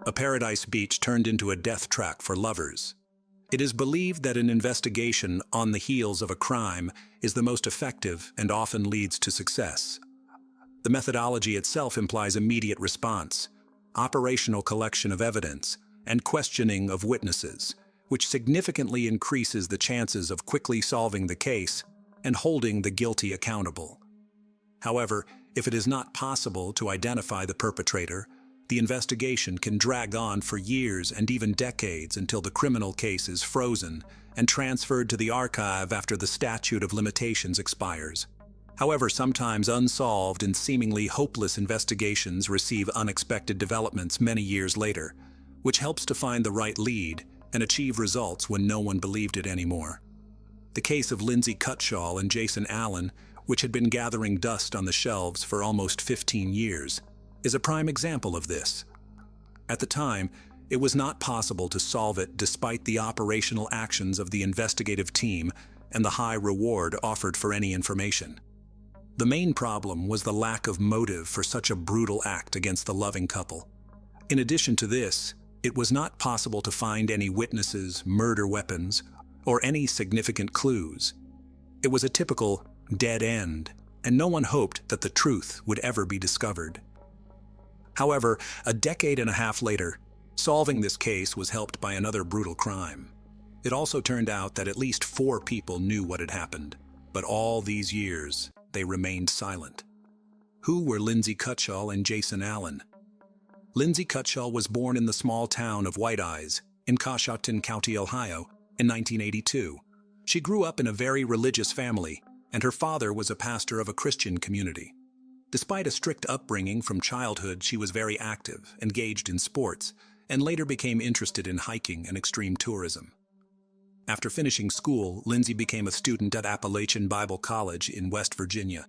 A paradise beach turned into a death trap for lovers. It is believed that an investigation on the heels of a crime is the most effective and often leads to success. The methodology itself implies immediate response, operational collection of evidence, and questioning of witnesses, which significantly increases the chances of quickly solving the case and holding the guilty accountable. However, if it is not possible to identify the perpetrator, the investigation can drag on for years and even decades until the criminal case is frozen and transferred to the archive after the statute of limitations expires. However, sometimes unsolved and seemingly hopeless investigations receive unexpected developments many years later, which helps to find the right lead and achieve results when no one believed it anymore. The case of Lindsay Cutshall and Jason Allen, which had been gathering dust on the shelves for almost 15 years, is a prime example of this. At the time, it was not possible to solve it despite the operational actions of the investigative team and the high reward offered for any information. The main problem was the lack of motive for such a brutal act against the loving couple. In addition to this, it was not possible to find any witnesses, murder weapons, or any significant clues. It was a typical dead end, and no one hoped that the truth would ever be discovered. However, a decade and a half later, solving this case was helped by another brutal crime. It also turned out that at least 4 people knew what had happened, but all these years, they remained silent. Who were Lindsay Cutshall and Jason Allen? Lindsay Cutshall was born in the small town of White Eyes in Coshocton County, Ohio, in 1982. She grew up in a very religious family, and her father was a pastor of a Christian community. Despite a strict upbringing from childhood, she was very active, engaged in sports, and later became interested in hiking and extreme tourism. After finishing school, Lindsay became a student at Appalachian Bible College in West Virginia.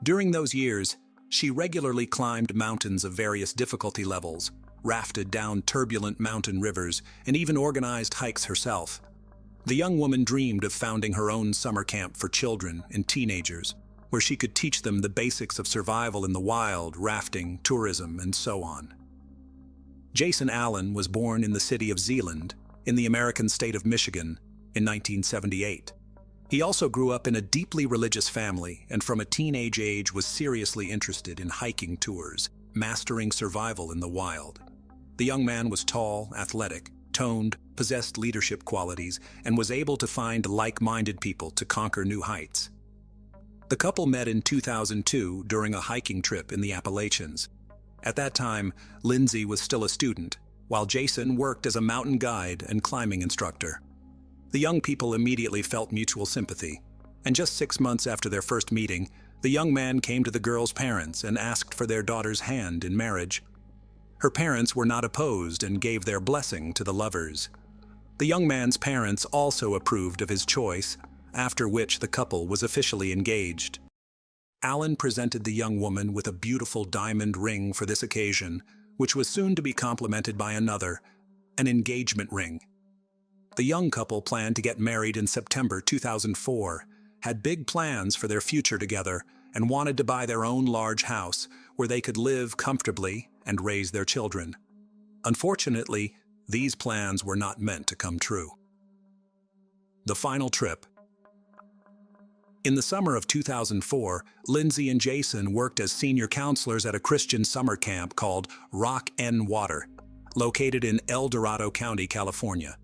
During those years, she regularly climbed mountains of various difficulty levels, rafted down turbulent mountain rivers, and even organized hikes herself. The young woman dreamed of founding her own summer camp for children and teenagers, where she could teach them the basics of survival in the wild, rafting, tourism, and so on. Jason Allen was born in the city of Zeeland, in the American state of Michigan, in 1978. He also grew up in a deeply religious family and from a teenage age was seriously interested in hiking tours, mastering survival in the wild. The young man was tall, athletic, toned, possessed leadership qualities, and was able to find like-minded people to conquer new heights. The couple met in 2002 during a hiking trip in the Appalachians. At that time, Lindsay was still a student, while Jason worked as a mountain guide and climbing instructor. The young people immediately felt mutual sympathy, and just 6 months after their first meeting, the young man came to the girl's parents and asked for their daughter's hand in marriage. Her parents were not opposed and gave their blessing to the lovers. The young man's parents also approved of his choice, after which the couple was officially engaged. Allen presented the young woman with a beautiful diamond ring for this occasion, which was soon to be complemented by another, an engagement ring. The young couple planned to get married in September 2004, had big plans for their future together, and wanted to buy their own large house where they could live comfortably and raise their children. Unfortunately, these plans were not meant to come true. The final trip. In the summer of 2004, Lindsay and Jason worked as senior counselors at a Christian summer camp called Rock and Water, located in El Dorado County, California.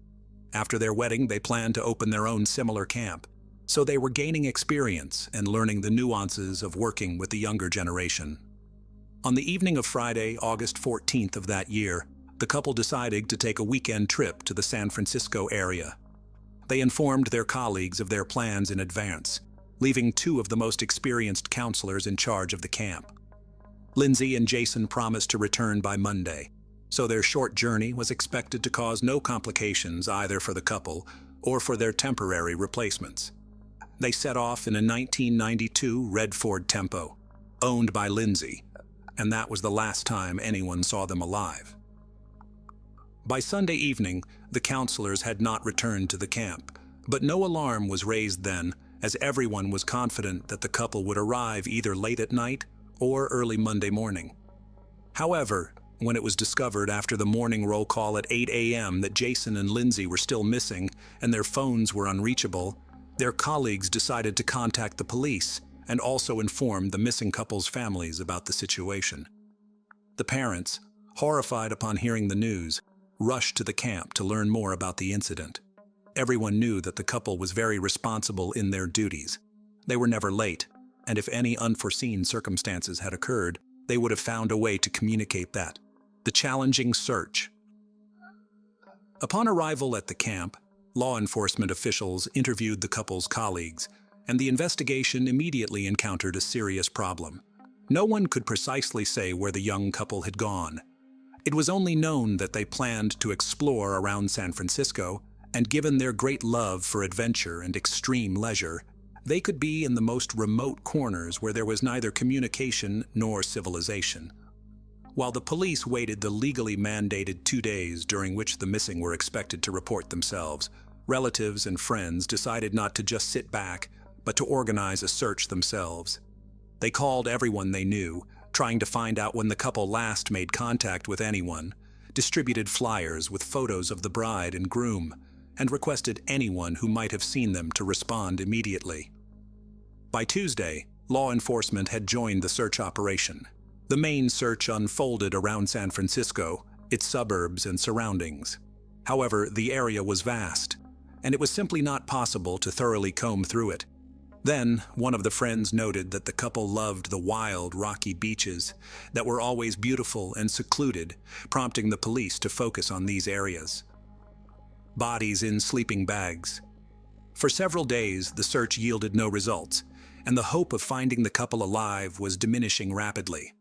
After their wedding, they planned to open their own similar camp, so they were gaining experience and learning the nuances of working with the younger generation. On the evening of Friday, August 14th of that year, the couple decided to take a weekend trip to the San Francisco area. They informed their colleagues of their plans in advance, leaving 2 of the most experienced counselors in charge of the camp. Lindsay and Jason promised to return by Monday, so their short journey was expected to cause no complications either for the couple or for their temporary replacements. They set off in a 1992 red Ford Tempo, owned by Lindsay, and that was the last time anyone saw them alive. By Sunday evening, the counselors had not returned to the camp, but no alarm was raised then, as everyone was confident that the couple would arrive either late at night or early Monday morning. However, When it was discovered after the morning roll call at 8 a.m. that Jason and Lindsay were still missing and their phones were unreachable, their colleagues decided to contact the police and also inform the missing couple's families about the situation. The parents, horrified upon hearing the news, rushed to the camp to learn more about the incident. Everyone knew that the couple was very responsible in their duties. They were never late, and if any unforeseen circumstances had occurred, they would have found a way to communicate that. The challenging search. Upon arrival at the camp, law enforcement officials interviewed the couple's colleagues, and the investigation immediately encountered a serious problem. No one could precisely say where the young couple had gone. It was only known that they planned to explore around San Francisco, and given their great love for adventure and extreme leisure, they could be in the most remote corners where there was neither communication nor civilization. While the police waited the legally mandated 2 days during which the missing were expected to report themselves, relatives and friends decided not to just sit back, but to organize a search themselves. They called everyone they knew, trying to find out when the couple last made contact with anyone, distributed flyers with photos of the bride and groom, and requested anyone who might have seen them to respond immediately. By Tuesday, law enforcement had joined the search operation. The main search unfolded around San Francisco, its suburbs and surroundings. However, the area was vast, and it was simply not possible to thoroughly comb through it. Then, one of the friends noted that the couple loved the wild, rocky beaches that were always beautiful and secluded, prompting the police to focus on these areas. Bodies in sleeping bags. For several days, the search yielded no results, and the hope of finding the couple alive was diminishing rapidly.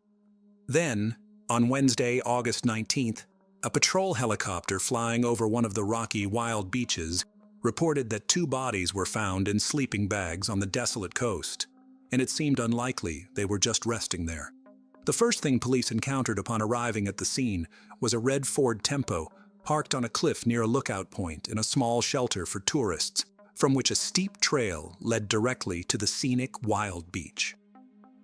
Then, on Wednesday, August 19th, a patrol helicopter flying over one of the rocky, wild beaches reported that 2 bodies were found in sleeping bags on the desolate coast, and it seemed unlikely they were just resting there. The first thing police encountered upon arriving at the scene was a red Ford Tempo parked on a cliff near a lookout point in a small shelter for tourists, from which a steep trail led directly to the scenic wild beach.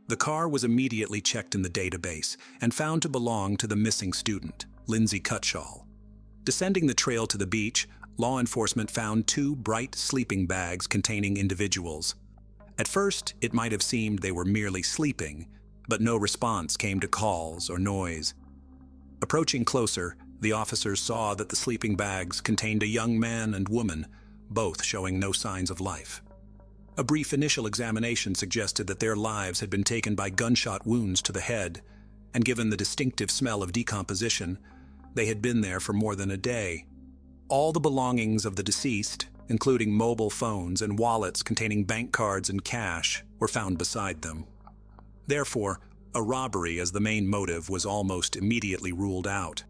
The car was immediately checked in the database and found to belong to the missing student, Lindsay Cutshall. Descending the trail to the beach, law enforcement found 2 bright sleeping bags containing individuals. At first, it might have seemed they were merely sleeping, but no response came to calls or noise. Approaching closer, the officers saw that the sleeping bags contained a young man and woman, both showing no signs of life. A brief initial examination suggested that their lives had been taken by gunshot wounds to the head, and given the distinctive smell of decomposition, they had been there for more than a day. All the belongings of the deceased, including mobile phones and wallets containing bank cards and cash, were found beside them. Therefore, a robbery as the main motive was almost immediately ruled out.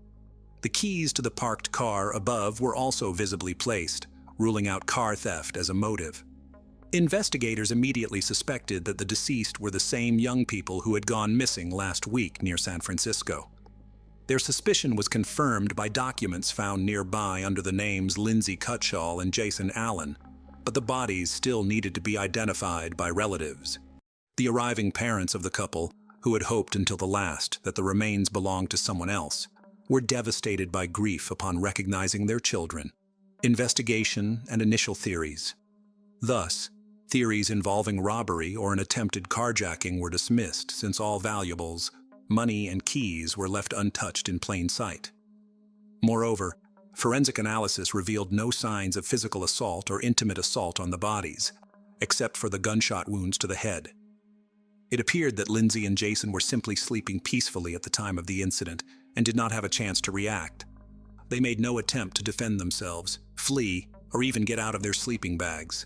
The keys to the parked car above were also visibly placed, ruling out car theft as a motive. Investigators immediately suspected that the deceased were the same young people who had gone missing last week near San Francisco. Their suspicion was confirmed by documents found nearby under the names Lindsay Cutshall and Jason Allen, but the bodies still needed to be identified by relatives. The arriving parents of the couple, who had hoped until the last that the remains belonged to someone else, were devastated by grief upon recognizing their children. Investigation and initial theories. Thus, theories involving robbery or an attempted carjacking were dismissed since all valuables, money and keys were left untouched in plain sight. Moreover, forensic analysis revealed no signs of physical assault or intimate assault on the bodies, except for the gunshot wounds to the head. It appeared that Lindsay and Jason were simply sleeping peacefully at the time of the incident and did not have a chance to react. They made no attempt to defend themselves, flee, or even get out of their sleeping bags.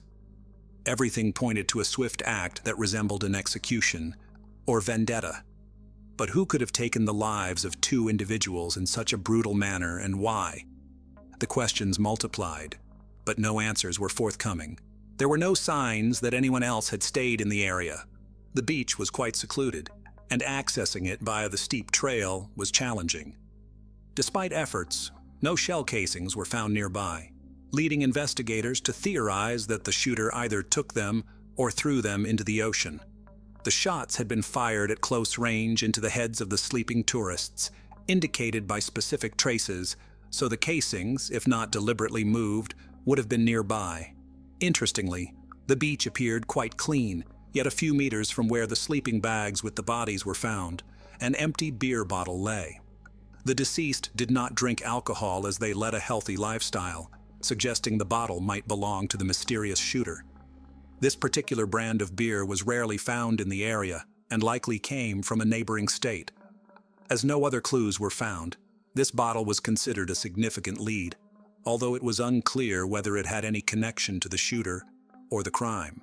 Everything pointed to a swift act that resembled an execution or vendetta. But who could have taken the lives of 2 individuals in such a brutal manner, and why? The questions multiplied, but no answers were forthcoming. There were no signs that anyone else had stayed in the area. The beach was quite secluded, and accessing it via the steep trail was challenging. Despite efforts, no shell casings were found nearby, leading investigators to theorize that the shooter either took them or threw them into the ocean. The shots had been fired at close range into the heads of the sleeping tourists, indicated by specific traces, so the casings, if not deliberately moved, would have been nearby. Interestingly, the beach appeared quite clean, yet a few meters from where the sleeping bags with the bodies were found, an empty beer bottle lay. The deceased did not drink alcohol as they led a healthy lifestyle, suggesting the bottle might belong to the mysterious shooter. This particular brand of beer was rarely found in the area and likely came from a neighboring state. As no other clues were found, this bottle was considered a significant lead, although it was unclear whether it had any connection to the shooter or the crime.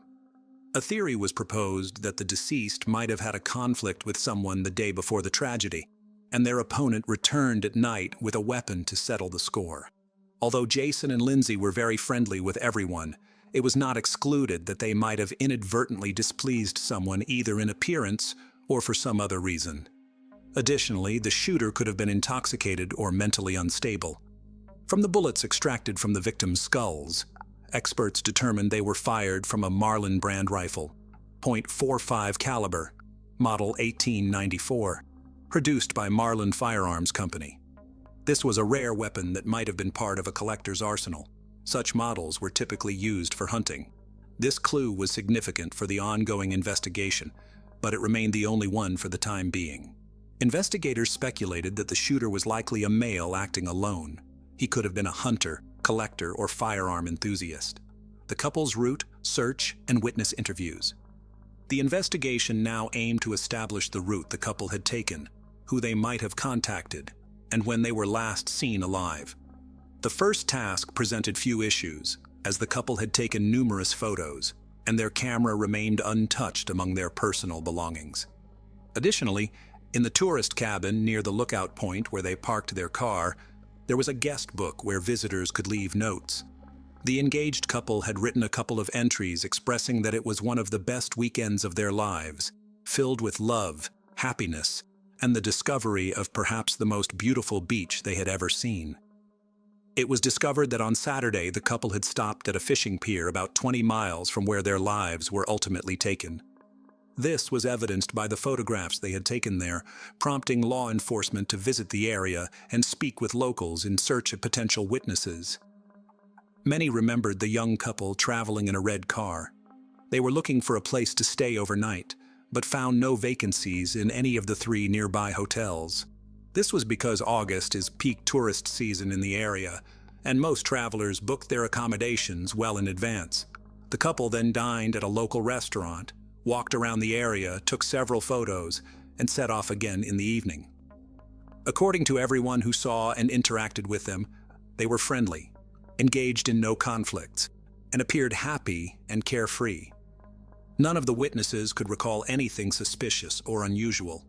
A theory was proposed that the deceased might have had a conflict with someone the day before the tragedy, and their opponent returned at night with a weapon to settle the score. Although Jason and Lindsay were very friendly with everyone, it was not excluded that they might have inadvertently displeased someone either in appearance or for some other reason. Additionally, the shooter could have been intoxicated or mentally unstable. From the bullets extracted from the victims' skulls, experts determined they were fired from a Marlin brand rifle, .45 caliber, model 1894, produced by Marlin Firearms Company. This was a rare weapon that might have been part of a collector's arsenal. Such models were typically used for hunting. This clue was significant for the ongoing investigation, but it remained the only one for the time being. Investigators speculated that the shooter was likely a male acting alone. He could have been a hunter, collector, or firearm enthusiast. The couple's route, search, and witness interviews. The investigation now aimed to establish the route the couple had taken, who they might have contacted, and when they were last seen alive. The first task presented few issues, as the couple had taken numerous photos, and their camera remained untouched among their personal belongings. Additionally, in the tourist cabin near the lookout point where they parked their car, there was a guest book where visitors could leave notes. The engaged couple had written a couple of entries expressing that it was one of the best weekends of their lives, filled with love, happiness, and the discovery of perhaps the most beautiful beach they had ever seen. It was discovered that on Saturday the couple had stopped at a fishing pier about 20 miles from where their lives were ultimately taken. This was evidenced by the photographs they had taken there, prompting law enforcement to visit the area and speak with locals in search of potential witnesses. Many remembered the young couple traveling in a red car. They were looking for a place to stay overnight, but found no vacancies in any of the 3 nearby hotels. This was because August is peak tourist season in the area, and most travelers booked their accommodations well in advance. The couple then dined at a local restaurant, walked around the area, took several photos, and set off again in the evening. According to everyone who saw and interacted with them, they were friendly, engaged in no conflicts, and appeared happy and carefree. None of the witnesses could recall anything suspicious or unusual.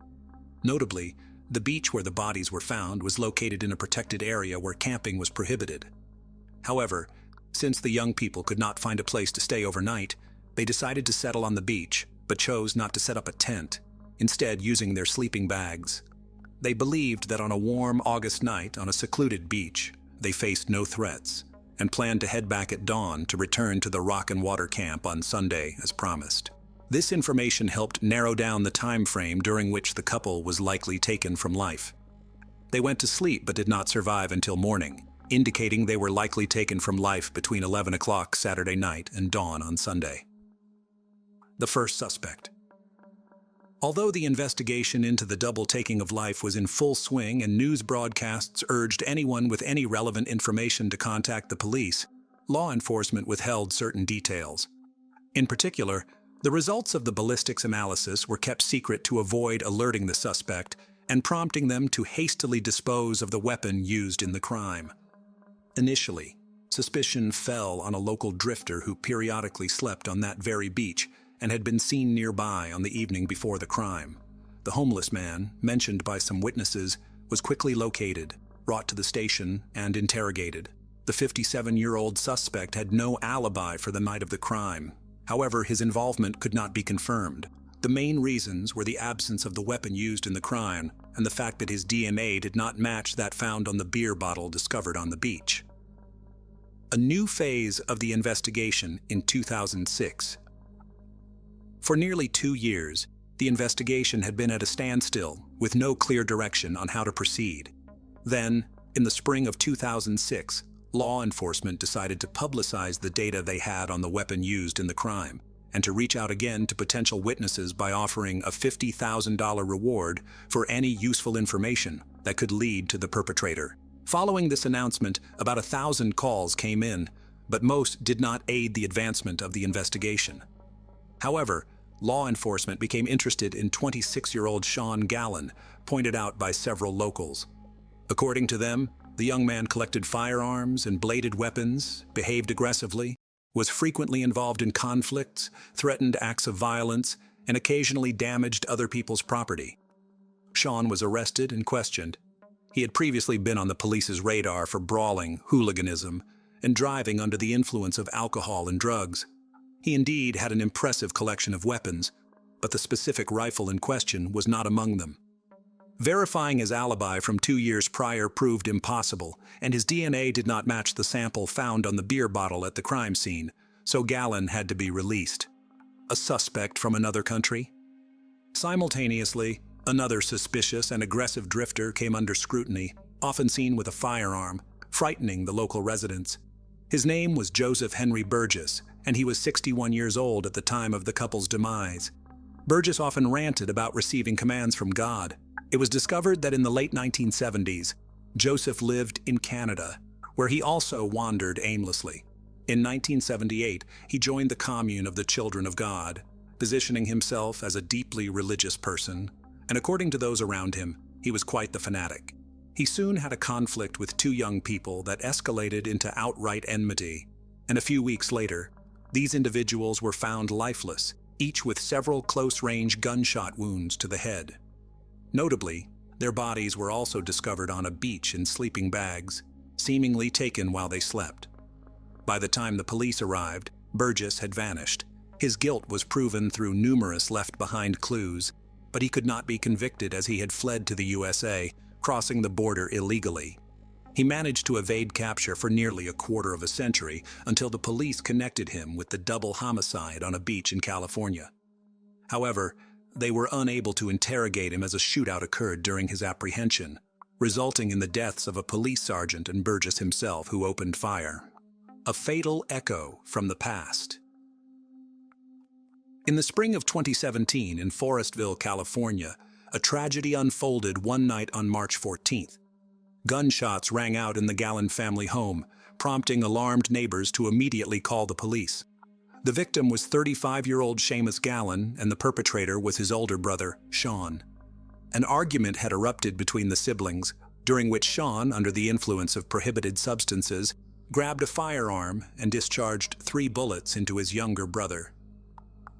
Notably, the beach where the bodies were found was located in a protected area where camping was prohibited. However, since the young people could not find a place to stay overnight, they decided to settle on the beach, but chose not to set up a tent, instead using their sleeping bags. They believed that on a warm August night on a secluded beach, they faced no threats, and planned to head back at dawn to return to the Rock and Water camp on Sunday as promised. This information helped narrow down the time frame during which the couple was likely taken from life. They went to sleep but did not survive until morning, indicating they were likely taken from life between 11 o'clock Saturday night and dawn on Sunday. The first suspect. Although the investigation into the double taking of life was in full swing and news broadcasts urged anyone with any relevant information to contact the police, law enforcement withheld certain details. In particular, the results of the ballistics analysis were kept secret to avoid alerting the suspect and prompting them to hastily dispose of the weapon used in the crime. Initially, suspicion fell on a local drifter who periodically slept on that very beach and had been seen nearby on the evening before the crime. The homeless man, mentioned by some witnesses, was quickly located, brought to the station, and interrogated. The 57-year-old suspect had no alibi for the night of the crime. However, his involvement could not be confirmed. The main reasons were the absence of the weapon used in the crime and the fact that his DNA did not match that found on the beer bottle discovered on the beach. A new phase of the investigation in 2006. For nearly 2 years, The investigation had been at a standstill, with no clear direction on how to proceed. Then, in the spring of 2006, law enforcement decided to publicize the data they had on the weapon used in the crime, and to reach out again to potential witnesses by offering a $50,000 reward for any useful information that could lead to the perpetrator. Following this announcement, about 1,000 calls came in, but most did not aid the advancement of the investigation. However, law enforcement became interested in 26-year-old Sean Gallen, pointed out by several locals. According to them, the young man collected firearms and bladed weapons, behaved aggressively, was frequently involved in conflicts, threatened acts of violence, and occasionally damaged other people's property. Sean was arrested and questioned. He had previously been on the police's radar for brawling, hooliganism, and driving under the influence of alcohol and drugs. He indeed had an impressive collection of weapons, but the specific rifle in question was not among them. Verifying his alibi from 2 years prior proved impossible, and his DNA did not match the sample found on the beer bottle at the crime scene, so Gallen had to be released. A suspect from another country? Simultaneously, another suspicious and aggressive drifter came under scrutiny, often seen with a firearm, frightening the local residents. His name was Joseph Henry Burgess, and he was 61 years old at the time of the couple's demise. Burgess often ranted about receiving commands from God. It was discovered that in the late 1970s, Joseph lived in Canada, where he also wandered aimlessly. In 1978, he joined the Commune of the Children of God, positioning himself as a deeply religious person, and according to those around him, he was quite the fanatic. He soon had a conflict with 2 young people that escalated into outright enmity, and a few weeks later, these individuals were found lifeless, each with several close-range gunshot wounds to the head. Notably, their bodies were also discovered on a beach in sleeping bags, seemingly taken while they slept. By the time the police arrived, Burgess had vanished. His guilt was proven through numerous left-behind clues, but he could not be convicted as he had fled to the USA, crossing the border illegally. He managed to evade capture for nearly a quarter of a century until the police connected him with the double homicide on a beach in California. However, they were unable to interrogate him as a shootout occurred during his apprehension, resulting in the deaths of a police sergeant and Burgess himself, who opened fire. A fatal echo from the past. In the spring of 2017 in Forestville, California, a tragedy unfolded one night on March 14th. Gunshots rang out in the Gallen family home, prompting alarmed neighbors to immediately call the police. The victim was 35-year-old Seamus Gallen, and the perpetrator was his older brother, Sean. An argument had erupted between the siblings, during which Sean, under the influence of prohibited substances, grabbed a firearm and discharged 3 bullets into his younger brother.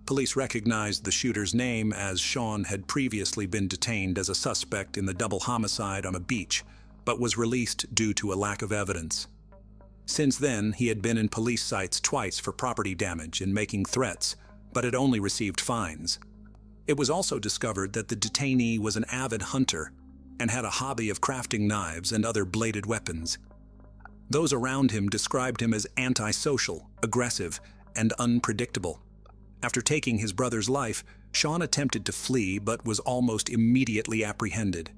Police recognized the shooter's name, as Sean had previously been detained as a suspect in the double homicide on a beach, but was released due to a lack of evidence. Since then, he had been in police sites twice for property damage and making threats, but had only received fines. It was also discovered that the detainee was an avid hunter and had a hobby of crafting knives and other bladed weapons. Those around him described him as antisocial, aggressive, and unpredictable. After taking his brother's life, Sean attempted to flee but was almost immediately apprehended.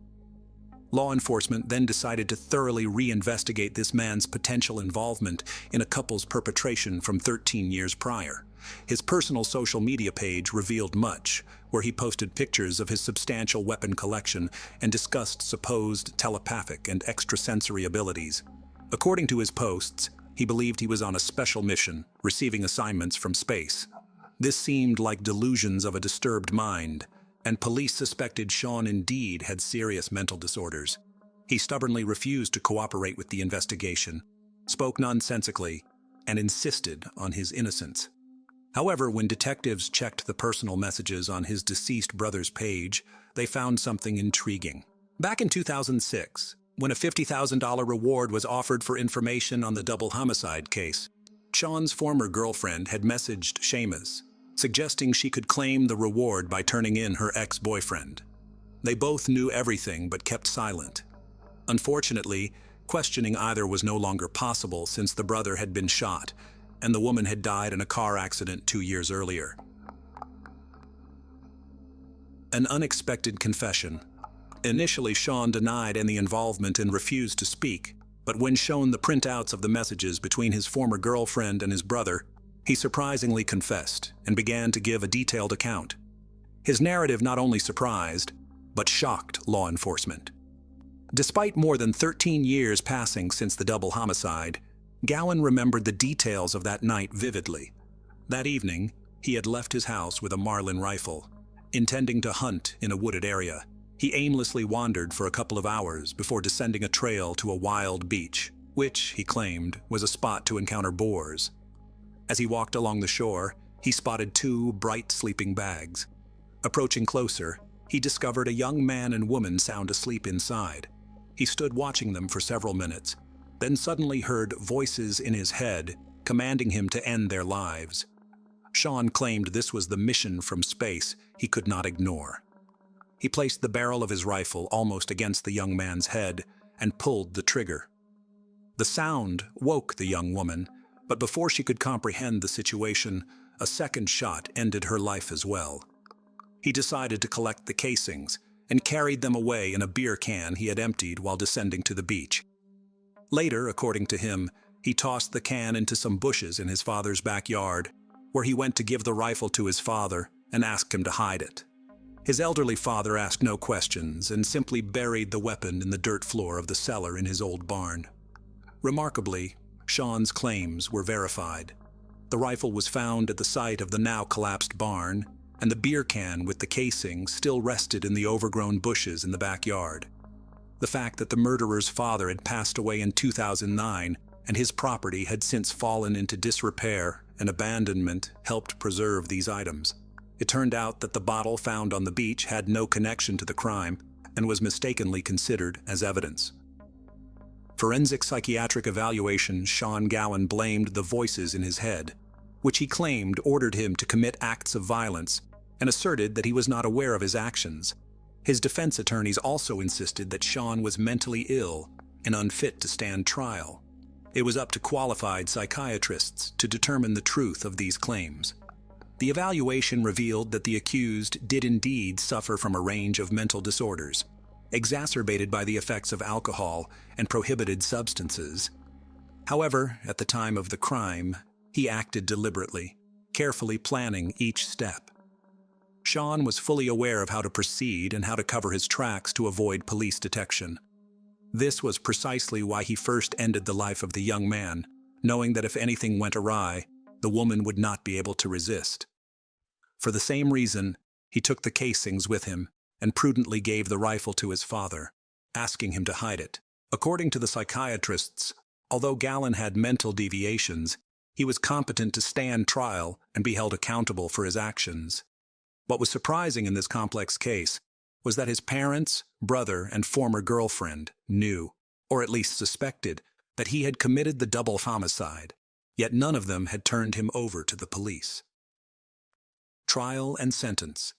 Law enforcement then decided to thoroughly reinvestigate this man's potential involvement in a couple's perpetration from 13 years prior. His personal social media page revealed much, where he posted pictures of his substantial weapon collection and discussed supposed telepathic and extrasensory abilities. According to his posts, he believed he was on a special mission, receiving assignments from space. This seemed like delusions of a disturbed mind, and police suspected Sean indeed had serious mental disorders. He stubbornly refused to cooperate with the investigation, spoke nonsensically, and insisted on his innocence. However, when detectives checked the personal messages on his deceased brother's page, they found something intriguing. Back in 2006, when a $50,000 reward was offered for information on the double homicide case, Sean's former girlfriend had messaged Seamus, suggesting she could claim the reward by turning in her ex-boyfriend. They both knew everything but kept silent. Unfortunately, questioning either was no longer possible since the brother had been shot and the woman had died in a car accident 2 years earlier. An unexpected confession. Initially, Sean denied any involvement and refused to speak, but when shown the printouts of the messages between his former girlfriend and his brother, he surprisingly confessed and began to give a detailed account. His narrative not only surprised, but shocked law enforcement. Despite more than 13 years passing since the double homicide, Gowan remembered the details of that night vividly. That evening, he had left his house with a Marlin rifle, intending to hunt in a wooded area. He aimlessly wandered for a couple of hours before descending a trail to a wild beach, which, he claimed, was a spot to encounter boars. As he walked along the shore, he spotted two bright sleeping bags. Approaching closer, he discovered a young man and woman sound asleep inside. He stood watching them for several minutes, then suddenly heard voices in his head commanding him to end their lives. Sean claimed this was the mission from space he could not ignore. He placed the barrel of his rifle almost against the young man's head and pulled the trigger. The sound woke the young woman, but before she could comprehend the situation, a second shot ended her life as well. He decided to collect the casings and carried them away in a beer can he had emptied while descending to the beach. Later, according to him, he tossed the can into some bushes in his father's backyard, where he went to give the rifle to his father and asked him to hide it. His elderly father asked no questions and simply buried the weapon in the dirt floor of the cellar in his old barn. Remarkably, Sean's claims were verified. The rifle was found at the site of the now collapsed barn, and the beer can with the casing still rested in the overgrown bushes in the backyard. The fact that the murderer's father had passed away in 2009 and his property had since fallen into disrepair and abandonment helped preserve these items. It turned out that the bottle found on the beach had no connection to the crime and was mistakenly considered as evidence. Forensic psychiatric evaluation, Sean Gowan blamed the voices in his head, which he claimed ordered him to commit acts of violence, and asserted that he was not aware of his actions. His defense attorneys also insisted that Sean was mentally ill and unfit to stand trial. It was up to qualified psychiatrists to determine the truth of these claims. The evaluation revealed that the accused did indeed suffer from a range of mental disorders, exacerbated by the effects of alcohol and prohibited substances. However, at the time of the crime, he acted deliberately, carefully planning each step. Sean was fully aware of how to proceed and how to cover his tracks to avoid police detection. This was precisely why he first ended the life of the young man, knowing that if anything went awry, the woman would not be able to resist. For the same reason, he took the casings with him and prudently gave the rifle to his father, asking him to hide it. According to the psychiatrists, although Gowan had mental deviations, he was competent to stand trial and be held accountable for his actions. What was surprising in this complex case was that his parents, brother, and former girlfriend knew, or at least suspected, that he had committed the double homicide, yet none of them had turned him over to the police. Trial and sentence.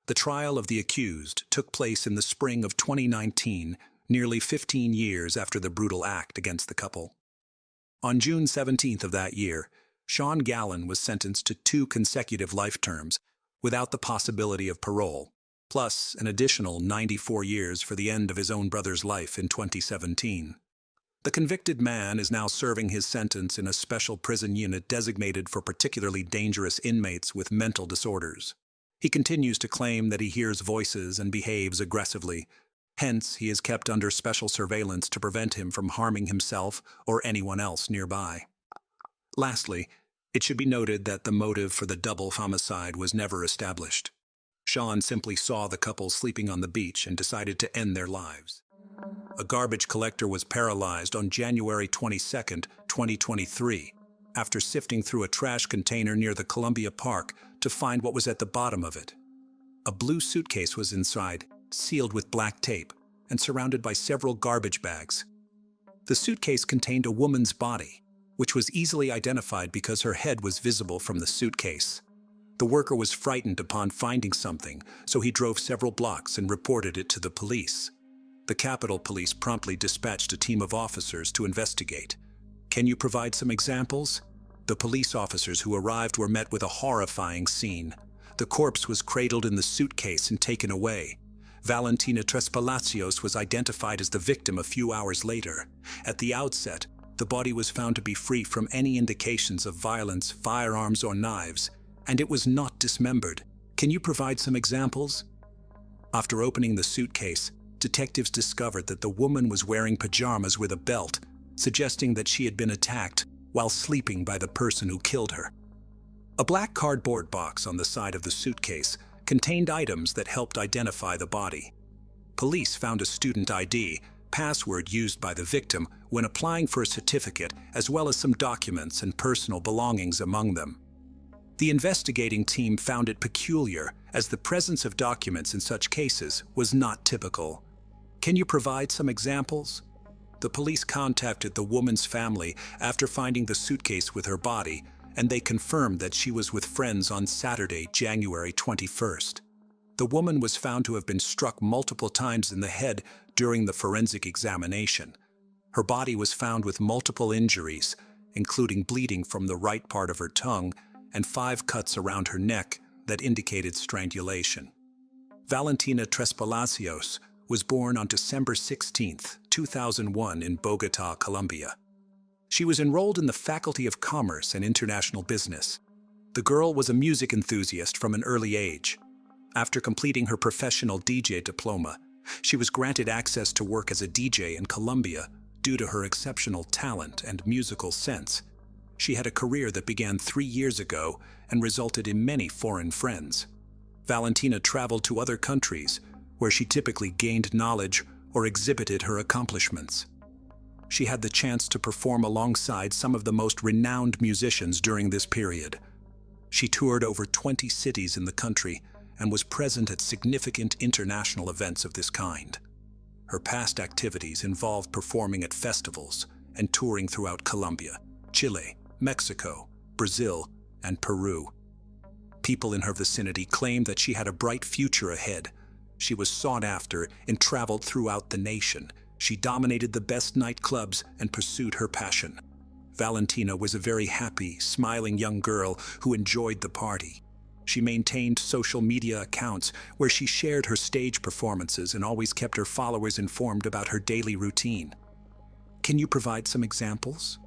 The trial of the accused took place in the spring of 2019, nearly 15 years after the brutal act against the couple. On June 17th of that year, Sean Gowan was sentenced to 2 consecutive life terms without the possibility of parole, plus an additional 94 years for the end of his own brother's life in 2017. The convicted man is now serving his sentence in a special prison unit designated for particularly dangerous inmates with mental disorders. He continues to claim that he hears voices and behaves aggressively. Hence, he is kept under special surveillance to prevent him from harming himself or anyone else nearby. Lastly, it should be noted that the motive for the double homicide was never established. Sean simply saw the couple sleeping on the beach and decided to end their lives. A garbage collector was paralyzed on January 22, 2023, after sifting through a trash container near the Columbia Park to find what was at the bottom of it. A blue suitcase was inside, sealed with black tape, and surrounded by several garbage bags. The suitcase contained a woman's body, which was easily identified because her head was visible from the suitcase. The worker was frightened upon finding something, so he drove several blocks and reported it to the police. The Capitol Police promptly dispatched a team of officers to investigate. Can you provide some examples? The police officers who arrived were met with a horrifying scene. The corpse was cradled in the suitcase and taken away. Valentina Tres Palacios was identified as the victim a few hours later. At the outset, the body was found to be free from any indications of violence, firearms, or knives, and it was not dismembered. Can you provide some examples? After opening the suitcase, detectives discovered that the woman was wearing pajamas with a belt, suggesting that she had been attacked while sleeping by the person who killed her. A black cardboard box on the side of the suitcase contained items that helped identify the body. Police found a student ID, password used by the victim when applying for a certificate, as well as some documents and personal belongings among them. The investigating team found it peculiar, as the presence of documents in such cases was not typical. Can you provide some examples? The police contacted the woman's family after finding the suitcase with her body, and they confirmed that she was with friends on Saturday, January 21st. The woman was found to have been struck multiple times in the head during the forensic examination. Her body was found with multiple injuries, including bleeding from the right part of her tongue and 5 cuts around her neck that indicated strangulation. Valentina Tres Palacios was born on December 16, 2001 in Bogotá, Colombia. She was enrolled in the Faculty of Commerce and International Business. The girl was a music enthusiast from an early age. After completing her professional DJ diploma, she was granted access to work as a DJ in Colombia due to her exceptional talent and musical sense. She had a career that began 3 years ago and resulted in many foreign friends. Valentina traveled to other countries where she typically gained knowledge or exhibited her accomplishments. She had the chance to perform alongside some of the most renowned musicians during this period. She toured over 20 cities in the country and was present at significant international events of this kind. Her past activities involved performing at festivals and touring throughout Colombia, Chile, Mexico, Brazil, and Peru. People in her vicinity claimed that she had a bright future ahead. She was sought after and traveled throughout the nation. She dominated the best nightclubs and pursued her passion. Valentina was a very happy, smiling young girl who enjoyed the party. She maintained social media accounts where she shared her stage performances and always kept her followers informed about her daily routine. Can you provide some examples?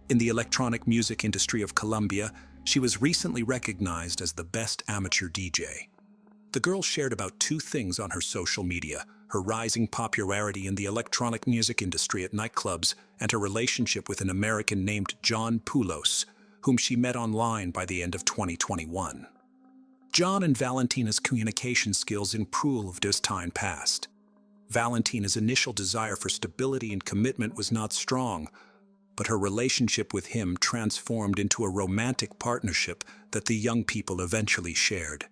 In the electronic music industry of Colombia, she was recently recognized as the best amateur DJ. The girl shared about 2 things on her social media: her rising popularity in the electronic music industry at nightclubs and her relationship with an American named John Poulos, whom she met online by the end of 2021. John and Valentina's communication skills improved as time passed. Valentina's initial desire for stability and commitment was not strong, but her relationship with him transformed into a romantic partnership that the young people eventually shared.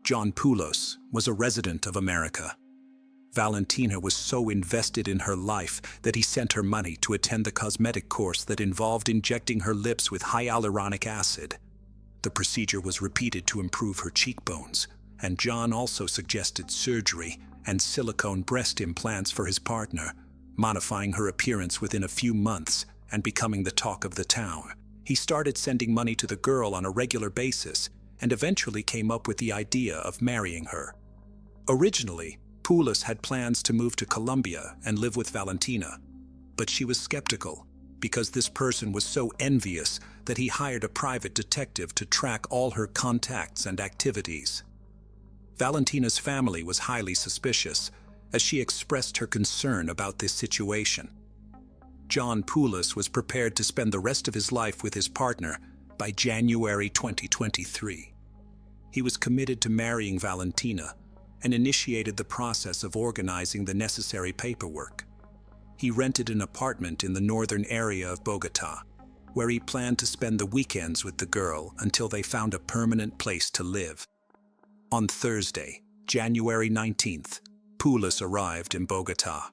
John Poulos was a resident of America. Valentina was so invested in her life that he sent her money to attend the cosmetic course that involved injecting her lips with hyaluronic acid. The procedure was repeated to improve her cheekbones, and John also suggested surgery and silicone breast implants for his partner, modifying her appearance within a few months and becoming the talk of the town. He started sending money to the girl on a regular basis and eventually came up with the idea of marrying her. Originally, Poulos had plans to move to Colombia and live with Valentina, but she was skeptical because this person was so envious that he hired a private detective to track all her contacts and activities. Valentina's family was highly suspicious, as she expressed her concern about this situation. John Poulos was prepared to spend the rest of his life with his partner by January 2023. He was committed to marrying Valentina and initiated the process of organizing the necessary paperwork. He rented an apartment in the northern area of Bogotá, where he planned to spend the weekends with the girl until they found a permanent place to live. On Thursday, January 19th, Poulos arrived in Bogotá.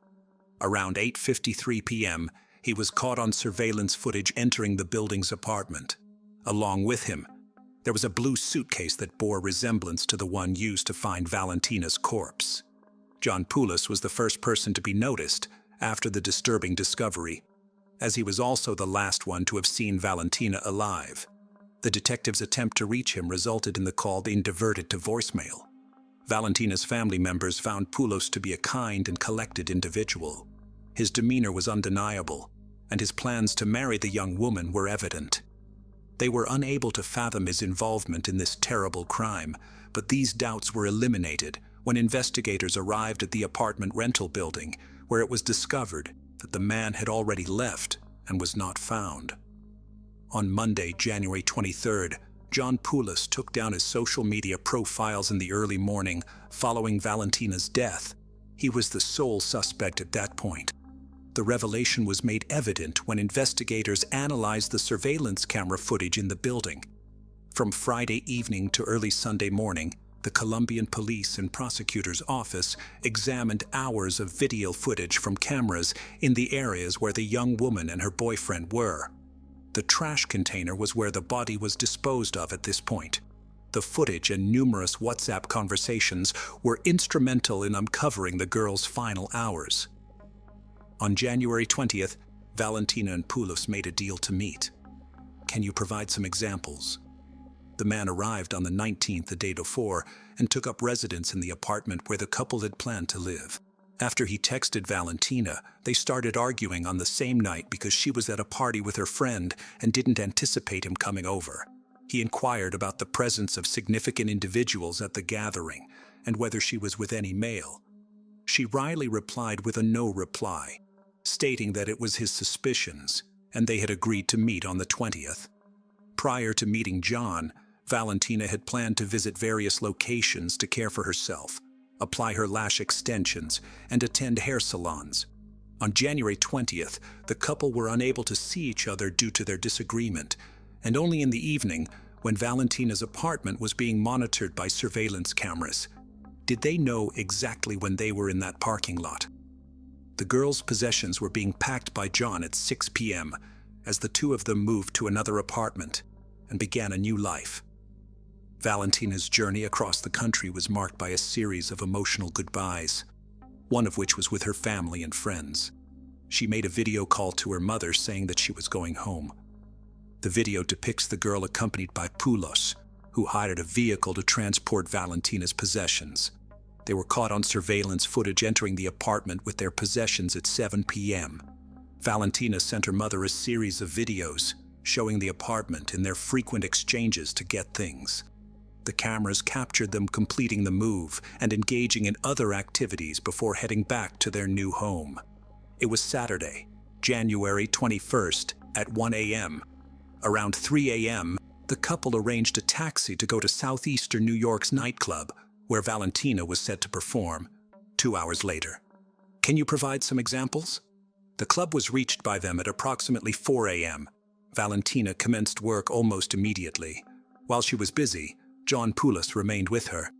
Around 8:53 p.m., he was caught on surveillance footage entering the building's apartment. Along with him, there was a blue suitcase that bore resemblance to the one used to find Valentina's corpse. John Poulos was the first person to be noticed after the disturbing discovery, as he was also the last one to have seen Valentina alive. The detective's attempt to reach him resulted in the call being diverted to voicemail. Valentina's family members found Poulos to be a kind and collected individual. His demeanor was undeniable, and his plans to marry the young woman were evident. They were unable to fathom his involvement in this terrible crime, but these doubts were eliminated when investigators arrived at the apartment rental building, where it was discovered that the man had already left and was not found. On Monday, January 23rd, John Poulos took down his social media profiles in the early morning following Valentina's death. He was the sole suspect at that point. The revelation was made evident when investigators analyzed the surveillance camera footage in the building. From Friday evening to early Sunday morning, the Colombian police and prosecutor's office examined hours of video footage from cameras in the areas where the young woman and her boyfriend were. The trash container was where the body was disposed of at this point. The footage and numerous WhatsApp conversations were instrumental in uncovering the girl's final hours. On January 20th, Valentina and Poulos made a deal to meet. Can you provide some examples? The man arrived on the 19th, the day before, and took up residence in the apartment where the couple had planned to live. After he texted Valentina, they started arguing on the same night because she was at a party with her friend and didn't anticipate him coming over. He inquired about the presence of significant individuals at the gathering and whether she was with any male. She wryly replied with a no reply, stating that it was his suspicions, and they had agreed to meet on the 20th. Prior to meeting John, Valentina had planned to visit various locations to care for herself, apply her lash extensions, and attend hair salons. On January 20th, the couple were unable to see each other due to their disagreement, and only in the evening, when Valentina's apartment was being monitored by surveillance cameras, did they know exactly when they were in that parking lot. The girls' possessions were being packed by John at 6 p.m. as the two of them moved to another apartment and began a new life. Valentina's journey across the country was marked by a series of emotional goodbyes, one of which was with her family and friends. She made a video call to her mother saying that she was going home. The video depicts the girl accompanied by Poulos, who hired a vehicle to transport Valentina's possessions. They were caught on surveillance footage entering the apartment with their possessions at 7 p.m. Valentina sent her mother a series of videos showing the apartment in their frequent exchanges to get things. The cameras captured them completing the move and engaging in other activities before heading back to their new home. It was Saturday, January 21st at 1 a.m. Around 3 a.m., the couple arranged a taxi to go to southeastern New York's nightclub, where Valentina was set to perform 2 hours later. Can you provide some examples? The club was reached by them at approximately 4 a.m. Valentina commenced work almost immediately. While she was busy, John Poulos remained with her.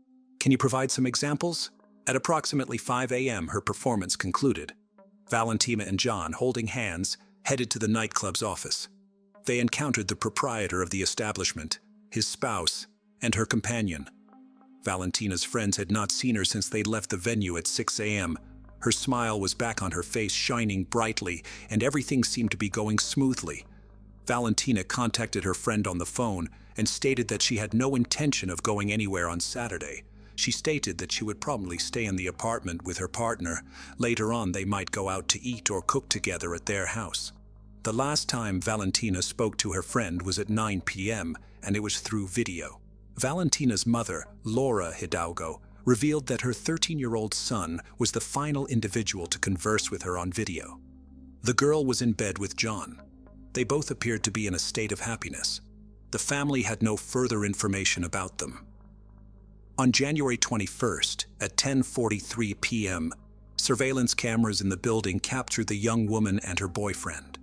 Can you provide some examples? At approximately 5 a.m., her performance concluded. Valentina and John, holding hands, headed to the nightclub's office. They encountered the proprietor of the establishment, his spouse, and her companion. Valentina's friends had not seen her since they'd left the venue at 6 a.m. Her smile was back on her face, shining brightly, and everything seemed to be going smoothly. Valentina contacted her friend on the phone and stated that she had no intention of going anywhere on Saturday. She stated that she would probably stay in the apartment with her partner. Later on, they might go out to eat or cook together at their house. The last time Valentina spoke to her friend was at 9 p.m., and it was through video. Valentina's mother, Laura Hidalgo, revealed that her 13-year-old son was the final individual to converse with her on video. The girl was in bed with John. They both appeared to be in a state of happiness. The family had no further information about them. On January 21st, at 10:43 p.m., surveillance cameras in the building captured the young woman and her boyfriend.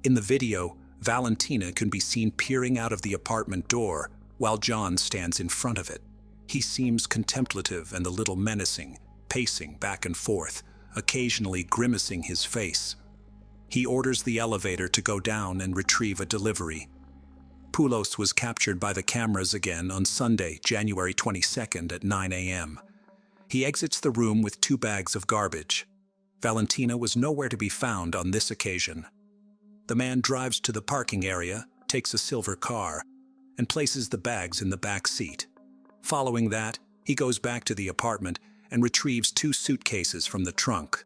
In the video, Valentina can be seen peering out of the apartment door while John stands in front of it. He seems contemplative and a little menacing, pacing back and forth, occasionally grimacing his face. He orders the elevator to go down and retrieve a delivery. Poulos was captured by the cameras again on Sunday, January 22nd at 9 a.m. He exits the room with 2 bags of garbage. Valentina was nowhere to be found on this occasion. The man drives to the parking area, takes a silver car, and places the bags in the back seat. Following that, he goes back to the apartment and retrieves 2 suitcases from the trunk.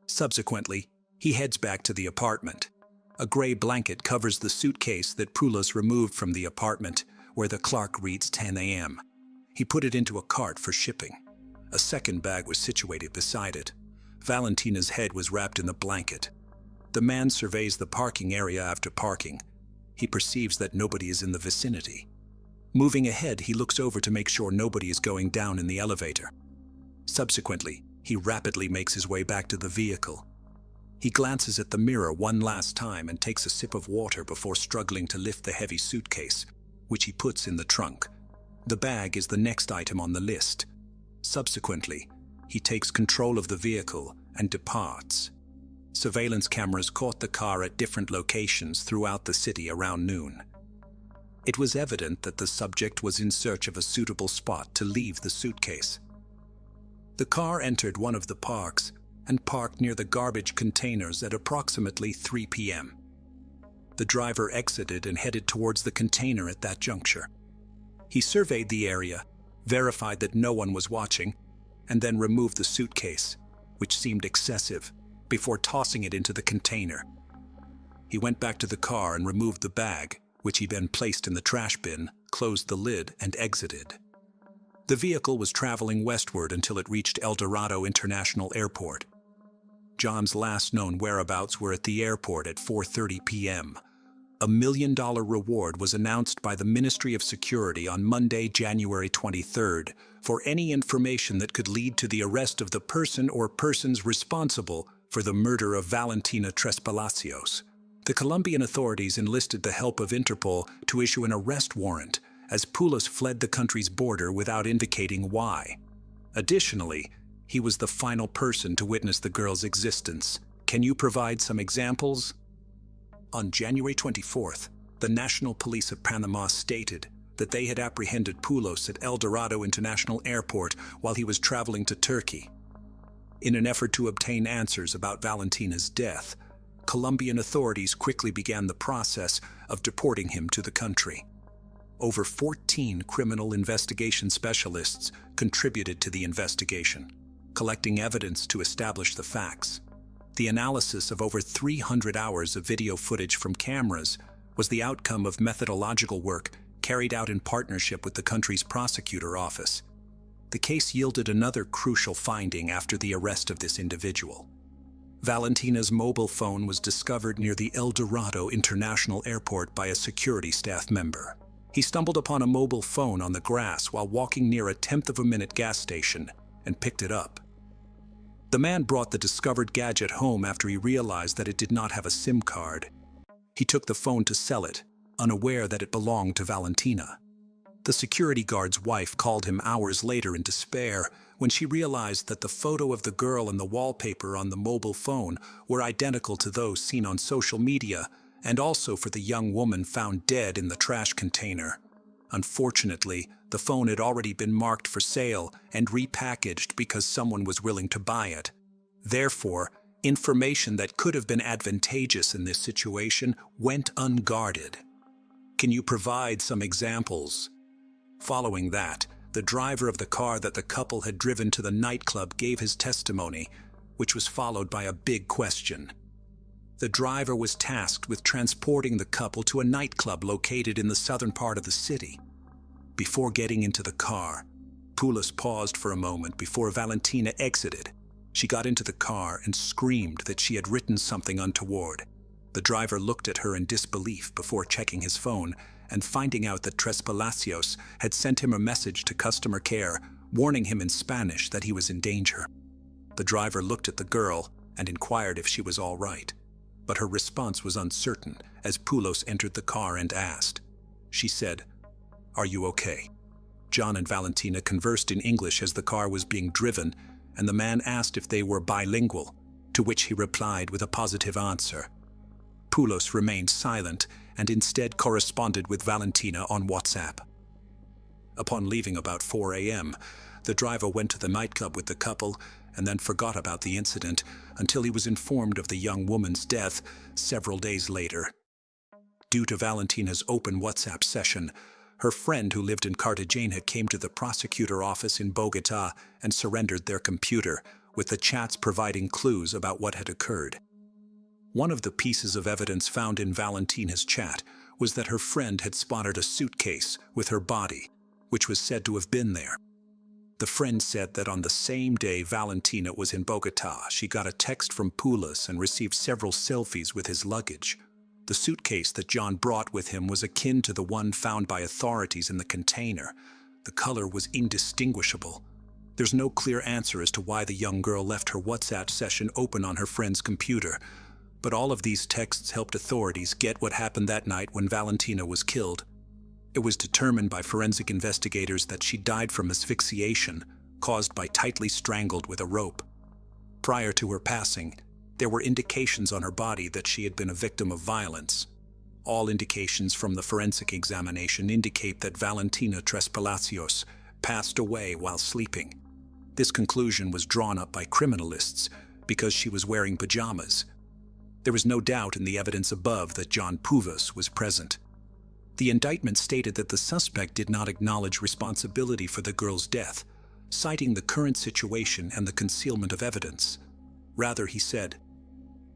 Subsequently, he heads back to the apartment. A gray blanket covers the suitcase that Poulos removed from the apartment, where the clock reads 10 a.m. He put it into a cart for shipping. A second bag was situated beside it. Valentina's head was wrapped in the blanket. The man surveys the parking area after parking. He perceives that nobody is in the vicinity. Moving ahead, he looks over to make sure nobody is going down in the elevator. Subsequently, he rapidly makes his way back to the vehicle. He glances at the mirror one last time and takes a sip of water before struggling to lift the heavy suitcase, which he puts in the trunk. The bag is the next item on the list. Subsequently, he takes control of the vehicle and departs. Surveillance cameras caught the car at different locations throughout the city around noon. It was evident that the subject was in search of a suitable spot to leave the suitcase. The car entered one of the parks and parked near the garbage containers at approximately 3 p.m. The driver exited and headed towards the container at that juncture. He surveyed the area, verified that no one was watching, and then removed the suitcase, which seemed excessive, before tossing it into the container. He went back to the car and removed the bag, which he then placed in the trash bin, closed the lid, and exited. The vehicle was traveling westward until it reached El Dorado International Airport. John's last known whereabouts were at the airport at 4:30 p.m. A $1 million reward was announced by the Ministry of Security on Monday, January 23rd, for any information that could lead to the arrest of the person or persons responsible for the murder of Valentina Tres Palacios. The Colombian authorities enlisted the help of Interpol to issue an arrest warrant, as Poulos fled the country's border without indicating why. Additionally, he was the final person to witness the girl's existence. Can you provide some examples? On January 24th, the National Police of Panama stated that they had apprehended Poulos at El Dorado International Airport while he was traveling to Turkey. In an effort to obtain answers about Valentina's death, Colombian authorities quickly began the process of deporting him to the country. Over 14 criminal investigation specialists contributed to the investigation, collecting evidence to establish the facts. The analysis of over 300 hours of video footage from cameras was the outcome of methodological work carried out in partnership with the country's prosecutor office. The case yielded another crucial finding after the arrest of this individual. Valentina's mobile phone was discovered near the El Dorado International Airport by a security staff member. He stumbled upon a mobile phone on the grass while walking near a 1/10 gas station and picked it up. The man brought the discovered gadget home after he realized that it did not have a SIM card. He took the phone to sell it, unaware that it belonged to Valentina. The security guard's wife called him hours later in despair when she realized that the photo of the girl and the wallpaper on the mobile phone were identical to those seen on social media, and also for the young woman found dead in the trash container. Unfortunately, the phone had already been marked for sale and repackaged because someone was willing to buy it. Therefore, information that could have been advantageous in this situation went unguarded. Can you provide some examples? Following that, the driver of the car that the couple had driven to the nightclub gave his testimony, which was followed by a big question. The driver was tasked with transporting the couple to a nightclub located in the southern part of the city. Before getting into the car, Poulos paused for a moment before Valentina exited. She got into the car and screamed that she had written something untoward. The driver looked at her in disbelief before checking his phone and finding out that Tres Palacios had sent him a message to customer care, warning him in Spanish that he was in danger. The driver looked at the girl and inquired if she was all right, but her response was uncertain as Poulos entered the car and asked. She said, "Are you okay?" John and Valentina conversed in English as the car was being driven, and the man asked if they were bilingual, to which he replied with a positive answer. Poulos remained silent and instead corresponded with Valentina on WhatsApp. Upon leaving about 4 a.m., the driver went to the nightclub with the couple and then forgot about the incident until he was informed of the young woman's death several days later. Due to Valentina's open WhatsApp session, Her friend who lived in Cartagena came to the prosecutor office in Bogota and surrendered their computer, with the chats providing clues about what had occurred. One of the pieces of evidence found in Valentina's chat was that her friend had spotted a suitcase with her body, which was said to have been there. The friend said that on the same day Valentina was in Bogota, she got a text from Pulis and received several selfies with his luggage. The suitcase that John brought with him was akin to the one found by authorities in the container. The color was indistinguishable. There's no clear answer as to why the young girl left her WhatsApp session open on her friend's computer, but all of these texts helped authorities get what happened that night when Valentina was killed. It was determined by forensic investigators that she died from asphyxiation, caused by tightly strangled with a rope. Prior to her passing, there were indications on her body that she had been a victim of violence. All indications from the forensic examination indicate that Valentina Tres Palacios passed away while sleeping. This conclusion was drawn up by criminalists because she was wearing pajamas. There was no doubt in the evidence above that John Pulis was present. The indictment stated that the suspect did not acknowledge responsibility for the girl's death, citing the current situation and the concealment of evidence. Rather, he said,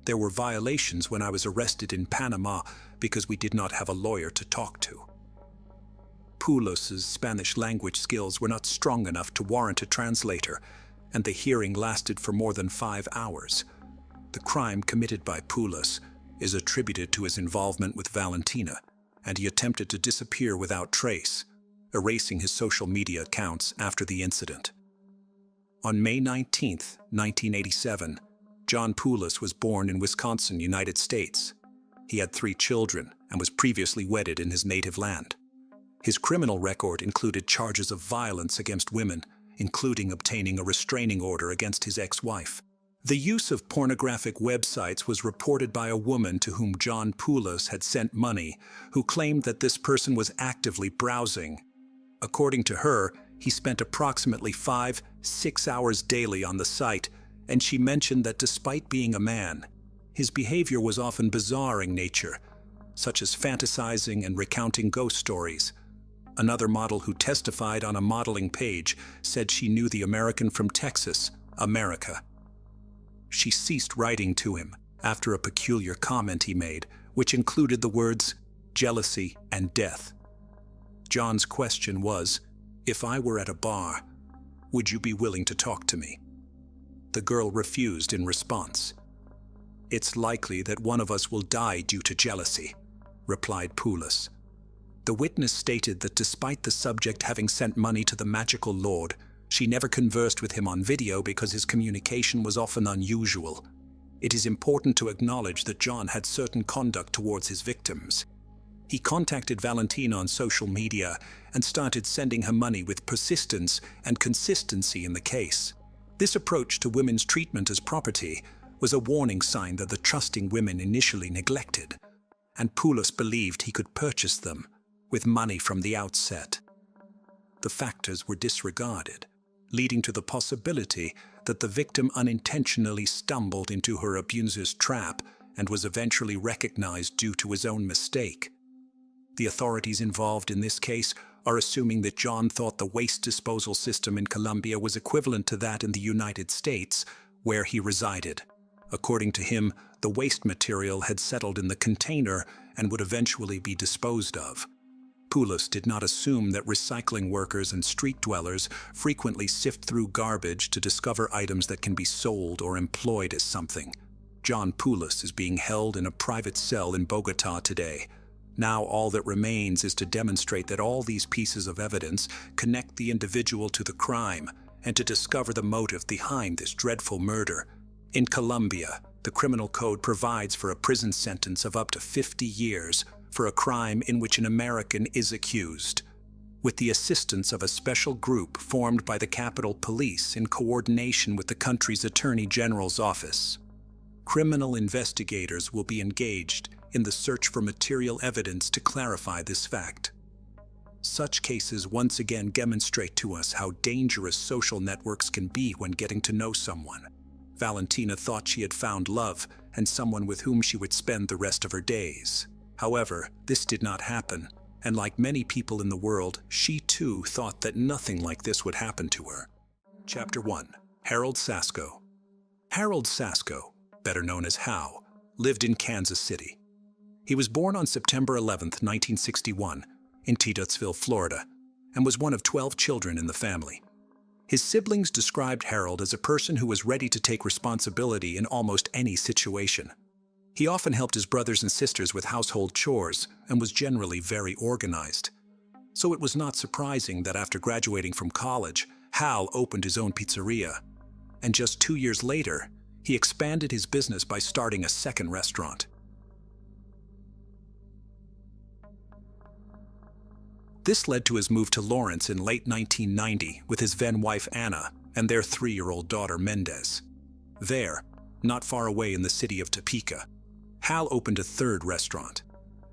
"There were violations when I was arrested in Panama because we did not have a lawyer to talk to." Pulis's Spanish language skills were not strong enough to warrant a translator, and the hearing lasted for more than 5 hours. The crime committed by Pulis is attributed to his involvement with Valentina, and he attempted to disappear without trace, erasing his social media accounts after the incident. On May 19, 1987, John Pulis was born in Wisconsin, United States. He had 3 children and was previously wedded in his native land. His criminal record included charges of violence against women, including obtaining a restraining order against his ex-wife. The use of pornographic websites was reported by a woman to whom John Pulis had sent money, who claimed that this person was actively browsing. According to her, he spent approximately 5-6 hours daily on the site, and she mentioned that despite being a man, his behavior was often bizarre in nature, such as fantasizing and recounting ghost stories. Another model who testified on a modeling page said she knew the American from Texas, America. She ceased writing to him after a peculiar comment he made, which included the words jealousy and death. John's question was, "If I were at a bar, would you be willing to talk to me?" The girl refused in response. "It's likely that one of us will die due to jealousy," replied Pulis. The witness stated that despite the subject having sent money to the magical lord, she never conversed with him on video because his communication was often unusual. It is important to acknowledge that John had certain conduct towards his victims. He contacted Valentina on social media and started sending her money with persistence and consistency in the case. This approach to women's treatment as property was a warning sign that the trusting women initially neglected, and Pulis believed he could purchase them with money from the outset. The factors were disregarded, leading to the possibility that the victim unintentionally stumbled into her abuser's trap and was eventually recognized due to his own mistake. The authorities involved in this case are assuming that John thought the waste disposal system in Colombia was equivalent to that in the United States, where he resided. According to him, the waste material had settled in the container and would eventually be disposed of. Pulis did not assume that recycling workers and street dwellers frequently sift through garbage to discover items that can be sold or employed as something. John Pulis is being held in a private cell in Bogota today. Now all that remains is to demonstrate that all these pieces of evidence connect the individual to the crime and to discover the motive behind this dreadful murder. In Colombia, the criminal code provides for a prison sentence of up to 50 years for a crime in which an American is accused, with the assistance of a special group formed by the Capitol Police in coordination with the country's Attorney General's office. Criminal investigators will be engaged in the search for material evidence to clarify this fact. Such cases once again demonstrate to us how dangerous social networks can be when getting to know someone. Valentina thought she had found love and someone with whom she would spend the rest of her days. However, this did not happen. And like many people in the world, she too thought that nothing like this would happen to her. Chapter 1. Harold Sasko. Harold Sasko, better known as Hal, lived in Kansas City. He was born on September 11, 1961, in Titusville, Florida, and was one of 12 children in the family. His siblings described Harold as a person who was ready to take responsibility in almost any situation. He often helped his brothers and sisters with household chores and was generally very organized. So it was not surprising that after graduating from college, Hal opened his own pizzeria. And just 2 years later, he expanded his business by starting a second restaurant. This led to his move to Lawrence in late 1990 with his then wife Anna and their 3-year-old daughter Mendez. There, not far away in the city of Topeka, Hal opened a third restaurant.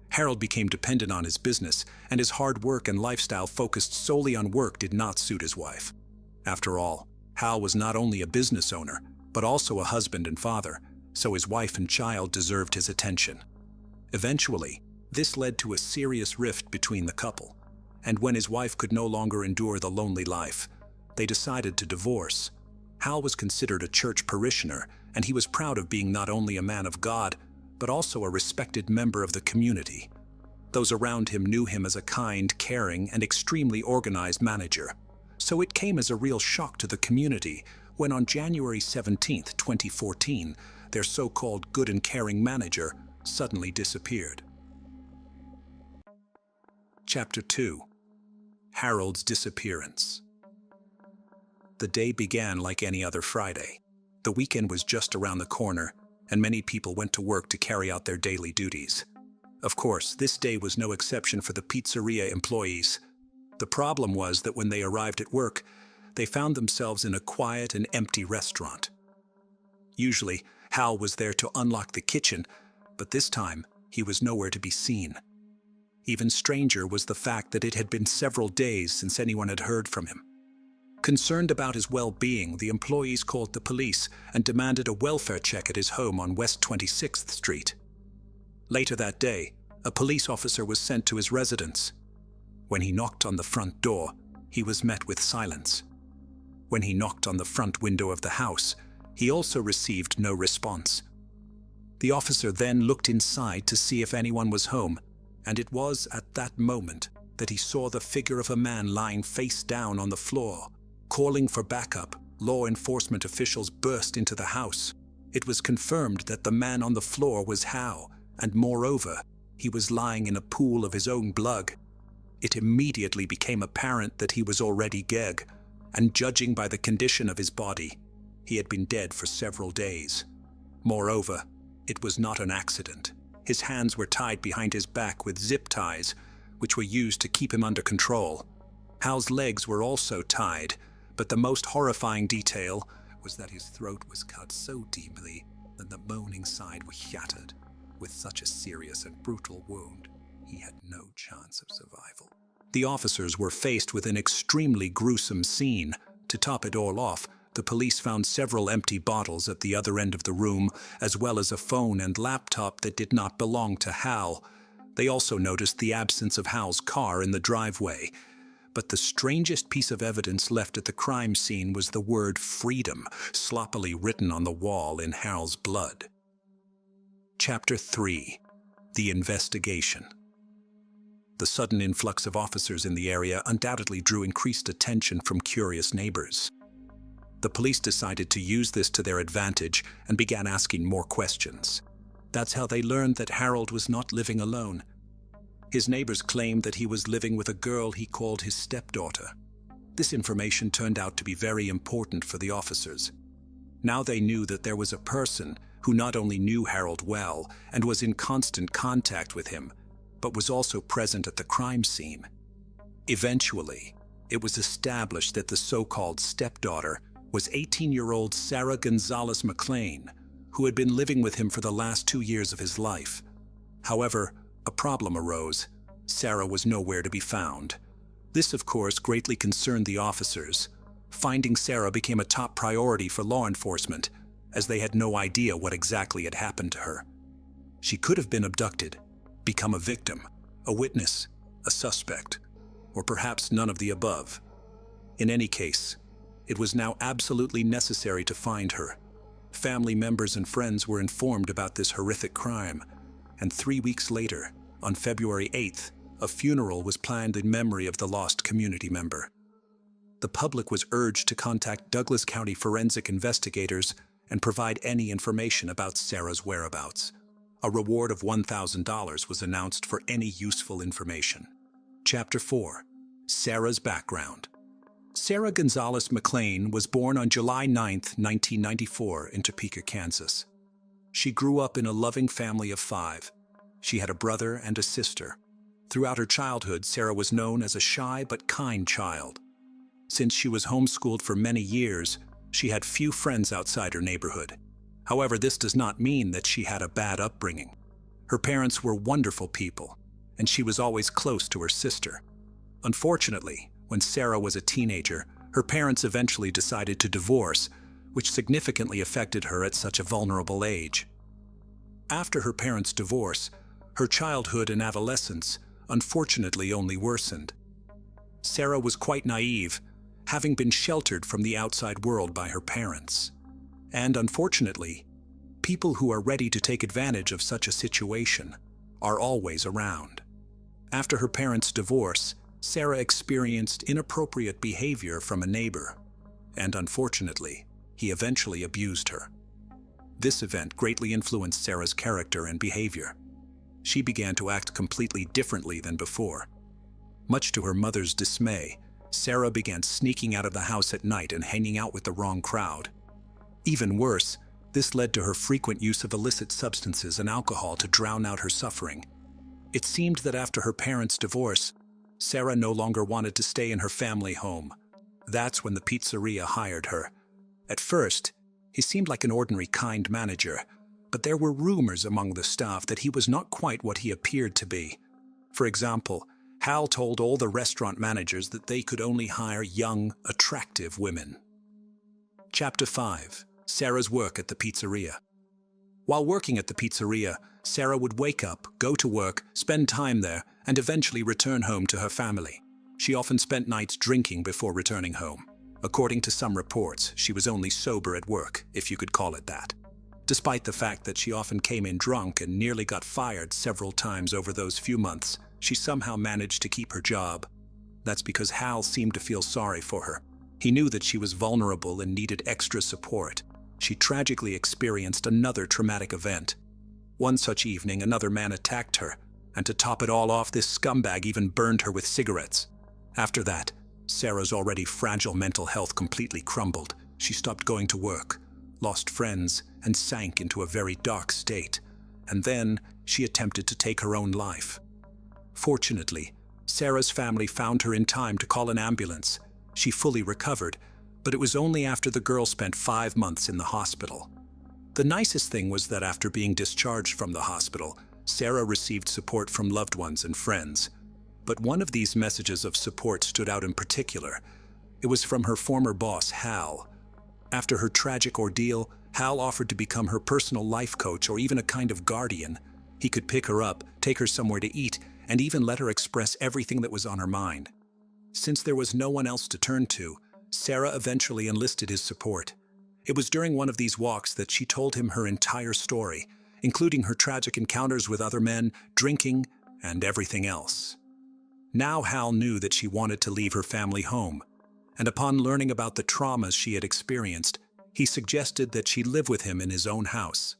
Harold became dependent on his business, and his hard work and lifestyle focused solely on work did not suit his wife. After all, Hal was not only a business owner, but also a husband and father, so his wife and child deserved his attention. Eventually, this led to a serious rift between the couple, and when his wife could no longer endure the lonely life, they decided to divorce. Hal was considered a church parishioner, and he was proud of being not only a man of God, but also a respected member of the community. Those around him knew him as a kind, caring, and extremely organized manager. So it came as a real shock to the community when on January 17, 2014, their so-called good and caring manager suddenly disappeared. Chapter 2. Harold's disappearance. The day began like any other Friday. The weekend was just around the corner, and many people went to work to carry out their daily duties. Of course, this day was no exception for the pizzeria employees. The problem was that when they arrived at work, they found themselves in a quiet and empty restaurant. Usually, Hal was there to unlock the kitchen, but this time, he was nowhere to be seen. Even stranger was the fact that it had been several days since anyone had heard from him. Concerned about his well-being, the employees called the police and demanded a welfare check at his home on West 26th Street. Later that day, a police officer was sent to his residence. When he knocked on the front door, he was met with silence. When he knocked on the front window of the house, he also received no response. The officer then looked inside to see if anyone was home, and it was at that moment that he saw the figure of a man lying face down on the floor. Calling for backup, law enforcement officials burst into the house. It was confirmed that the man on the floor was Hal, and moreover, he was lying in a pool of his own blood. It immediately became apparent that he was already dead, and judging by the condition of his body, he had been dead for several days. Moreover, it was not an accident. His hands were tied behind his back with zip ties, which were used to keep him under control. Hal's legs were also tied, but the most horrifying detail was that his throat was cut so deeply that the moaning side was shattered. With such a serious and brutal wound, he had no chance of survival. The officers were faced with an extremely gruesome scene. To top it all off, the police found several empty bottles at the other end of the room, as well as a phone and laptop that did not belong to Hal. They also noticed the absence of Hal's car in the driveway. But the strangest piece of evidence left at the crime scene was the word freedom, sloppily written on the wall in Hal's blood. Chapter 3. The Investigation. The sudden influx of officers in the area undoubtedly drew increased attention from curious neighbors. The police decided to use this to their advantage and began asking more questions. That's how they learned that Harold was not living alone. His neighbors claimed that he was living with a girl he called his stepdaughter. This information turned out to be very important for the officers. Now they knew that there was a person who not only knew Harold well and was in constant contact with him, but was also present at the crime scene. Eventually, it was established that the so-called stepdaughter was 18-year-old Sarah Gonzalez McLean, who had been living with him for the last 2 years of his life. However, a problem arose. Sarah was nowhere to be found. This, of course, greatly concerned the officers. Finding Sarah became a top priority for law enforcement, as they had no idea what exactly had happened to her. She could have been abducted, become a victim, a witness, a suspect, or perhaps none of the above. In any case, it was now absolutely necessary to find her. Family members and friends were informed about this horrific crime, and 3 weeks later, on February 8th, a funeral was planned in memory of the lost community member. The public was urged to contact Douglas County forensic investigators and provide any information about Sarah's whereabouts. A reward of $1,000 was announced for any useful information. Chapter 4. Sarah's background. Sarah Gonzalez McLean was born on July 9, 1994, in Topeka, Kansas. She grew up in a loving family of 5. She had a brother and a sister. Throughout her childhood, Sarah was known as a shy but kind child. Since she was homeschooled for many years, she had few friends outside her neighborhood. However, this does not mean that she had a bad upbringing. Her parents were wonderful people, and she was always close to her sister. Unfortunately, when Sarah was a teenager, her parents eventually decided to divorce, which significantly affected her at such a vulnerable age. After her parents' divorce, her childhood and adolescence unfortunately only worsened. Sarah was quite naive, having been sheltered from the outside world by her parents. And unfortunately, people who are ready to take advantage of such a situation are always around. After her parents' divorce, Sarah experienced inappropriate behavior from a neighbor, and unfortunately, he eventually abused her. This event greatly influenced Sarah's character and behavior. She began to act completely differently than before. Much to her mother's dismay, Sarah began sneaking out of the house at night and hanging out with the wrong crowd. Even worse, this led to her frequent use of illicit substances and alcohol to drown out her suffering. It seemed that after her parents' divorce, Sarah no longer wanted to stay in her family home. That's when the pizzeria hired her. At first, he seemed like an ordinary kind manager, but there were rumors among the staff that he was not quite what he appeared to be. For example, Hal told all the restaurant managers that they could only hire young, attractive women. Chapter 5. Sarah's work at the pizzeria. While working at the pizzeria, Sarah would wake up, go to work, spend time there, and eventually return home to her family. She often spent nights drinking before returning home. According to some reports, she was only sober at work, if you could call it that. Despite the fact that she often came in drunk and nearly got fired several times over those few months, she somehow managed to keep her job. That's because Hal seemed to feel sorry for her. He knew that she was vulnerable and needed extra support. She tragically experienced another traumatic event. One such evening, another man attacked her, and to top it all off, this scumbag even burned her with cigarettes. After that, Sarah's already fragile mental health completely crumbled. She stopped going to work, lost friends, and sank into a very dark state. And then she attempted to take her own life. Fortunately, Sarah's family found her in time to call an ambulance. She fully recovered, but it was only after the girl spent 5 months in the hospital. The nicest thing was that after being discharged from the hospital, Sarah received support from loved ones and friends. But one of these messages of support stood out in particular. It was from her former boss, Hal. After her tragic ordeal, Hal offered to become her personal life coach or even a kind of guardian. He could pick her up, take her somewhere to eat, and even let her express everything that was on her mind. Since there was no one else to turn to, Sarah eventually enlisted his support. It was during one of these walks that she told him her entire story, including her tragic encounters with other men, drinking, and everything else. Now Hal knew that she wanted to leave her family home, and upon learning about the traumas she had experienced, he suggested that she live with him in his own house.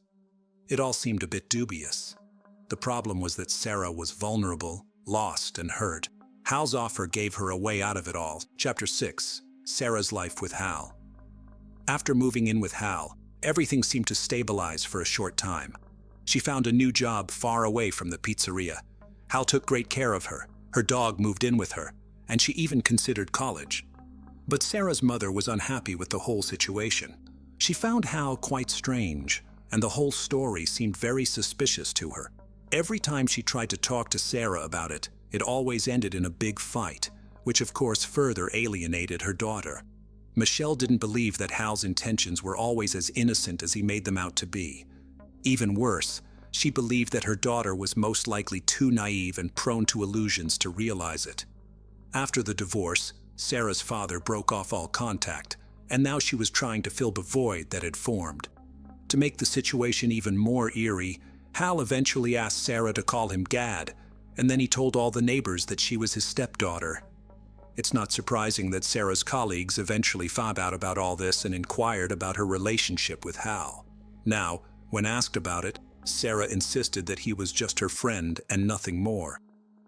It all seemed a bit dubious. The problem was that Sarah was vulnerable, lost, and hurt. Hal's offer gave her a way out of it all. Chapter 6. Sarah's life with Hal. After moving in with Hal, everything seemed to stabilize for a short time. She found a new job far away from the pizzeria. Hal took great care of her. Her dog moved in with her, and she even considered college. But Sarah's mother was unhappy with the whole situation. She found Hal quite strange, and the whole story seemed very suspicious to her. Every time she tried to talk to Sarah about it, it always ended in a big fight, which of course further alienated her daughter. Michelle didn't believe that Hal's intentions were always as innocent as he made them out to be. Even worse, she believed that her daughter was most likely too naive and prone to illusions to realize it. After the divorce, Sarah's father broke off all contact, and now she was trying to fill the void that had formed. To make the situation even more eerie, Hal eventually asked Sarah to call him Gad, and then he told all the neighbors that she was his stepdaughter. It's not surprising that Sarah's colleagues eventually found out about all this and inquired about her relationship with Hal. Now, when asked about it, Sarah insisted that he was just her friend and nothing more.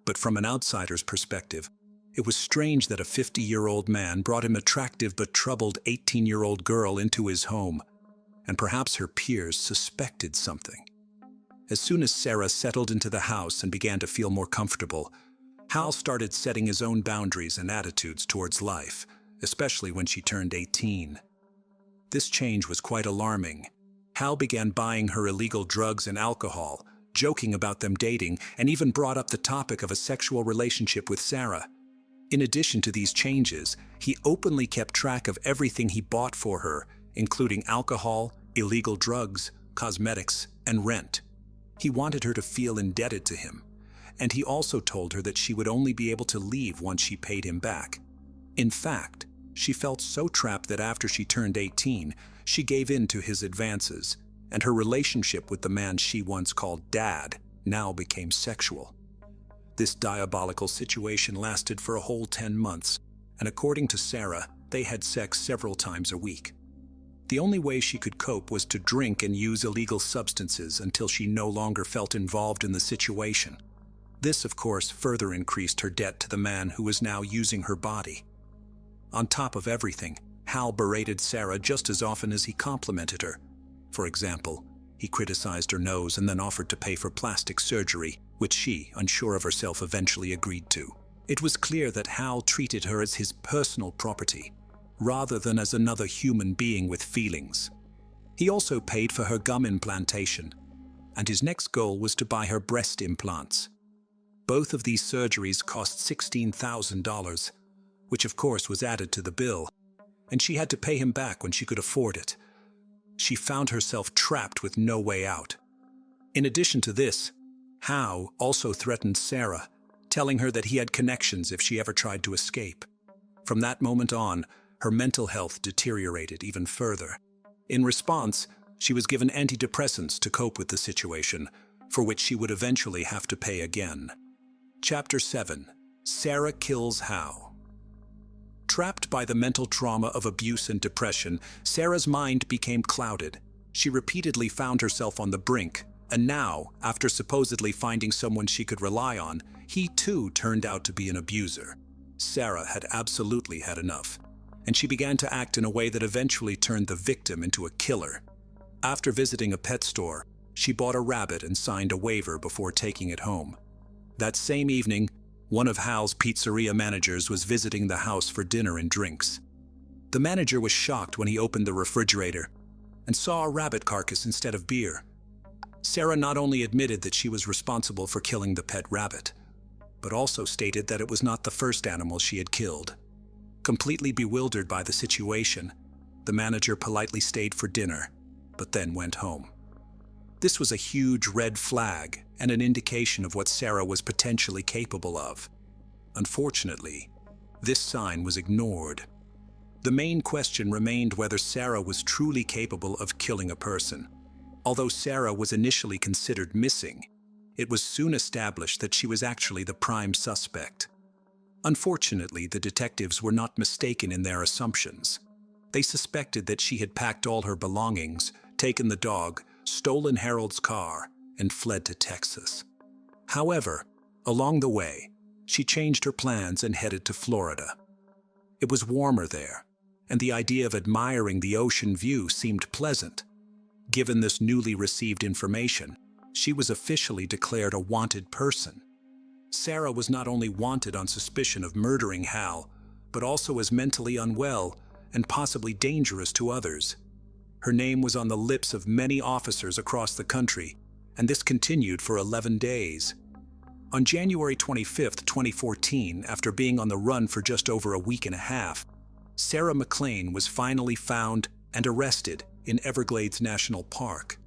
But from an outsider's perspective, it was strange that a 50-year-old man brought an attractive but troubled 18-year-old girl into his home, and perhaps her peers suspected something. As soon as Sarah settled into the house and began to feel more comfortable, Hal started setting his own boundaries and attitudes towards life, especially when she turned 18. This change was quite alarming. Hal began buying her illegal drugs and alcohol, joking about them dating, and even brought up the topic of a sexual relationship with Sarah. In addition to these changes, he openly kept track of everything he bought for her, including alcohol, illegal drugs, cosmetics, and rent. He wanted her to feel indebted to him, and he also told her that she would only be able to leave once she paid him back. In fact, she felt so trapped that after she turned 18, she gave in to his advances, and her relationship with the man she once called Dad now became sexual. This diabolical situation lasted for a whole 10 months, and according to Sarah, they had sex several times a week. The only way she could cope was to drink and use illegal substances until she no longer felt involved in the situation. This, of course, further increased her debt to the man who was now using her body. On top of everything, Hal berated Sarah just as often as he complimented her. For example, he criticized her nose and then offered to pay for plastic surgery, which she, unsure of herself, eventually agreed to. It was clear that Hal treated her as his personal property, rather than as another human being with feelings. He also paid for her gum implantation, and his next goal was to buy her breast implants. Both of these surgeries cost $16,000, which of course was added to the bill, and she had to pay him back when she could afford it. She found herself trapped with no way out. In addition to this, Hal also threatened Sarah, telling her that he had connections if she ever tried to escape. From that moment on, her mental health deteriorated even further. In response, she was given antidepressants to cope with the situation, for which she would eventually have to pay again. Chapter 7. Sarah kills Hal. Trapped by the mental trauma of abuse and depression, Sarah's mind became clouded. She repeatedly found herself on the brink, and now, after supposedly finding someone she could rely on, he too turned out to be an abuser. Sarah had absolutely had enough, and she began to act in a way that eventually turned the victim into a killer. After visiting a pet store, she bought a rabbit and signed a waiver before taking it home. That same evening, one of Hal's pizzeria managers was visiting the house for dinner and drinks. The manager was shocked when he opened the refrigerator and saw a rabbit carcass instead of beer. Sarah not only admitted that she was responsible for killing the pet rabbit, but also stated that it was not the first animal she had killed. Completely bewildered by the situation, the manager politely stayed for dinner, but then went home. This was a huge red flag and an indication of what Sarah was potentially capable of. Unfortunately, this sign was ignored. The main question remained whether Sarah was truly capable of killing a person. Although Sarah was initially considered missing, it was soon established that she was actually the prime suspect. Unfortunately, the detectives were not mistaken in their assumptions. They suspected that she had packed all her belongings, taken the dog, stolen Harold's car, and fled to Texas. However, along the way, she changed her plans and headed to Florida. It was warmer there, and the idea of admiring the ocean view seemed pleasant. Given this newly received information, she was officially declared a wanted person. Sarah was not only wanted on suspicion of murdering Hal, but also as mentally unwell and possibly dangerous to others. Her name was on the lips of many officers across the country, and this continued for 11 days. On January 25, 2014, after being on the run for just over a week and a half, Sarah McLean was finally found and arrested in Everglades National Park.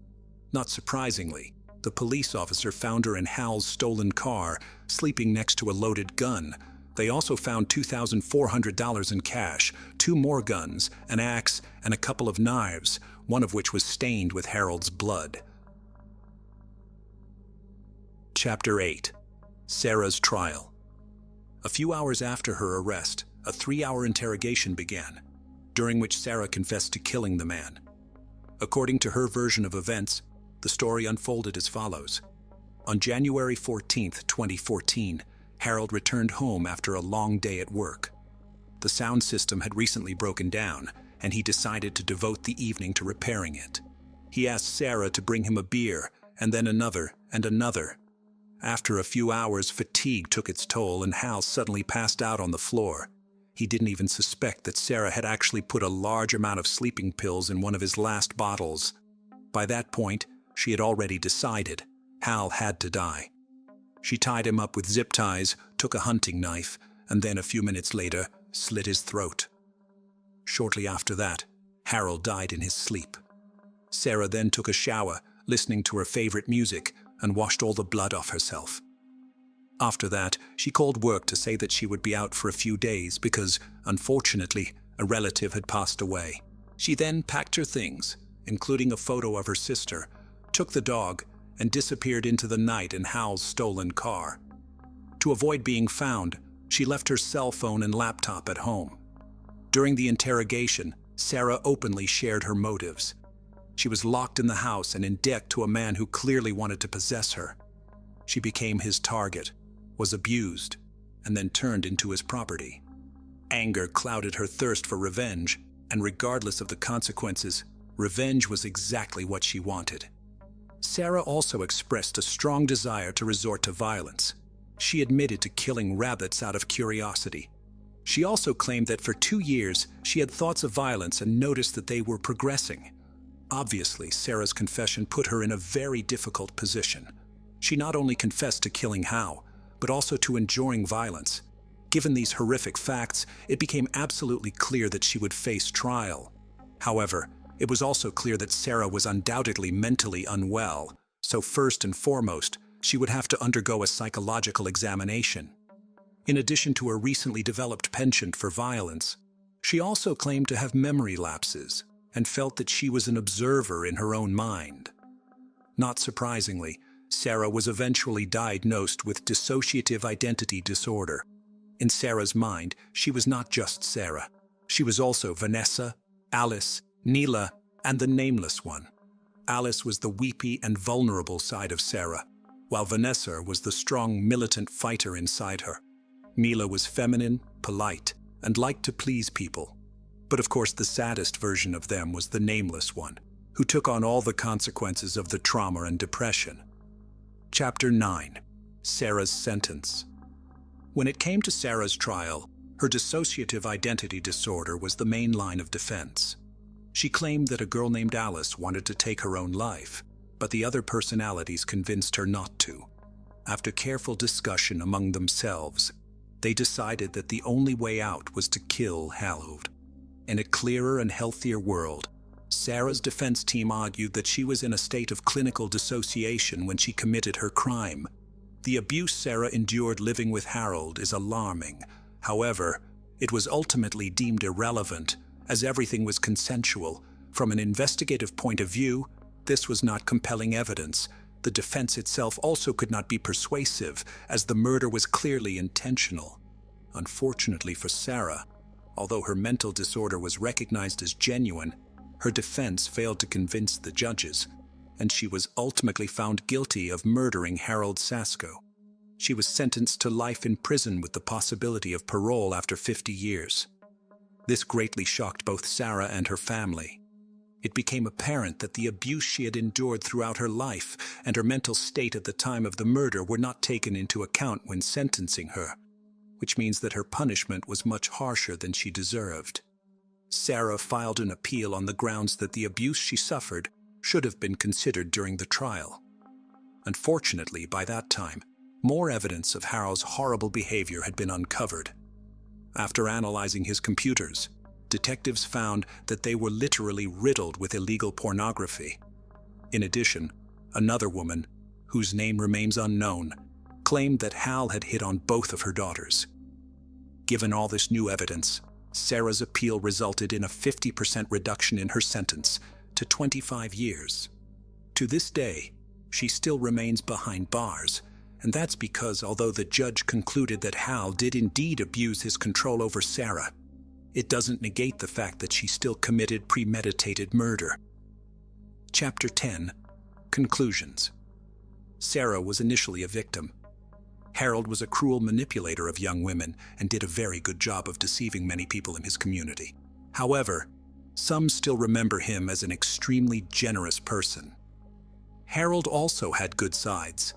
Not surprisingly, The police officer found her in Hal's stolen car, sleeping next to a loaded gun. They also found $2,400 in cash, 2 more guns, an axe, and a couple of knives, one of which was stained with Harold's blood. Chapter 8. Sarah's Trial. A few hours after her arrest, a 3-hour interrogation began, during which Sarah confessed to killing the man. According to her version of events, the story unfolded as follows. On January 14, 2014, Harold returned home after a long day at work. The sound system had recently broken down, and he decided to devote the evening to repairing it. He asked Sarah to bring him a beer, and then another and another. After a few hours, fatigue took its toll, and Hal suddenly passed out on the floor. He didn't even suspect that Sarah had actually put a large amount of sleeping pills in one of his last bottles. By that point, she had already decided Hal had to die. She tied him up with zip ties, took a hunting knife, and then a few minutes later, slit his throat. Shortly after that, Harold died in his sleep. Sarah then took a shower, listening to her favorite music, and washed all the blood off herself. After that, she called work to say that she would be out for a few days because, unfortunately, a relative had passed away. She then packed her things, including a photo of her sister, took the dog, and disappeared into the night in Hal's stolen car. To avoid being found, she left her cell phone and laptop at home. During the interrogation, Sarah openly shared her motives. She was locked in the house and in debt to a man who clearly wanted to possess her. She became his target, was abused, and then turned into his property. Anger clouded her thirst for revenge, and regardless of the consequences, revenge was exactly what she wanted. Sarah also expressed a strong desire to resort to violence. She admitted to killing rabbits out of curiosity. She also claimed that for 2 years she had thoughts of violence and noticed that they were progressing. Obviously, Sarah's confession put her in a very difficult position. She not only confessed to killing Hal, but also to enjoying violence. Given these horrific facts, it became absolutely clear that she would face trial. However, it was also clear that Sarah was undoubtedly mentally unwell, so first and foremost, she would have to undergo a psychological examination. In addition to her recently developed penchant for violence, she also claimed to have memory lapses and felt that she was an observer in her own mind. Not surprisingly, Sarah was eventually diagnosed with dissociative identity disorder. In Sarah's mind, she was not just Sarah. She was also Vanessa, Alice, Neela, and the nameless one. Alice was the weepy and vulnerable side of Sarah, while Vanessa was the strong, militant fighter inside her. Neela was feminine, polite, and liked to please people. But of course, the saddest version of them was the nameless one, who took on all the consequences of the trauma and depression. Chapter 9. Sarah's Sentence. When it came to Sarah's trial, her dissociative identity disorder was the main line of defense. She claimed that a girl named Alice wanted to take her own life, but the other personalities convinced her not to. After careful discussion among themselves, they decided that the only way out was to kill Harold. In a clearer and healthier world, Sarah's defense team argued that she was in a state of clinical dissociation when she committed her crime. The abuse Sarah endured living with Harold is alarming. However, it was ultimately deemed irrelevant, as everything was consensual. From an investigative point of view, this was not compelling evidence. The defense itself also could not be persuasive, as the murder was clearly intentional. Unfortunately for Sarah, although her mental disorder was recognized as genuine, her defense failed to convince the judges, and she was ultimately found guilty of murdering Harold Sasko. She was sentenced to life in prison with the possibility of parole after 50 years. This greatly shocked both Sarah and her family. It became apparent that the abuse she had endured throughout her life and her mental state at the time of the murder were not taken into account when sentencing her, which means that her punishment was much harsher than she deserved. Sarah filed an appeal on the grounds that the abuse she suffered should have been considered during the trial. Unfortunately, by that time, more evidence of Harold's horrible behavior had been uncovered. After analyzing his computers, detectives found that they were literally riddled with illegal pornography. In addition, another woman, whose name remains unknown, claimed that Hal had hit on both of her daughters. Given all this new evidence, Sarah's appeal resulted in a 50% reduction in her sentence to 25 years. To this day, she still remains behind bars, and that's because although the judge concluded that Hal did indeed abuse his control over Sarah, it doesn't negate the fact that she still committed premeditated murder. Chapter 10. Conclusions. Sarah was initially a victim. Harold was a cruel manipulator of young women and did a very good job of deceiving many people in his community. However, some still remember him as an extremely generous person. Harold also had good sides.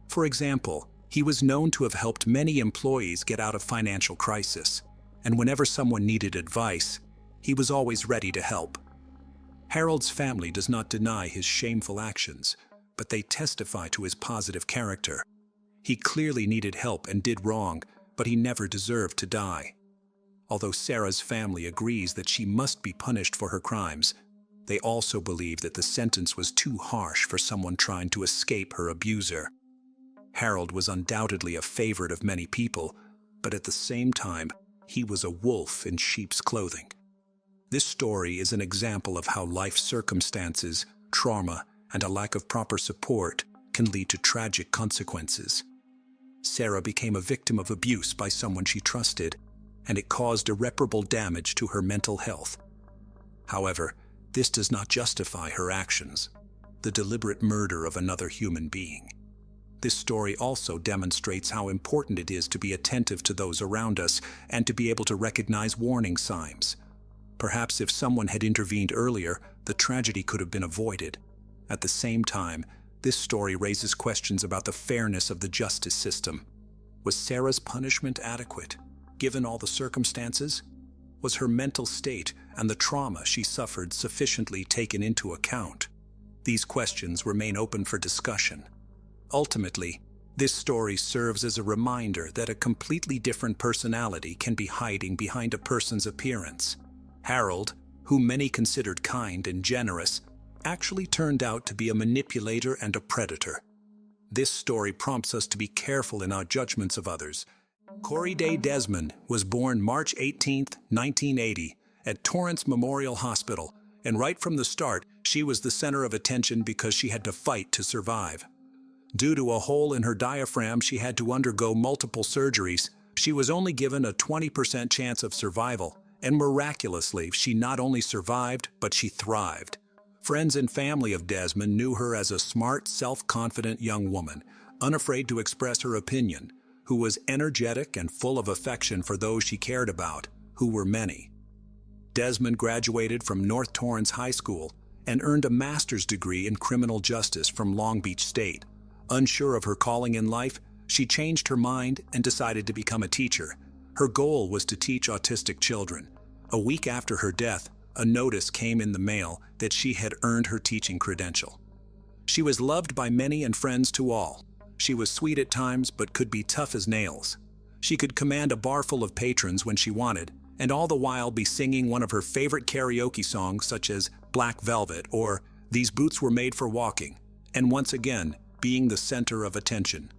For example, he was known to have helped many employees get out of financial crisis, and whenever someone needed advice, he was always ready to help. Harold's family does not deny his shameful actions, but they testify to his positive character. He clearly needed help and did wrong, but he never deserved to die. Although Sarah's family agrees that she must be punished for her crimes, they also believe that the sentence was too harsh for someone trying to escape her abuser. Harold was undoubtedly a favorite of many people, but at the same time, he was a wolf in sheep's clothing. This story is an example of how life circumstances, trauma, and a lack of proper support can lead to tragic consequences. Sarah became a victim of abuse by someone she trusted, and it caused irreparable damage to her mental health. However, this does not justify her actions, the deliberate murder of another human being. This story also demonstrates how important it is to be attentive to those around us and to be able to recognize warning signs. Perhaps if someone had intervened earlier, the tragedy could have been avoided. At the same time, this story raises questions about the fairness of the justice system. Was Sarah's punishment adequate, given all the circumstances? Was her mental state and the trauma she suffered sufficiently taken into account? These questions remain open for discussion. Ultimately, this story serves as a reminder that a completely different personality can be hiding behind a person's appearance. Harold, whom many considered kind and generous, actually turned out to be a manipulator and a predator. This story prompts us to be careful in our judgments of others. Corey Day Desmond was born March 18, 1980, at Torrance Memorial Hospital, and right from the start, she was the center of attention because she had to fight to survive. Due to a hole in her diaphragm, she had to undergo multiple surgeries. She was only given a 20% chance of survival, and miraculously, she not only survived, but she thrived. Friends and family of Desmond knew her as a smart, self-confident young woman, unafraid to express her opinion, who was energetic and full of affection for those she cared about, who were many. Desmond graduated from North Torrance High School and earned a master's degree in criminal justice from Long Beach State. Unsure of her calling in life, she changed her mind and decided to become a teacher. Her goal was to teach autistic children. A week after her death, a notice came in the mail that she had earned her teaching credential. She was loved by many and friends to all. She was sweet at times, but could be tough as nails. She could command a bar full of patrons when she wanted, and all the while be singing one of her favorite karaoke songs such as Black Velvet or These Boots Were Made for Walking, and once again, being the center of attention.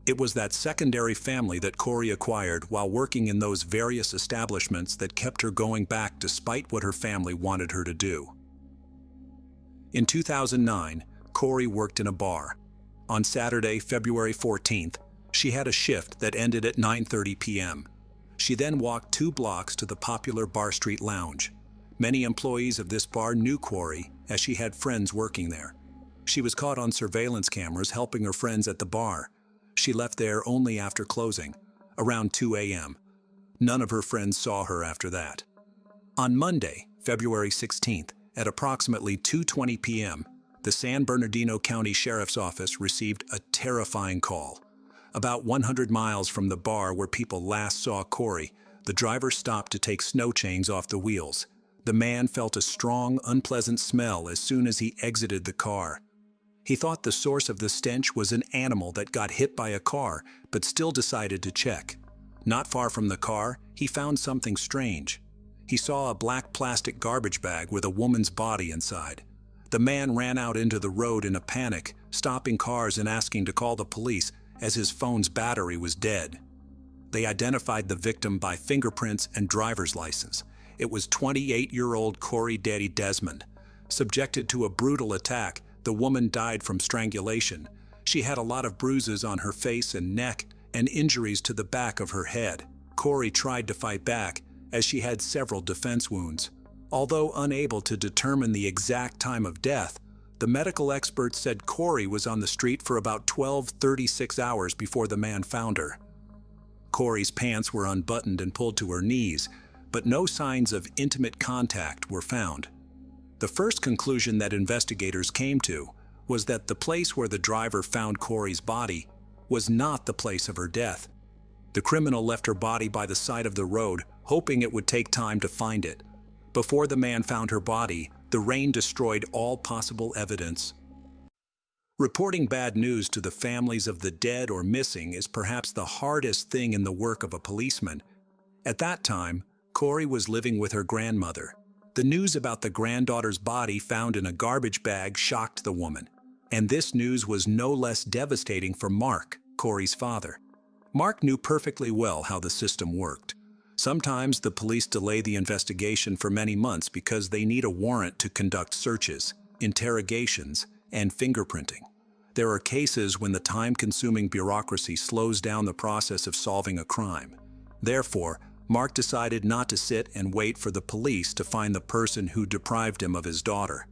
It was that secondary family that Corey acquired while working in those various establishments that kept her going back despite what her family wanted her to do. In 2009, Corey worked in a bar. On Saturday, February 14th, she had a shift that ended at 9:30 p.m. She then walked 2 blocks to the popular Bar Street Lounge. Many employees of this bar knew Corey, as she had friends working there. She was caught on surveillance cameras helping her friends at the bar. She left there only after closing, around 2 a.m. None of her friends saw her after that. On Monday, February 16th, at approximately 2:20 p.m., the San Bernardino County Sheriff's Office received a terrifying call. About 100 miles from the bar where people last saw Corey, the driver stopped to take snow chains off the wheels. The man felt a strong, unpleasant smell as soon as he exited the car. He thought the source of the stench was an animal that got hit by a car, but still decided to check. Not far from the car, he found something strange. He saw a black plastic garbage bag with a woman's body inside. The man ran out into the road in a panic, stopping cars and asking to call the police as his phone's battery was dead. They identified the victim by fingerprints and driver's license. It was 28-year-old Corey "Daddy" Desmond. Subjected to a brutal attack, the woman died from strangulation. She had a lot of bruises on her face and neck and injuries to the back of her head. Corey tried to fight back, as she had several defense wounds. Although unable to determine the exact time of death, the medical experts said Corey was on the street for about 36 hours before the man found her. Corey's pants were unbuttoned and pulled to her knees, but no signs of intimate contact were found. The first conclusion that investigators came to was that the place where the driver found Corey's body was not the place of her death. The criminal left her body by the side of the road, hoping it would take time to find it. Before the man found her body, the rain destroyed all possible evidence. Reporting bad news to the families of the dead or missing is perhaps the hardest thing in the work of a policeman. At that time, Corey was living with her grandmother. The news about the granddaughter's body found in a garbage bag shocked the woman. And this news was no less devastating for Mark, Corey's father. Mark knew perfectly well how the system worked. Sometimes the police delay the investigation for many months because they need a warrant to conduct searches, interrogations, and fingerprinting. There are cases when the time-consuming bureaucracy slows down the process of solving a crime. Therefore, Mark decided not to sit and wait for the police to find the person who deprived him of his daughter.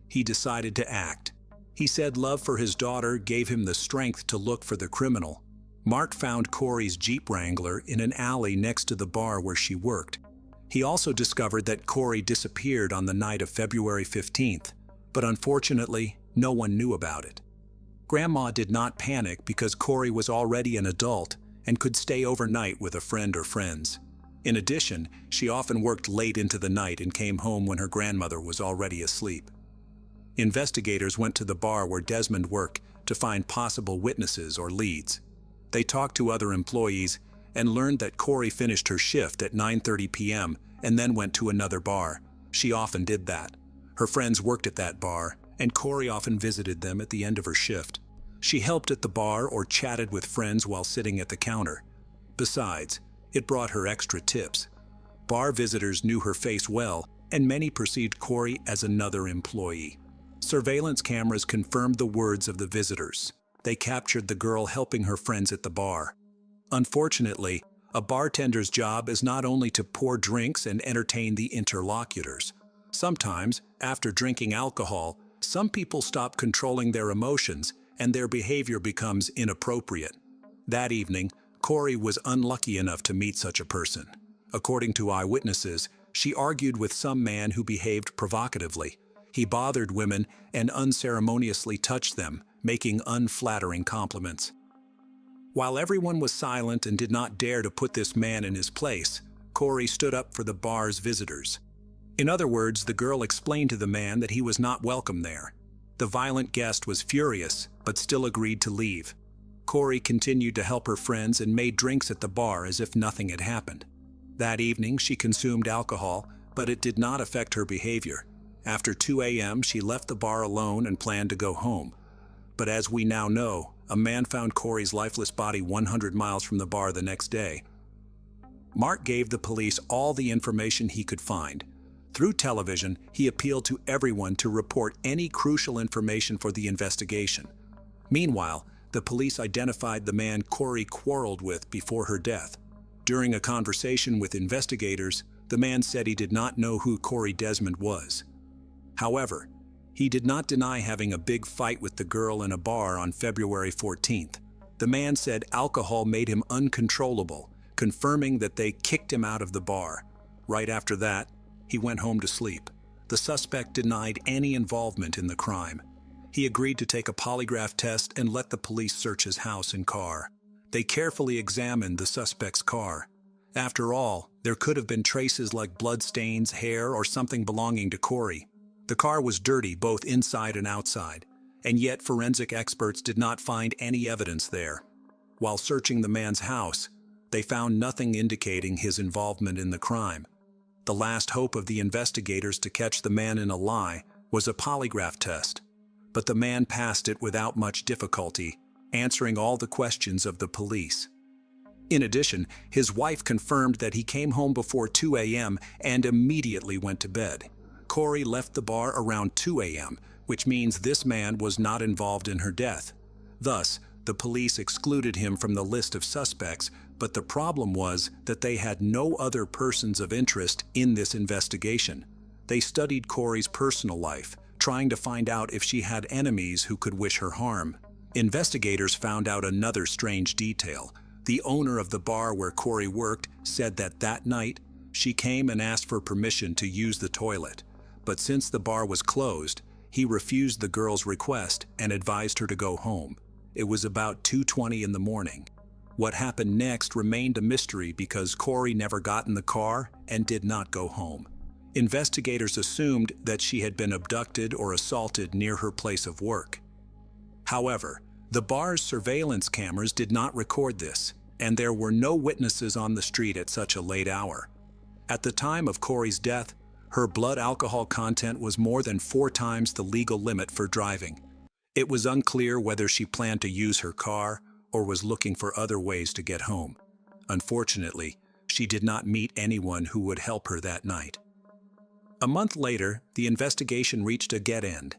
He decided to act. He said love for his daughter gave him the strength to look for the criminal. Mark found Corey's Jeep Wrangler in an alley next to the bar where she worked. He also discovered that Corey disappeared on the night of February 15th, but unfortunately, no one knew about it. Grandma did not panic because Corey was already an adult and could stay overnight with a friend or friends. In addition, she often worked late into the night and came home when her grandmother was already asleep. Investigators went to the bar where Desmond worked to find possible witnesses or leads. They talked to other employees and learned that Corey finished her shift at 9:30 p.m. and then went to another bar. She often did that. Her friends worked at that bar, and Corey often visited them at the end of her shift. She helped at the bar or chatted with friends while sitting at the counter. Besides, it brought her extra tips. Bar visitors knew her face well, and many perceived Corey as another employee. Surveillance cameras confirmed the words of the visitors. They captured the girl helping her friends at the bar. Unfortunately, a bartender's job is not only to pour drinks and entertain the interlocutors. Sometimes, after drinking alcohol, some people stop controlling their emotions and their behavior becomes inappropriate. That evening, Corey was unlucky enough to meet such a person. According to eyewitnesses, she argued with some man who behaved provocatively. He bothered women and unceremoniously touched them, making unflattering compliments. While everyone was silent and did not dare to put this man in his place, Corey stood up for the bar's visitors. In other words, the girl explained to the man that he was not welcome there. The violent guest was furious, but still agreed to leave. Corey continued to help her friends and made drinks at the bar as if nothing had happened. That evening, she consumed alcohol, but it did not affect her behavior. After 2 a.m., she left the bar alone and planned to go home. But as we now know, a man found Corey's lifeless body 100 miles from the bar the next day. Mark gave the police all the information he could find. Through television, he appealed to everyone to report any crucial information for the investigation. Meanwhile, the police identified the man Corey quarreled with before her death. During a conversation with investigators, the man said he did not know who Corey Desmond was. However, he did not deny having a big fight with the girl in a bar on February 14th. The man said alcohol made him uncontrollable, confirming that they kicked him out of the bar. Right after that, he went home to sleep. The suspect denied any involvement in the crime. He agreed to take a polygraph test and let the police search his house and car. They carefully examined the suspect's car. After all, there could have been traces like bloodstains, hair, or something belonging to Corey. The car was dirty both inside and outside, and yet forensic experts did not find any evidence there. While searching the man's house, they found nothing indicating his involvement in the crime. The last hope of the investigators to catch the man in a lie was a polygraph test. but the man passed it without much difficulty, answering all the questions of the police. In addition, his wife confirmed that he came home before 2 a.m. and immediately went to bed. Corey left the bar around 2 a.m., which means this man was not involved in her death. Thus, the police excluded him from the list of suspects, but the problem was that they had no other persons of interest in this investigation. They studied Corey's personal life, trying to find out if she had enemies who could wish her harm. Investigators found out another strange detail. The owner of the bar where Corey worked said that night, she came and asked for permission to use the toilet. But since the bar was closed, he refused the girl's request and advised her to go home. It was about 2:20 in the morning. What happened next remained a mystery because Corey never got in the car and did not go home. Investigators assumed that she had been abducted or assaulted near her place of work. However, the bar's surveillance cameras did not record this, and there were no witnesses on the street at such a late hour. At the time of Corey's death, her blood alcohol content was more than 4 times the legal limit for driving. It was unclear whether she planned to use her car or was looking for other ways to get home. Unfortunately, she did not meet anyone who would help her that night. A month later, the investigation reached a dead end.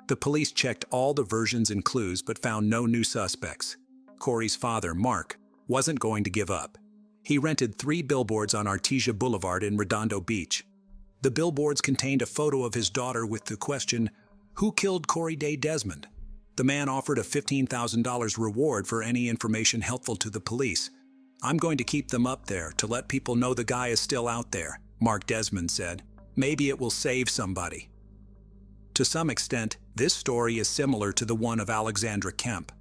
The police checked all the versions and clues but found no new suspects. Corey's father, Mark, wasn't going to give up. He rented 3 billboards on Artesia Boulevard in Redondo Beach. The billboards contained a photo of his daughter with the question, "Who killed Corey Day Desmond?" The man offered a $15,000 reward for any information helpful to the police. "I'm going to keep them up there to let people know the guy is still out there," Mark Desmond said. "Maybe it will save somebody." To some extent, this story is similar to the one of Alexandra Kemp.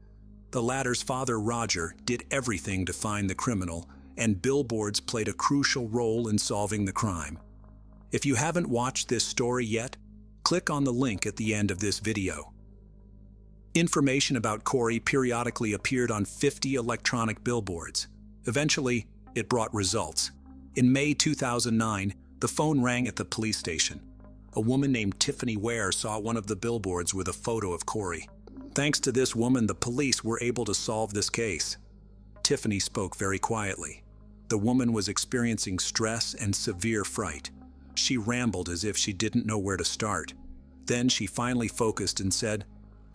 The latter's father, Roger, did everything to find the criminal, and billboards played a crucial role in solving the crime. If you haven't watched this story yet, click on the link at the end of this video. Information about Corey periodically appeared on 50 electronic billboards. Eventually, it brought results. In May 2009, the phone rang at the police station. A woman named Tiffany Ware saw one of the billboards with a photo of Corey. Thanks to this woman, the police were able to solve this case. Tiffany spoke very quietly. The woman was experiencing stress and severe fright. She rambled as if she didn't know where to start. Then she finally focused and said,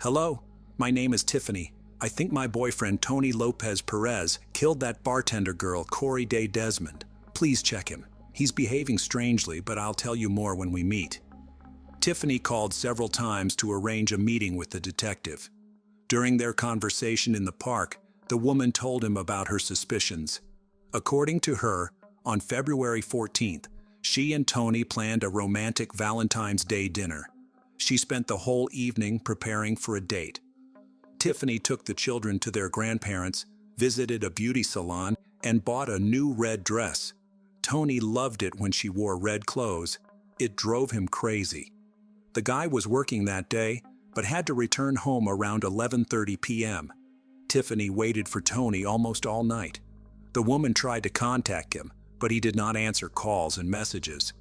"Hello, my name is Tiffany. I think my boyfriend Tony Lopez Perez killed that bartender girl, Corey Day Desmond. Please check him. He's behaving strangely, but I'll tell you more when we meet." Tiffany called several times to arrange a meeting with the detective. During their conversation in the park, the woman told him about her suspicions. According to her, on February 14th, she and Tony planned a romantic Valentine's Day dinner. She spent the whole evening preparing for a date. Tiffany took the children to their grandparents, visited a beauty salon, and bought a new red dress. Tony loved it when she wore red clothes. It drove him crazy. The guy was working that day, but had to return home around 11:30 p.m. Tiffany waited for Tony almost all night. The woman tried to contact him, but he did not answer calls and messages.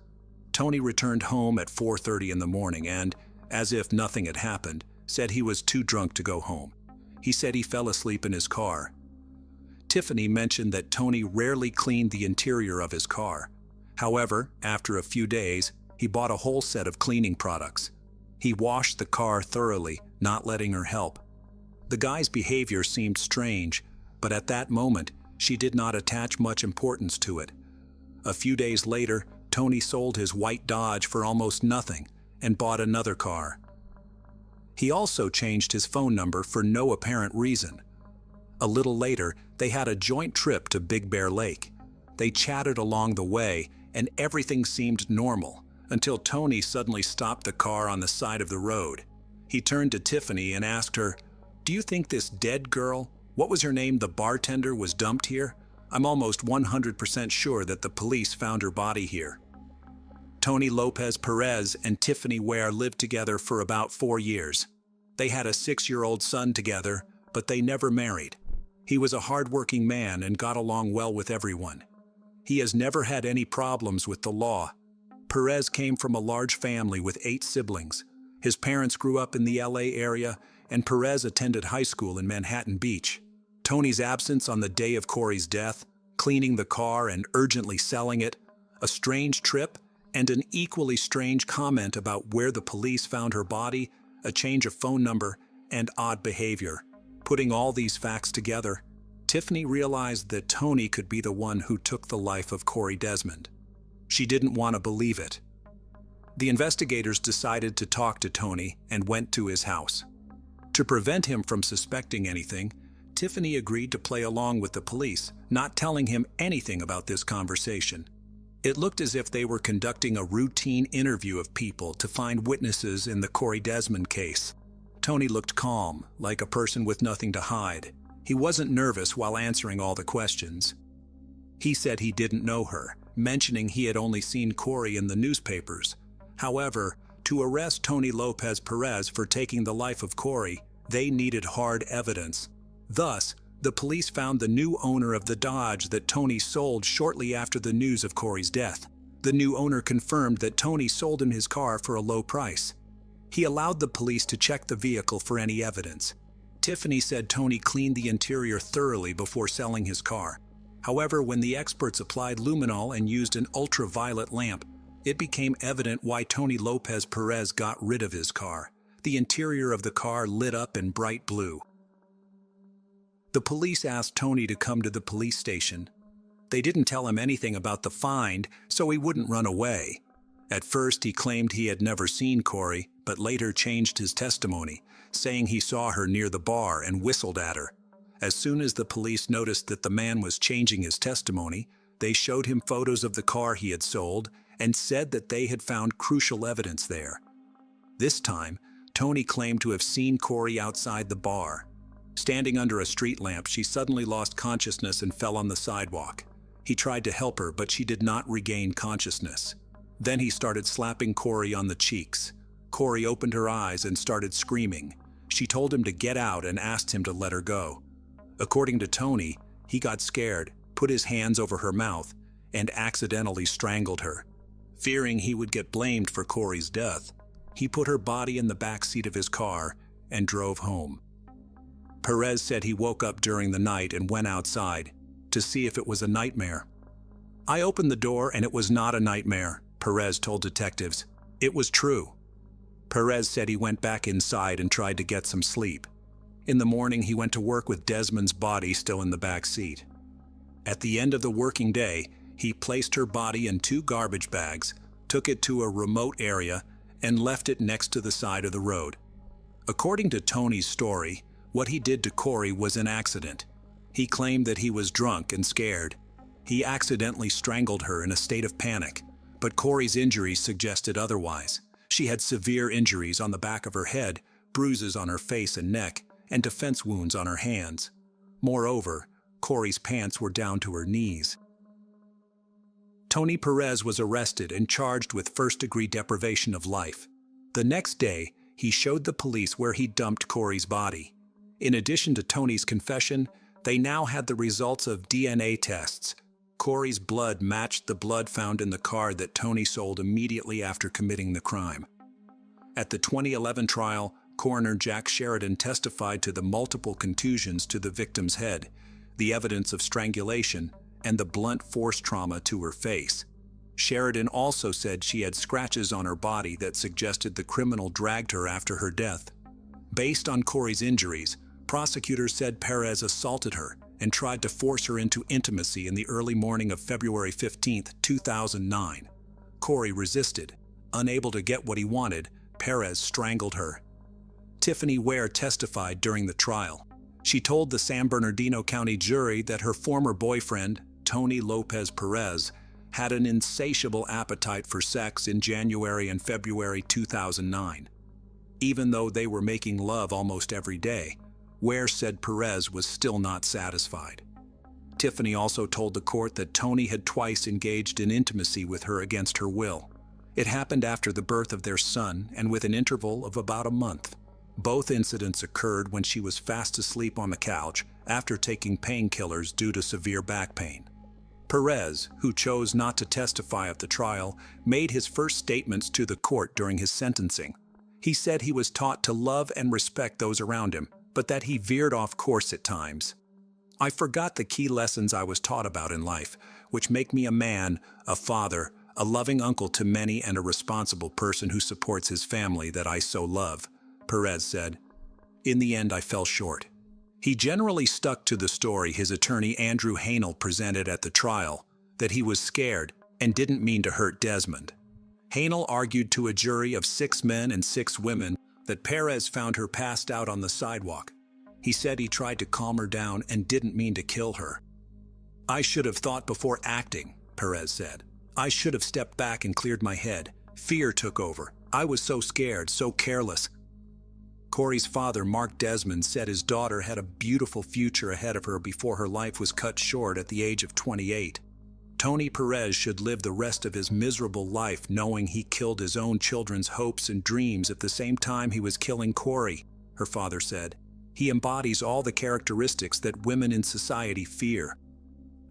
Tony returned home at 4:30 in the morning and, as if nothing had happened, said he was too drunk to go home. He said he fell asleep in his car. Tiffany mentioned that Tony rarely cleaned the interior of his car. However, after a few days, he bought a whole set of cleaning products. He washed the car thoroughly, not letting her help. The guy's behavior seemed strange, but at that moment, she did not attach much importance to it. A few days later, Tony sold his white Dodge for almost nothing and bought another car. He also changed his phone number for no apparent reason. A little later, they had a joint trip to Big Bear Lake. They chatted along the way, and everything seemed normal, until Tony suddenly stopped the car on the side of the road. He turned to Tiffany and asked her, "Do you think this dead girl, what was her name, the bartender, was dumped here? I'm almost 100% sure that the police found her body here." Tony Lopez Perez and Tiffany Ware lived together for about 4 years. They had a 6-year-old son together, but they never married. He was a hard-working man and got along well with everyone. He has never had any problems with the law. Perez came from a large family with 8 siblings. His parents grew up in the LA area, and Perez attended high school in Manhattan Beach. Tony's absence on the day of Corey's death, cleaning the car and urgently selling it, a strange trip, and an equally strange comment about where the police found her body, a change of phone number, and odd behavior. Putting all these facts together, Tiffany realized that Tony could be the one who took the life of Corey Desmond. She didn't want to believe it. The investigators decided to talk to Tony and went to his house. To prevent him from suspecting anything, Tiffany agreed to play along with the police, not telling him anything about this conversation. It looked as if they were conducting a routine interview of people to find witnesses in the Corey Desmond case. Tony looked calm, like a person with nothing to hide. He wasn't nervous while answering all the questions. He said he didn't know her, mentioning he had only seen Corey in the newspapers. However, to arrest Tony Lopez Perez for taking the life of Corey, they needed hard evidence. Thus, the police found the new owner of the Dodge that Tony sold shortly after the news of Corey's death. The new owner confirmed that Tony sold him his car for a low price. He allowed the police to check the vehicle for any evidence. Tiffany said Tony cleaned the interior thoroughly before selling his car. However, when the experts applied luminol and used an ultraviolet lamp, it became evident why Tony Lopez Perez got rid of his car. The interior of the car lit up in bright blue. The police asked Tony to come to the police station. They didn't tell him anything about the find, so he wouldn't run away. At first, he claimed he had never seen Corey, but later changed his testimony, saying he saw her near the bar and whistled at her. As soon as the police noticed that the man was changing his testimony, they showed him photos of the car he had sold and said that they had found crucial evidence there. This time, Tony claimed to have seen Corey outside the bar. Standing under a street lamp, she suddenly lost consciousness and fell on the sidewalk. He tried to help her, but she did not regain consciousness. Then he started slapping Corey on the cheeks. Corey opened her eyes and started screaming. She told him to get out and asked him to let her go. According to Tony, he got scared, put his hands over her mouth, and accidentally strangled her. Fearing he would get blamed for Corey's death, he put her body in the back seat of his car and drove home. Perez said he woke up during the night and went outside to see if it was a nightmare. "I opened the door and it was not a nightmare," Perez told detectives. "It was true." Perez said he went back inside and tried to get some sleep. In the morning, he went to work with Desmond's body still in the back seat. At the end of the working day, he placed her body in 2 garbage bags, took it to a remote area, and left it next to the side of the road. According to Tony's story, what he did to Corey was an accident. He claimed that he was drunk and scared. He accidentally strangled her in a state of panic, but Corey's injuries suggested otherwise. She had severe injuries on the back of her head, bruises on her face and neck, and defense wounds on her hands. Moreover, Corey's pants were down to her knees. Tony Perez was arrested and charged with first-degree deprivation of life. The next day, he showed the police where he dumped Corey's body. In addition to Tony's confession, they now had the results of DNA tests. Corey's blood matched the blood found in the car that Tony sold immediately after committing the crime. At the 2011 trial, Coroner Jack Sheridan testified to the multiple contusions to the victim's head, the evidence of strangulation, and the blunt force trauma to her face. Sheridan also said she had scratches on her body that suggested the criminal dragged her after her death. Based on Corey's injuries, prosecutors said Perez assaulted her and tried to force her into intimacy in the early morning of February 15, 2009. Corey resisted. Unable to get what he wanted, Perez strangled her. Tiffany Ware testified during the trial. She told the San Bernardino County jury that her former boyfriend, Tony Lopez Perez, had an insatiable appetite for sex in January and February 2009. Even though they were making love almost every day, Ware said Perez was still not satisfied. Tiffany also told the court that Tony had twice engaged in intimacy with her against her will. It happened after the birth of their son and with an interval of about a month. Both incidents occurred when she was fast asleep on the couch after taking painkillers due to severe back pain. Perez, who chose not to testify at the trial, made his first statements to the court during his sentencing. He said he was taught to love and respect those around him, but that he veered off course at times. I forgot the key lessons I was taught about in life, which make me a man, a father, a loving uncle to many and a responsible person who supports his family that I so love, Perez said. In the end, I fell short. He generally stuck to the story his attorney Andrew Hanel presented at the trial, that he was scared and didn't mean to hurt Desmond. Hanel argued to a jury of 6 men and 6 women that Perez found her passed out on the sidewalk. He said he tried to calm her down and didn't mean to kill her. I should have thought before acting, Perez said. I should have stepped back and cleared my head. Fear took over. I was so scared, so careless. Corey's father, Mark Desmond, said his daughter had a beautiful future ahead of her before her life was cut short at the age of 28. Tony Perez should live the rest of his miserable life knowing he killed his own children's hopes and dreams at the same time he was killing Corey, her father said. He embodies all the characteristics that women in society fear.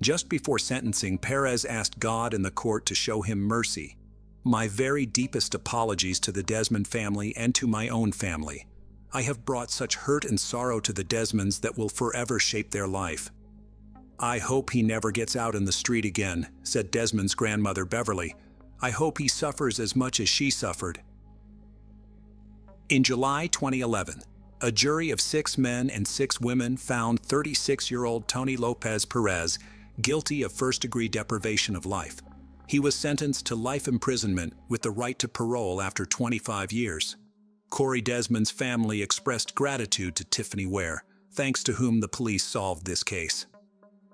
Just before sentencing, Perez asked God and the court to show him mercy. My very deepest apologies to the Desmond family and to my own family. I have brought such hurt and sorrow to the Desmonds that will forever shape their life. I hope he never gets out in the street again, said Desmond's grandmother Beverly. I hope he suffers as much as she suffered. In July 2011, a jury of 6 men and 6 women found 36-year-old Tony Lopez Perez guilty of first-degree deprivation of life. He was sentenced to life imprisonment with the right to parole after 25 years. Corey Desmond's family expressed gratitude to Tiffany Ware, thanks to whom the police solved this case.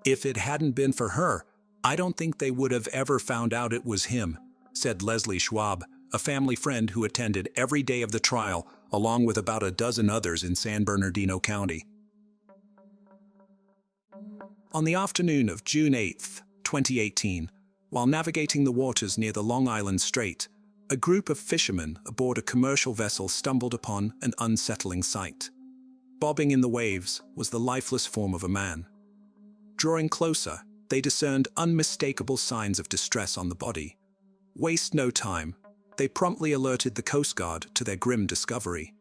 If it hadn't been for her, I don't think they would have ever found out it was him, said Leslie Schwab, a family friend who attended every day of the trial, along with about a dozen others in San Bernardino County. On the afternoon of June 8, 2018, while navigating the waters near the Long Island Strait, a group of fishermen aboard a commercial vessel stumbled upon an unsettling sight. Bobbing in the waves was the lifeless form of a man. Drawing closer, they discerned unmistakable signs of distress on the body. Waste no time, they promptly alerted the Coast Guard to their grim discovery.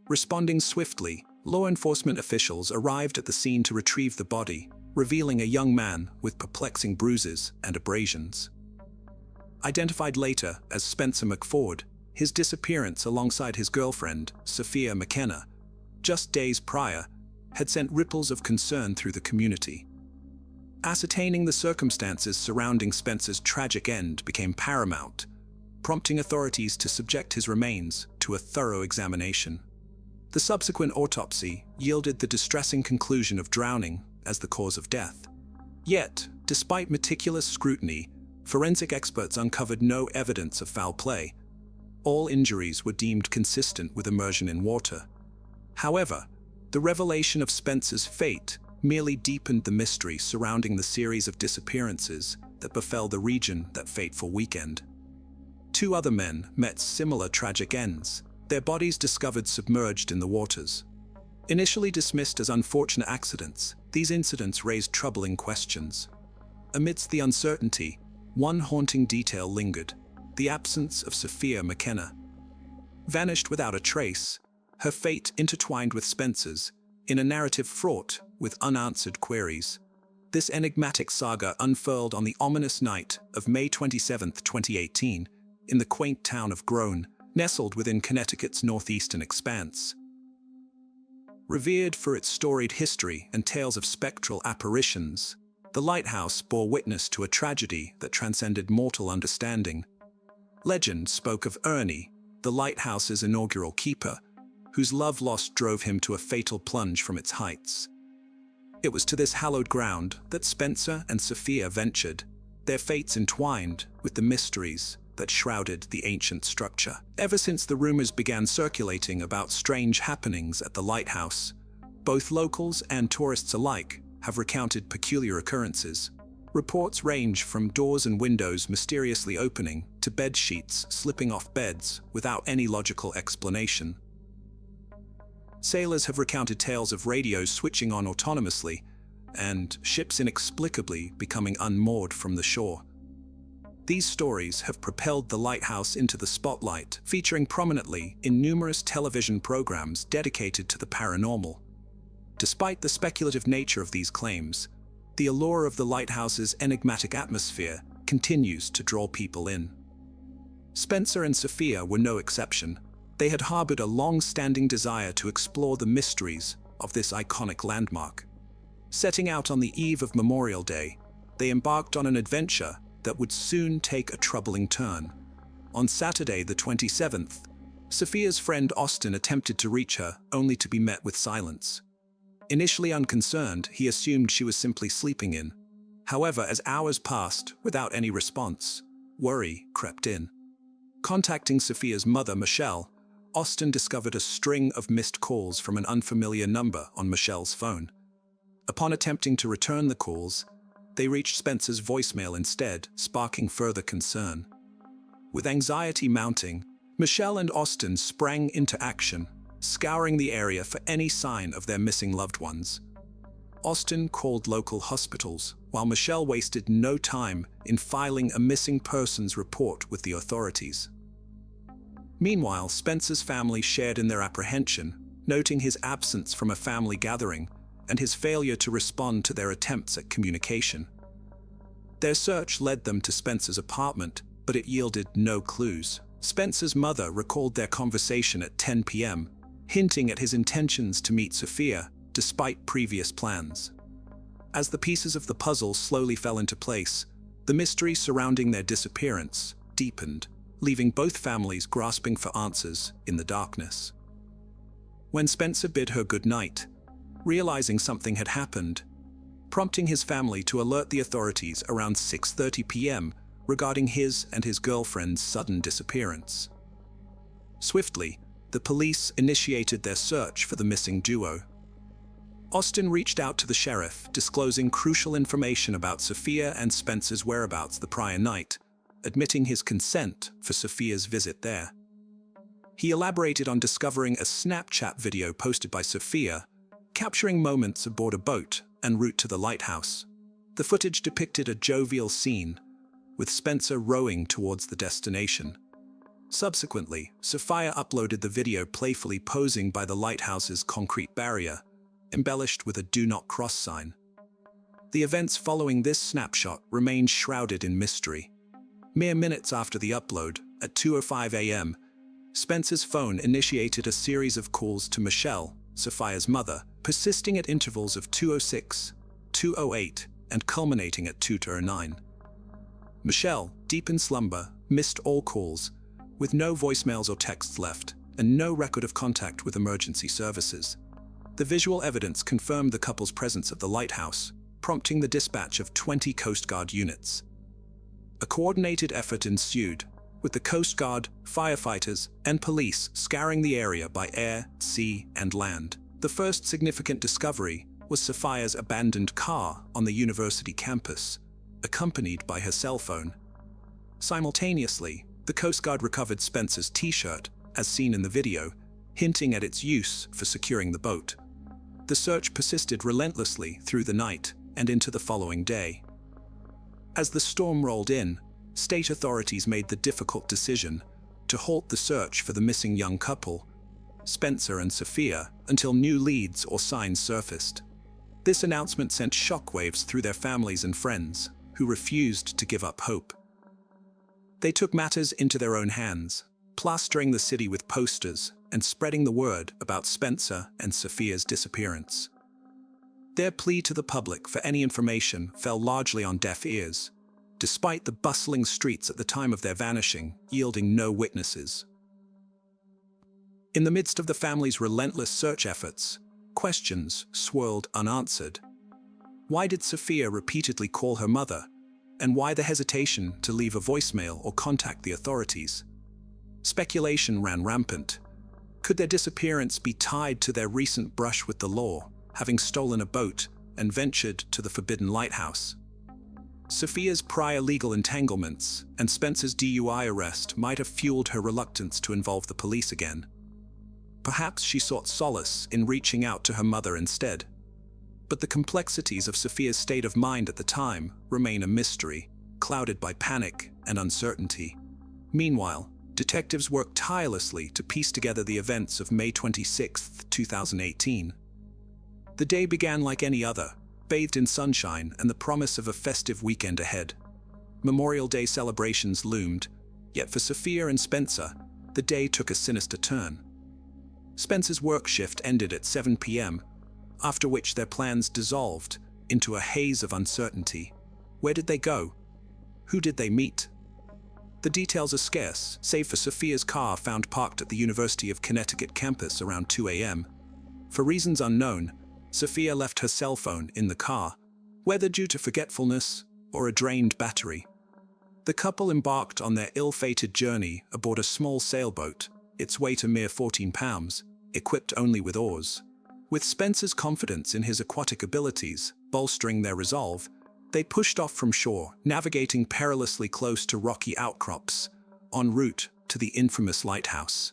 Responding swiftly, law enforcement officials arrived at the scene to retrieve the body, revealing a young man with perplexing bruises and abrasions. Identified later as Spencer McFord, his disappearance alongside his girlfriend, Sophia McKenna, just days prior, had sent ripples of concern through the community. Ascertaining the circumstances surrounding Spencer's tragic end became paramount, prompting authorities to subject his remains to a thorough examination. The subsequent autopsy yielded the distressing conclusion of drowning as the cause of death. Yet, despite meticulous scrutiny, forensic experts uncovered no evidence of foul play. All injuries were deemed consistent with immersion in water. However, the revelation of Spencer's fate merely deepened the mystery surrounding the series of disappearances that befell the region that fateful weekend. 2 other men met similar tragic ends, their bodies discovered submerged in the waters. Initially dismissed as unfortunate accidents, these incidents raised troubling questions. Amidst the uncertainty, one haunting detail lingered: the absence of Sophia McKenna. Vanished without a trace, her fate intertwined with Spencer's, in a narrative fraught with unanswered queries. This enigmatic saga unfurled on the ominous night of May 27, 2018, in the quaint town of Groan, nestled within Connecticut's northeastern expanse. Revered for its storied history and tales of spectral apparitions, the lighthouse bore witness to a tragedy that transcended mortal understanding. Legend spoke of Ernie, the lighthouse's inaugural keeper, whose love lost drove him to a fatal plunge from its heights. It was to this hallowed ground that Spencer and Sophia ventured, their fates entwined with the mysteries that shrouded the ancient structure. Ever since the rumors began circulating about strange happenings at the lighthouse, both locals and tourists alike have recounted peculiar occurrences. Reports range from doors and windows mysteriously opening to bed sheets slipping off beds without any logical explanation. Sailors have recounted tales of radios switching on autonomously and ships inexplicably becoming unmoored from the shore. These stories have propelled the lighthouse into the spotlight, featuring prominently in numerous television programs dedicated to the paranormal. Despite the speculative nature of these claims, the allure of the lighthouse's enigmatic atmosphere continues to draw people in. Spencer and Sophia were no exception. They had harbored a long-standing desire to explore the mysteries of this iconic landmark. Setting out on the eve of Memorial Day, they embarked on an adventure that would soon take a troubling turn. On Saturday, the 27th, Sophia's friend Austin attempted to reach her, only to be met with silence. Initially unconcerned, he assumed she was simply sleeping in. However, as hours passed without any response, worry crept in. Contacting Sophia's mother, Michelle, Austin discovered a string of missed calls from an unfamiliar number on Michelle's phone. Upon attempting to return the calls, they reached Spencer's voicemail instead, sparking further concern. With anxiety mounting, Michelle and Austin sprang into action, scouring the area for any sign of their missing loved ones. Austin called local hospitals, while Michelle wasted no time in filing a missing persons report with the authorities. Meanwhile, Spencer's family shared in their apprehension, noting his absence from a family gathering and his failure to respond to their attempts at communication. Their search led them to Spencer's apartment, but it yielded no clues. Spencer's mother recalled their conversation at 10 p.m., hinting at his intentions to meet Sophia, despite previous plans. As the pieces of the puzzle slowly fell into place, the mystery surrounding their disappearance deepened, leaving both families grasping for answers in the darkness. When Spencer bid her goodnight, realizing something had happened, prompting his family to alert the authorities around 6:30 p.m. regarding his and his girlfriend's sudden disappearance. Swiftly, the police initiated their search for the missing duo. Austin reached out to the sheriff, disclosing crucial information about Sophia and Spencer's whereabouts the prior night, admitting his consent for Sophia's visit there. He elaborated on discovering a Snapchat video posted by Sophia, capturing moments aboard a boat en route to the lighthouse. The footage depicted a jovial scene, with Spencer rowing towards the destination. Subsequently, Sophia uploaded the video playfully posing by the lighthouse's concrete barrier, embellished with a "Do Not Cross" sign. The events following this snapshot remained shrouded in mystery. Mere minutes after the upload, at 2:05 a.m., Spencer's phone initiated a series of calls to Michelle, Sophia's mother, persisting at intervals of 2:06, 2:08, and culminating at 2:09. Michelle, deep in slumber, missed all calls, with no voicemails or texts left, and no record of contact with emergency services. The visual evidence confirmed the couple's presence at the lighthouse, prompting the dispatch of 20 Coast Guard units. A coordinated effort ensued, with the Coast Guard, firefighters, and police scouring the area by air, sea, and land. The first significant discovery was Sophia's abandoned car on the university campus, accompanied by her cell phone. Simultaneously, the Coast Guard recovered Spencer's t-shirt, as seen in the video, hinting at its use for securing the boat. The search persisted relentlessly through the night and into the following day. As the storm rolled in, state authorities made the difficult decision to halt the search for the missing young couple, Spencer and Sophia, until new leads or signs surfaced. This announcement sent shockwaves through their families and friends, who refused to give up hope. They took matters into their own hands, plastering the city with posters and spreading the word about Spencer and Sophia's disappearance. Their plea to the public for any information fell largely on deaf ears, despite the bustling streets at the time of their vanishing yielding no witnesses. In the midst of the family's relentless search efforts, questions swirled unanswered. Why did Sophia repeatedly call her mother? And why the hesitation to leave a voicemail or contact the authorities? Speculation ran rampant. Could their disappearance be tied to their recent brush with the law, having stolen a boat and ventured to the forbidden lighthouse? Sophia's prior legal entanglements and Spencer's DUI arrest might have fueled her reluctance to involve the police again. Perhaps she sought solace in reaching out to her mother instead. But the complexities of Sophia's state of mind at the time remain a mystery. clouded by panic and uncertainty. Meanwhile, detectives worked tirelessly to piece together the events of May 26, 2018. The day began like any other, bathed in sunshine and the promise of a festive weekend ahead. Memorial Day celebrations loomed, yet for Sophia and Spencer, the day took a sinister turn. Spencer's work shift ended at 7 p.m., after which their plans dissolved into a haze of uncertainty. Where did they go? Who did they meet? The details are scarce, save for Sophia's car found parked at the University of Connecticut campus around 2 a.m. For reasons unknown, Sophia left her cell phone in the car, whether due to forgetfulness or a drained battery. The couple embarked on their ill-fated journey aboard a small sailboat, its weight a mere 14 pounds, equipped only with oars. With Spencer's confidence in his aquatic abilities bolstering their resolve, they pushed off from shore, navigating perilously close to rocky outcrops, en route to the infamous lighthouse.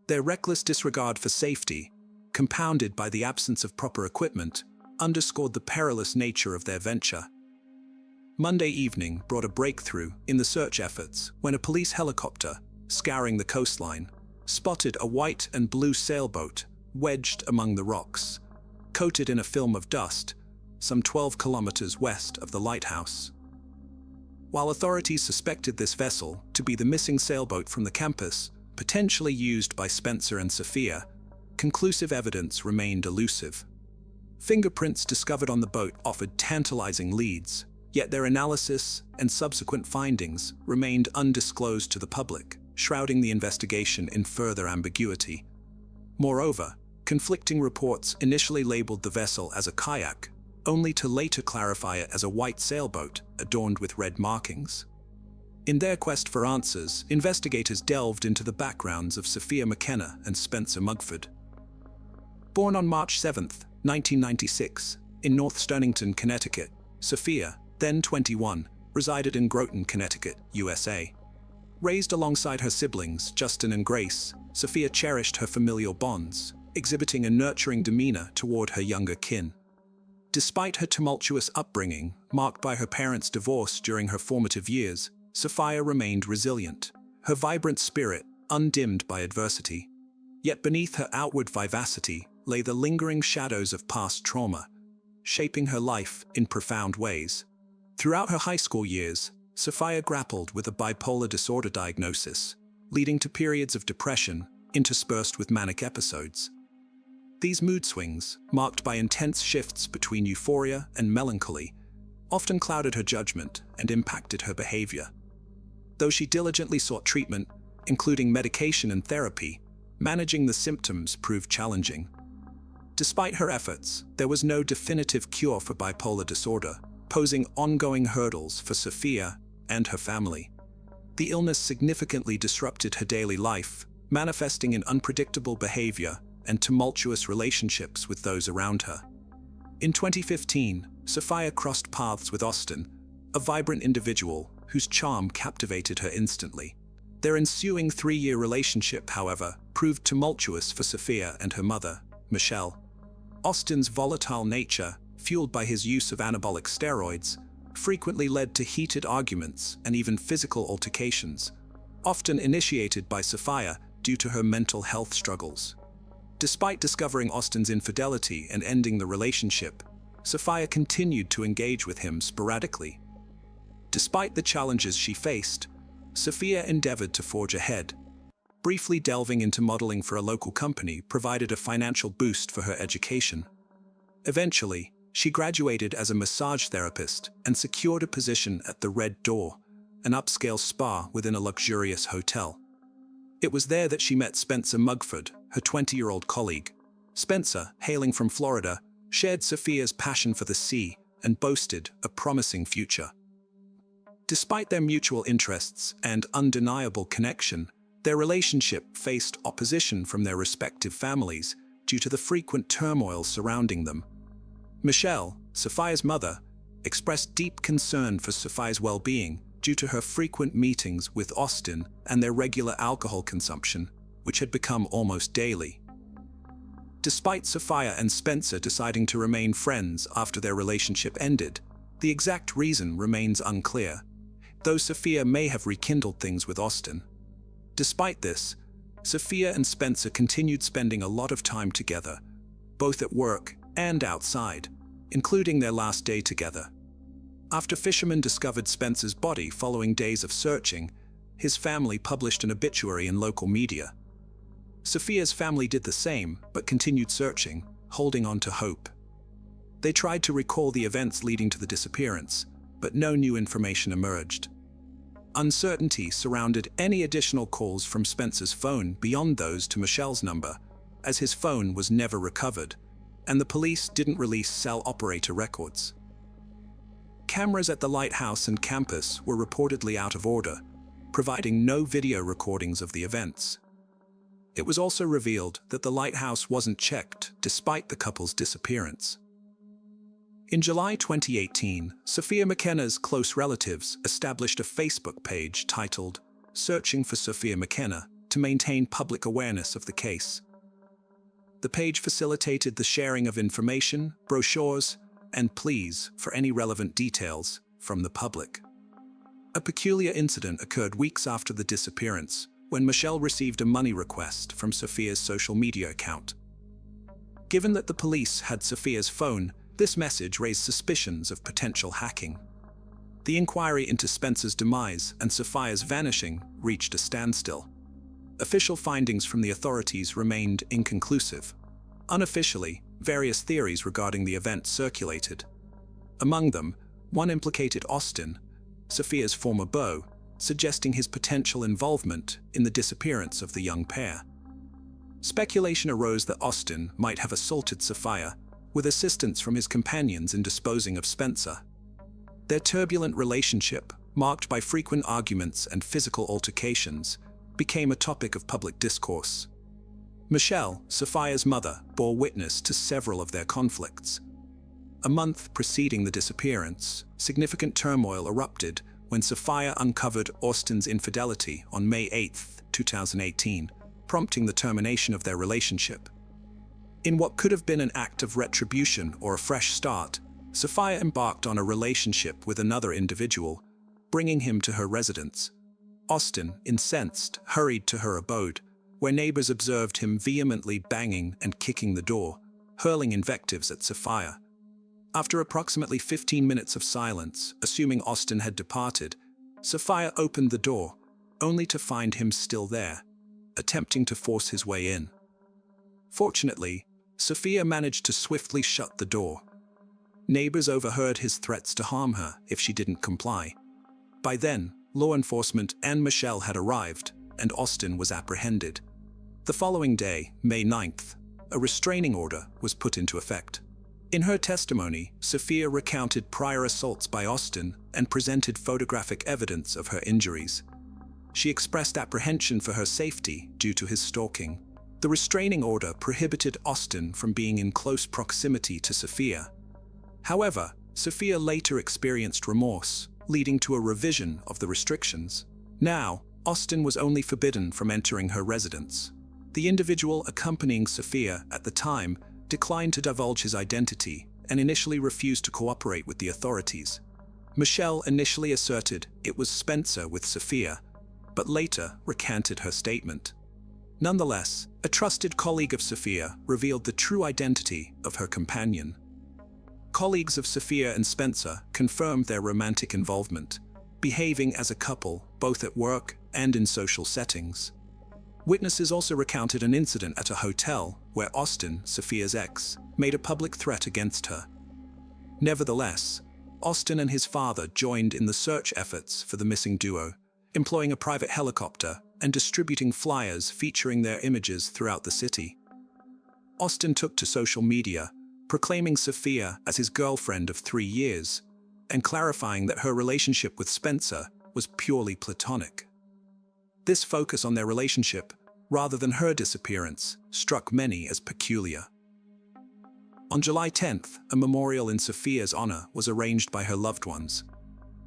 Their reckless disregard for safety, compounded by the absence of proper equipment, underscored the perilous nature of their venture. Monday evening brought a breakthrough in the search efforts when a police helicopter, scouring the coastline, spotted a white and blue sailboat wedged among the rocks, coated in a film of dust, some 12 kilometers west of the lighthouse. While authorities suspected this vessel to be the missing sailboat from the campus, potentially used by Spencer and Sophia, conclusive evidence remained elusive. Fingerprints discovered on the boat offered tantalizing leads, yet their analysis and subsequent findings remained undisclosed to the public, shrouding the investigation in further ambiguity. Moreover, conflicting reports initially labeled the vessel as a kayak, only to later clarify it as a white sailboat adorned with red markings. In their quest for answers, investigators delved into the backgrounds of Sophia McKenna and Spencer Mugford. Born on March 7, 1996, in North Stonington, Connecticut, Sophia, then 21, resided in Groton, Connecticut, USA. Raised alongside her siblings, Justin and Grace, Sophia cherished her familial bonds, exhibiting a nurturing demeanor toward her younger kin. Despite her tumultuous upbringing, marked by her parents' divorce during her formative years, Sophia remained resilient, her vibrant spirit undimmed by adversity. Yet beneath her outward vivacity lay the lingering shadows of past trauma, shaping her life in profound ways. Throughout her high school years, Sophia grappled with a bipolar disorder diagnosis, leading to periods of depression interspersed with manic episodes. These mood swings, marked by intense shifts between euphoria and melancholy, often clouded her judgment and impacted her behavior. Though she diligently sought treatment, including medication and therapy, managing the symptoms proved challenging. Despite her efforts, there was no definitive cure for bipolar disorder, posing ongoing hurdles for Sophia and her family. The illness significantly disrupted her daily life, manifesting in unpredictable behavior and tumultuous relationships with those around her. In 2015, Sophia crossed paths with Austin, a vibrant individual whose charm captivated her instantly. Their ensuing 3-year relationship, however, proved tumultuous for Sophia and her mother, Michelle. Austin's volatile nature, fueled by his use of anabolic steroids, frequently led to heated arguments and even physical altercations, often initiated by Sophia due to her mental health struggles. Despite discovering Austin's infidelity and ending the relationship, Sophia continued to engage with him sporadically. Despite the challenges she faced, Sophia endeavored to forge ahead. Briefly delving into modeling for a local company provided a financial boost for her education. Eventually, she graduated as a massage therapist and secured a position at the Red Door, an upscale spa within a luxurious hotel. It was there that she met Spencer Mugford, her 20-year-old colleague. Spencer, hailing from Florida, shared Sophia's passion for the sea and boasted a promising future. Despite their mutual interests and undeniable connection, their relationship faced opposition from their respective families due to the frequent turmoil surrounding them. Michelle, Sophia's mother, expressed deep concern for Sophia's well-being due to her frequent meetings with Austin and their regular alcohol consumption, which had become almost daily. Despite Sophia and Spencer deciding to remain friends after their relationship ended, The exact reason remains unclear, though Sophia may have rekindled things with Austin. Despite this, Sophia and Spencer continued spending a lot of time together, both at work and outside, including their last day together. After fishermen discovered Spencer's body following days of searching, his family published an obituary in local media. Sophia's family did the same, but continued searching, holding on to hope. They tried to recall the events leading to the disappearance, but no new information emerged. Uncertainty surrounded any additional calls from Spencer's phone beyond those to Michelle's number, as his phone was never recovered, and the police didn't release cell operator records. Cameras at the lighthouse and campus were reportedly out of order, providing no video recordings of the events. It was also revealed that the lighthouse wasn't checked despite the couple's disappearance. In July 2018, Sophia McKenna's close relatives established a Facebook page titled "Searching for Sophia McKenna" to maintain public awareness of the case. The page facilitated the sharing of information, brochures, and pleas for any relevant details from the public. A peculiar incident occurred weeks after the disappearance, when Michelle received a money request from Sophia's social media account. Given that the police had Sophia's phone, this message raised suspicions of potential hacking. The inquiry into Spencer's demise and Sophia's vanishing reached a standstill. Official findings from the authorities remained inconclusive. Unofficially, various theories regarding the event circulated. Among them, one implicated Austin, Sophia's former beau, suggesting his potential involvement in the disappearance of the young pair. Speculation arose that Austin might have assaulted Sophia, with assistance from his companions in disposing of Spencer. Their turbulent relationship, marked by frequent arguments and physical altercations, became a topic of public discourse. Michelle, Sophia's mother, bore witness to several of their conflicts. A month preceding the disappearance, significant turmoil erupted when Sophia uncovered Austin's infidelity on May 8, 2018, prompting the termination of their relationship. In what could have been an act of retribution or a fresh start, Sophia embarked on a relationship with another individual, bringing him to her residence. Austin, incensed, hurried to her abode, where neighbors observed him vehemently banging and kicking the door, hurling invectives at Sophia. After approximately 15 minutes of silence, assuming Austin had departed, Sophia opened the door, only to find him still there, attempting to force his way in. Fortunately, Sophia managed to swiftly shut the door. Neighbors overheard his threats to harm her if she didn't comply. By then, law enforcement and Michelle had arrived, and Austin was apprehended. The following day, May 9th, a restraining order was put into effect. In her testimony, Sophia recounted prior assaults by Austin and presented photographic evidence of her injuries. She expressed apprehension for her safety due to his stalking. The restraining order prohibited Austin from being in close proximity to Sophia. However, Sophia later experienced remorse, leading to a revision of the restrictions. Now, Austin was only forbidden from entering her residence. The individual accompanying Sophia at the time declined to divulge his identity and initially refused to cooperate with the authorities. Michelle initially asserted it was Spencer with Sophia, but later recanted her statement. Nonetheless, a trusted colleague of Sophia revealed the true identity of her companion. Colleagues of Sophia and Spencer confirmed their romantic involvement, behaving as a couple both at work and in social settings. Witnesses also recounted an incident at a hotel where Austin, Sophia's ex, made a public threat against her. Nevertheless, Austin and his father joined in the search efforts for the missing duo, employing a private helicopter and distributing flyers featuring their images throughout the city. Austin took to social media, proclaiming Sophia as his girlfriend of 3 years, and clarifying that her relationship with Spencer was purely platonic. This focus on their relationship, rather than her disappearance, struck many as peculiar. On July 10th, a memorial in Sophia's honor was arranged by her loved ones.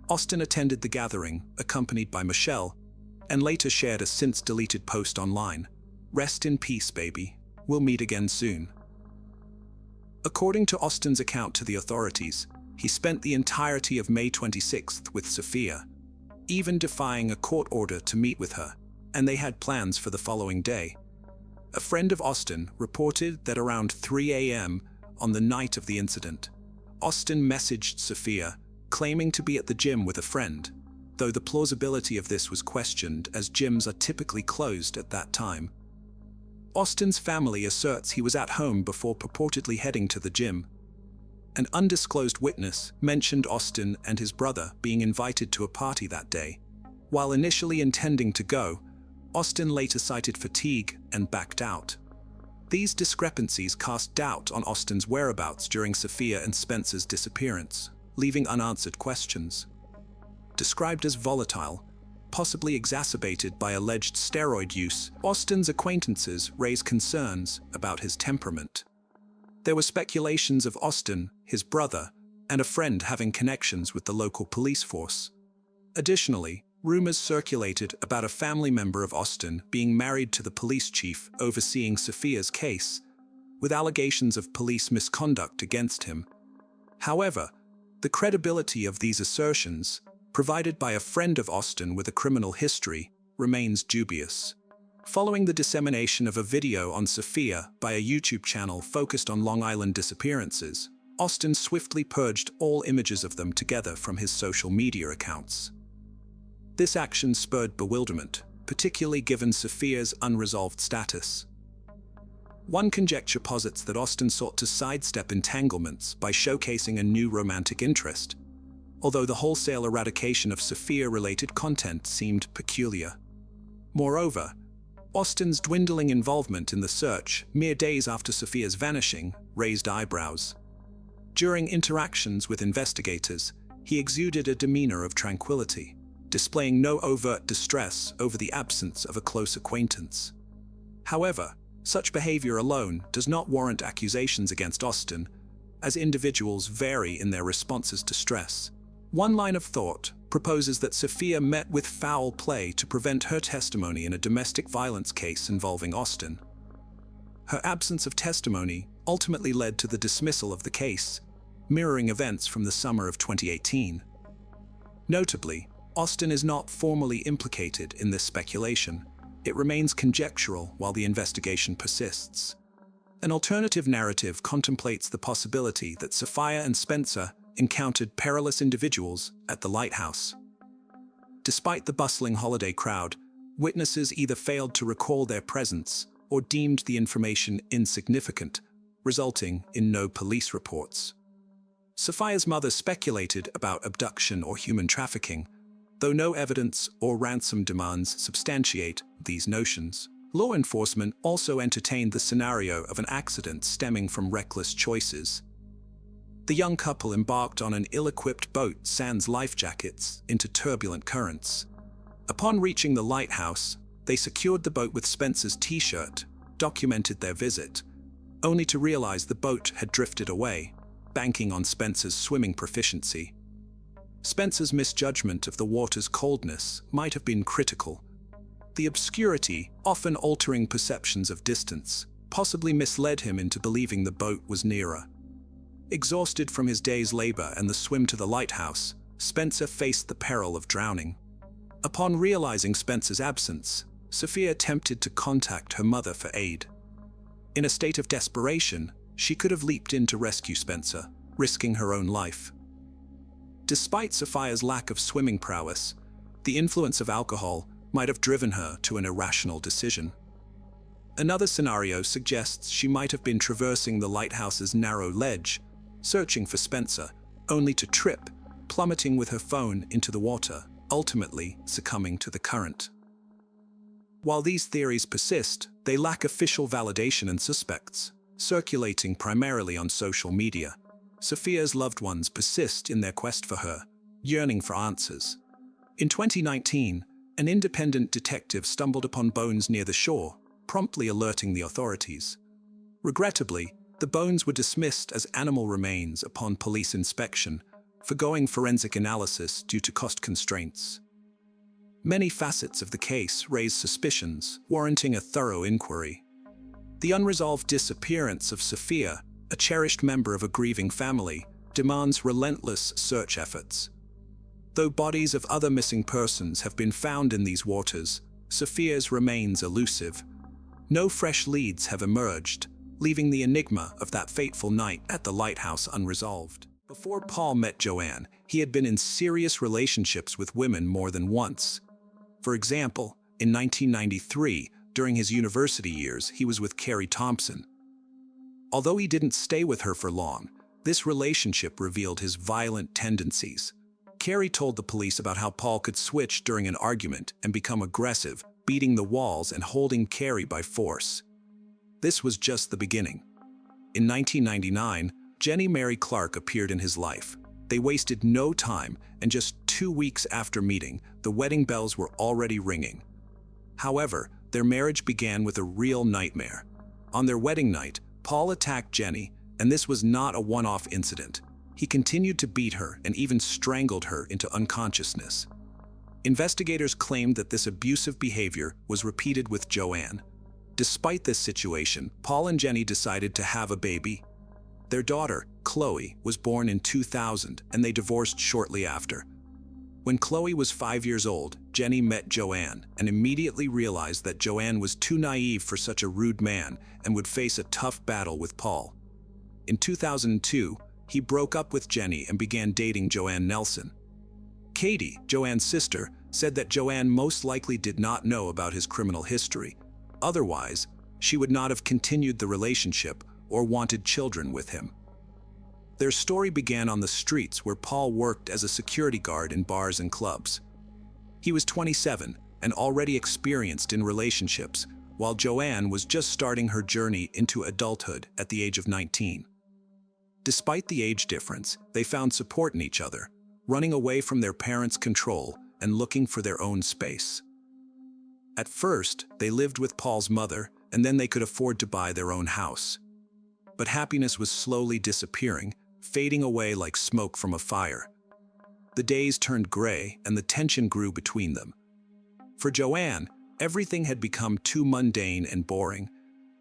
Austin attended the gathering, accompanied by Michelle, and later shared a since-deleted post online. "Rest in peace, baby. We'll meet again soon." According to Austin's account to the authorities, He spent the entirety of May 26th with Sophia, even defying a court order to meet with her, and they had plans for the following day. A friend of Austin reported that around 3 a.m. on the night of the incident, Austin messaged Sophia, claiming to be at the gym with a friend, though the plausibility of this was questioned as gyms are typically closed at that time. Austin's family asserts he was at home before purportedly heading to the gym. An undisclosed witness mentioned Austin and his brother being invited to a party that day. While initially intending to go, Austin later cited fatigue and backed out. These discrepancies cast doubt on Austin's whereabouts during Sophia and Spencer's disappearance, leaving unanswered questions. Described as volatile, possibly exacerbated by alleged steroid use, Austin's acquaintances raised concerns about his temperament. There were speculations of Austin, his brother, and a friend having connections with the local police force. Additionally, rumors circulated about a family member of Austin being married to the police chief overseeing Sophia's case, with allegations of police misconduct against him. However, the credibility of these assertions, provided by a friend of Austin with a criminal history, remains dubious. Following the dissemination of a video on Sophia by a YouTube channel focused on Long Island disappearances, Austin swiftly purged all images of them together from his social media accounts. This action spurred bewilderment, particularly given Sophia's unresolved status. One conjecture posits that Austin sought to sidestep entanglements by showcasing a new romantic interest, although the wholesale eradication of Sophia-related content seemed peculiar. Moreover, Austin's dwindling involvement in the search, mere days after Sophia's vanishing, raised eyebrows. During interactions with investigators, he exuded a demeanor of tranquility, displaying no overt distress over the absence of a close acquaintance. However, such behavior alone does not warrant accusations against Austin, as individuals vary in their responses to stress. One line of thought proposes that Sophia met with foul play to prevent her testimony in a domestic violence case involving Austin. Her absence of testimony ultimately led to the dismissal of the case, mirroring events from the summer of 2018. Notably, Austin is not formally implicated in this speculation. It remains conjectural while the investigation persists. An alternative narrative contemplates the possibility that Sophia and Spencer encountered perilous individuals at the lighthouse. Despite the bustling holiday crowd, witnesses either failed to recall their presence or deemed the information insignificant, resulting in no police reports. Sophia's mother speculated about abduction or human trafficking, though no evidence or ransom demands substantiate these notions. Law enforcement also entertained the scenario of an accident stemming from reckless choices. The young couple embarked on an ill-equipped boat sans life jackets into turbulent currents. Upon reaching the lighthouse, they secured the boat with Spencer's t-shirt, documented their visit, only to realize the boat had drifted away, banking on Spencer's swimming proficiency. Spencer's misjudgment of the water's coldness might have been critical. The obscurity, often altering perceptions of distance, possibly misled him into believing the boat was nearer. Exhausted from his day's labor and the swim to the lighthouse, Spencer faced the peril of drowning. Upon realizing Spencer's absence, Sophia attempted to contact her mother for aid. In a state of desperation, she could have leaped in to rescue Spencer, risking her own life. Despite Sophia's lack of swimming prowess, the influence of alcohol might have driven her to an irrational decision. Another scenario suggests she might have been traversing the lighthouse's narrow ledge, searching for Spencer, only to trip, plummeting with her phone into the water, ultimately succumbing to the current. While these theories persist, they lack official validation and suspects, circulating primarily on social media. Sophia's loved ones persist in their quest for her, yearning for answers. In 2019, an independent detective stumbled upon bones near the shore, promptly alerting the authorities. Regrettably, the bones were dismissed as animal remains upon police inspection, forgoing forensic analysis due to cost constraints. Many facets of the case raise suspicions, warranting a thorough inquiry. The unresolved disappearance of Sophia, a cherished member of a grieving family, demands relentless search efforts. Though bodies of other missing persons have been found in these waters, Sophia's remains elusive. No fresh leads have emerged, leaving the enigma of that fateful night at the lighthouse unresolved. Before Paul met Joanne, he had been in serious relationships with women more than once. For example, in 1993, during his university years, he was with Carrie Thompson. Although he didn't stay with her for long, this relationship revealed his violent tendencies. Carrie told the police about how Paul could switch during an argument and become aggressive, beating the walls and holding Carrie by force. This was just the beginning. In 1999, Jenny Mary Clark appeared in his life. They wasted no time, and just 2 weeks after meeting, the wedding bells were already ringing. However, their marriage began with a real nightmare. On their wedding night, Paul attacked Jenny, and this was not a one-off incident. He continued to beat her and even strangled her into unconsciousness. Investigators claimed that this abusive behavior was repeated with Joanne. Despite this situation, Paul and Jenny decided to have a baby. Their daughter, Chloe, was born in 2000, and they divorced shortly after. When Chloe was 5 years old, Jenny met Joanne and immediately realized that Joanne was too naive for such a rude man and would face a tough battle with Paul. In 2002, he broke up with Jenny and began dating Joanne Nelson. Katie, Joanne's sister, said that Joanne most likely did not know about his criminal history. Otherwise, she would not have continued the relationship or wanted children with him. Their story began on the streets where Paul worked as a security guard in bars and clubs. He was 27 and already experienced in relationships, while Joanne was just starting her journey into adulthood at the age of 19. Despite the age difference, they found support in each other, running away from their parents' control and looking for their own space. At first, they lived with Paul's mother, and then they could afford to buy their own house. But happiness was slowly disappearing, fading away like smoke from a fire. The days turned gray, and the tension grew between them. For Joanne, everything had become too mundane and boring.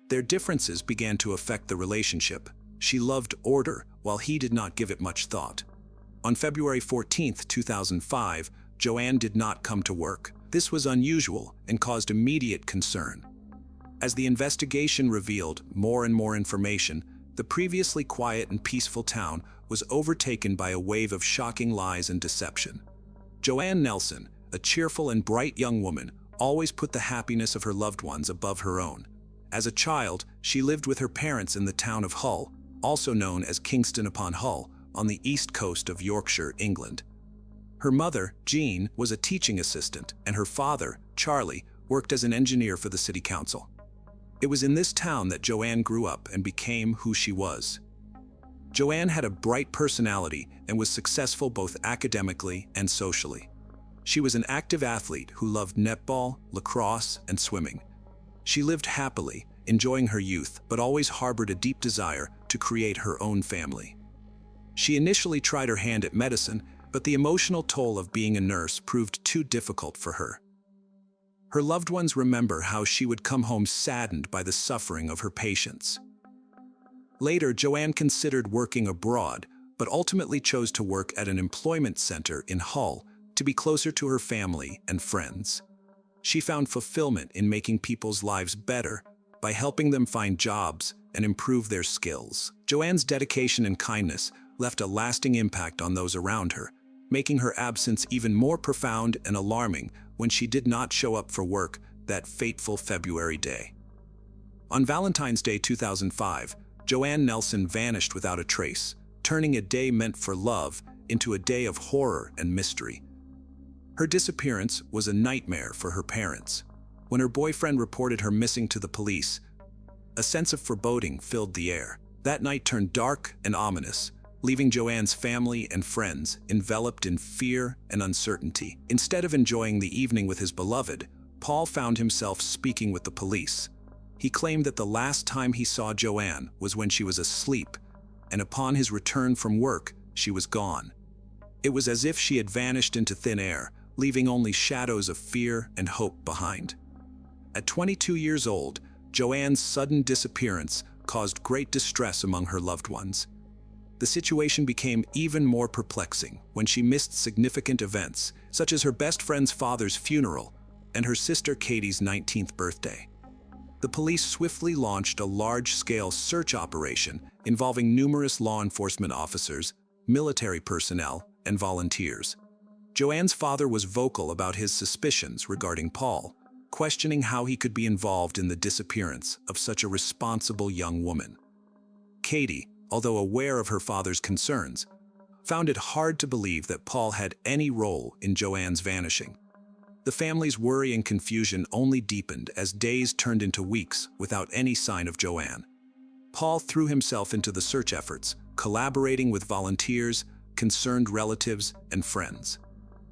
Their differences began to affect the relationship. She loved order, while he did not give it much thought. On February 14, 2005, Joanne did not come to work. This was unusual and caused immediate concern. As the investigation revealed more and more information, the previously quiet and peaceful town was overtaken by a wave of shocking lies and deception. Joanne Nelson, a cheerful and bright young woman, always put the happiness of her loved ones above her own. As a child, she lived with her parents in the town of Hull, also known as Kingston upon Hull, on the east coast of Yorkshire, England. Her mother, Jean, was a teaching assistant, and her father, Charlie, worked as an engineer for the city council. It was in this town that Joanne grew up and became who she was. Joanne had a bright personality and was successful both academically and socially. She was an active athlete who loved netball, lacrosse, and swimming. She lived happily, enjoying her youth, but always harbored a deep desire to create her own family. She initially tried her hand at medicine, but the emotional toll of being a nurse proved too difficult for her. Her loved ones remember how she would come home saddened by the suffering of her patients. Later, Joanne considered working abroad, but ultimately chose to work at an employment center in Hull to be closer to her family and friends. She found fulfillment in making people's lives better by helping them find jobs and improve their skills. Joanne's dedication and kindness left a lasting impact on those around her, making her absence even more profound and alarming when she did not show up for work that fateful February day. On Valentine's Day 2005, Joanne Nelson vanished without a trace, turning a day meant for love into a day of horror and mystery. Her disappearance was a nightmare for her parents. When her boyfriend reported her missing to the police, a sense of foreboding filled the air. That night turned dark and ominous, leaving Joanne's family and friends enveloped in fear and uncertainty. Instead of enjoying the evening with his beloved, Paul found himself speaking with the police. He claimed that the last time he saw Joanne was when she was asleep, and upon his return from work, she was gone. It was as if she had vanished into thin air, leaving only shadows of fear and hope behind. At 22 years old, Joanne's sudden disappearance caused great distress among her loved ones. The situation became even more perplexing when she missed significant events, such as her best friend's father's funeral and her sister Katie's 19th birthday. The police swiftly launched a large-scale search operation involving numerous law enforcement officers, military personnel, and volunteers. Joanne's father was vocal about his suspicions regarding Paul, questioning how he could be involved in the disappearance of such a responsible young woman. Katie, although aware of her father's concerns, found it hard to believe that Paul had any role in Joanne's vanishing. The family's worry and confusion only deepened as days turned into weeks without any sign of Joanne. Paul threw himself into the search efforts, collaborating with volunteers, concerned relatives, and friends.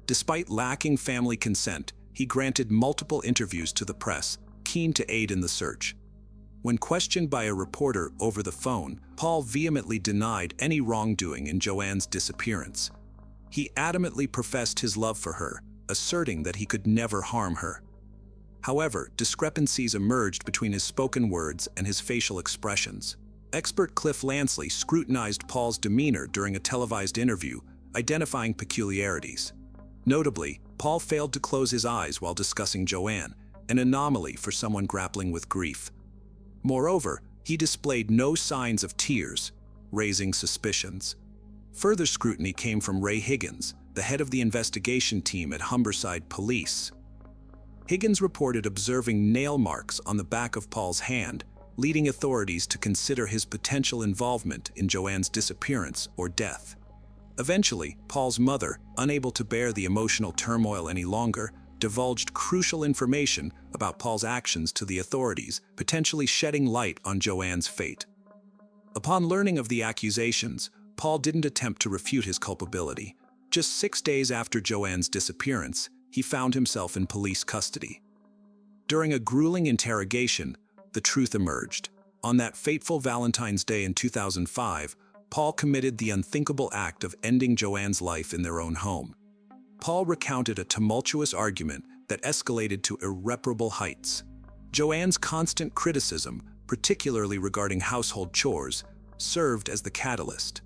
Despite lacking family consent, he granted multiple interviews to the press, keen to aid in the search. When questioned by a reporter over the phone, Paul vehemently denied any wrongdoing in Joanne's disappearance. He adamantly professed his love for her, asserting that he could never harm her. However, discrepancies emerged between his spoken words and his facial expressions. Expert Cliff Lansley scrutinized Paul's demeanor during a televised interview, identifying peculiarities. Notably, Paul failed to close his eyes while discussing Joanne, an anomaly for someone grappling with grief. Moreover, he displayed no signs of tears, raising suspicions. Further scrutiny came from Ray Higgins, the head of the investigation team at Humberside Police. Higgins reported observing nail marks on the back of Paul's hand, leading authorities to consider his potential involvement in Joanne's disappearance or death. Eventually, Paul's mother, unable to bear the emotional turmoil any longer, divulged crucial information about Paul's actions to the authorities, potentially shedding light on Joanne's fate. Upon learning of the accusations, Paul didn't attempt to refute his culpability. Just 6 days after Joanne's disappearance, he found himself in police custody. During a grueling interrogation, the truth emerged. On that fateful Valentine's Day in 2005, Paul committed the unthinkable act of ending Joanne's life in their own home. Paul recounted a tumultuous argument that escalated to irreparable heights. Joanne's constant criticism, particularly regarding household chores, served as the catalyst.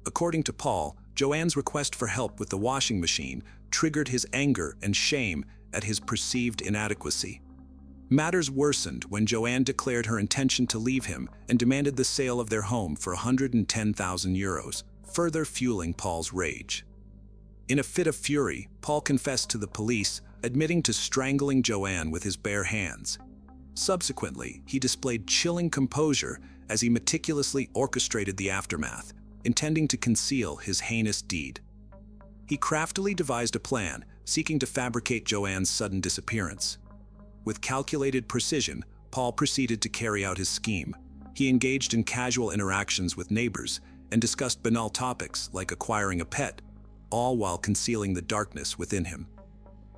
According to Paul, Joanne's request for help with the washing machine triggered his anger and shame at his perceived inadequacy. Matters worsened when Joanne declared her intention to leave him and demanded the sale of their home for €110,000, further fueling Paul's rage. In a fit of fury, Paul confessed to the police, admitting to strangling Joanne with his bare hands. Subsequently, he displayed chilling composure as he meticulously orchestrated the aftermath, intending to conceal his heinous deed. He craftily devised a plan, seeking to fabricate Joanne's sudden disappearance. With calculated precision, Paul proceeded to carry out his scheme. He engaged in casual interactions with neighbors and discussed banal topics like acquiring a pet, all while concealing the darkness within him.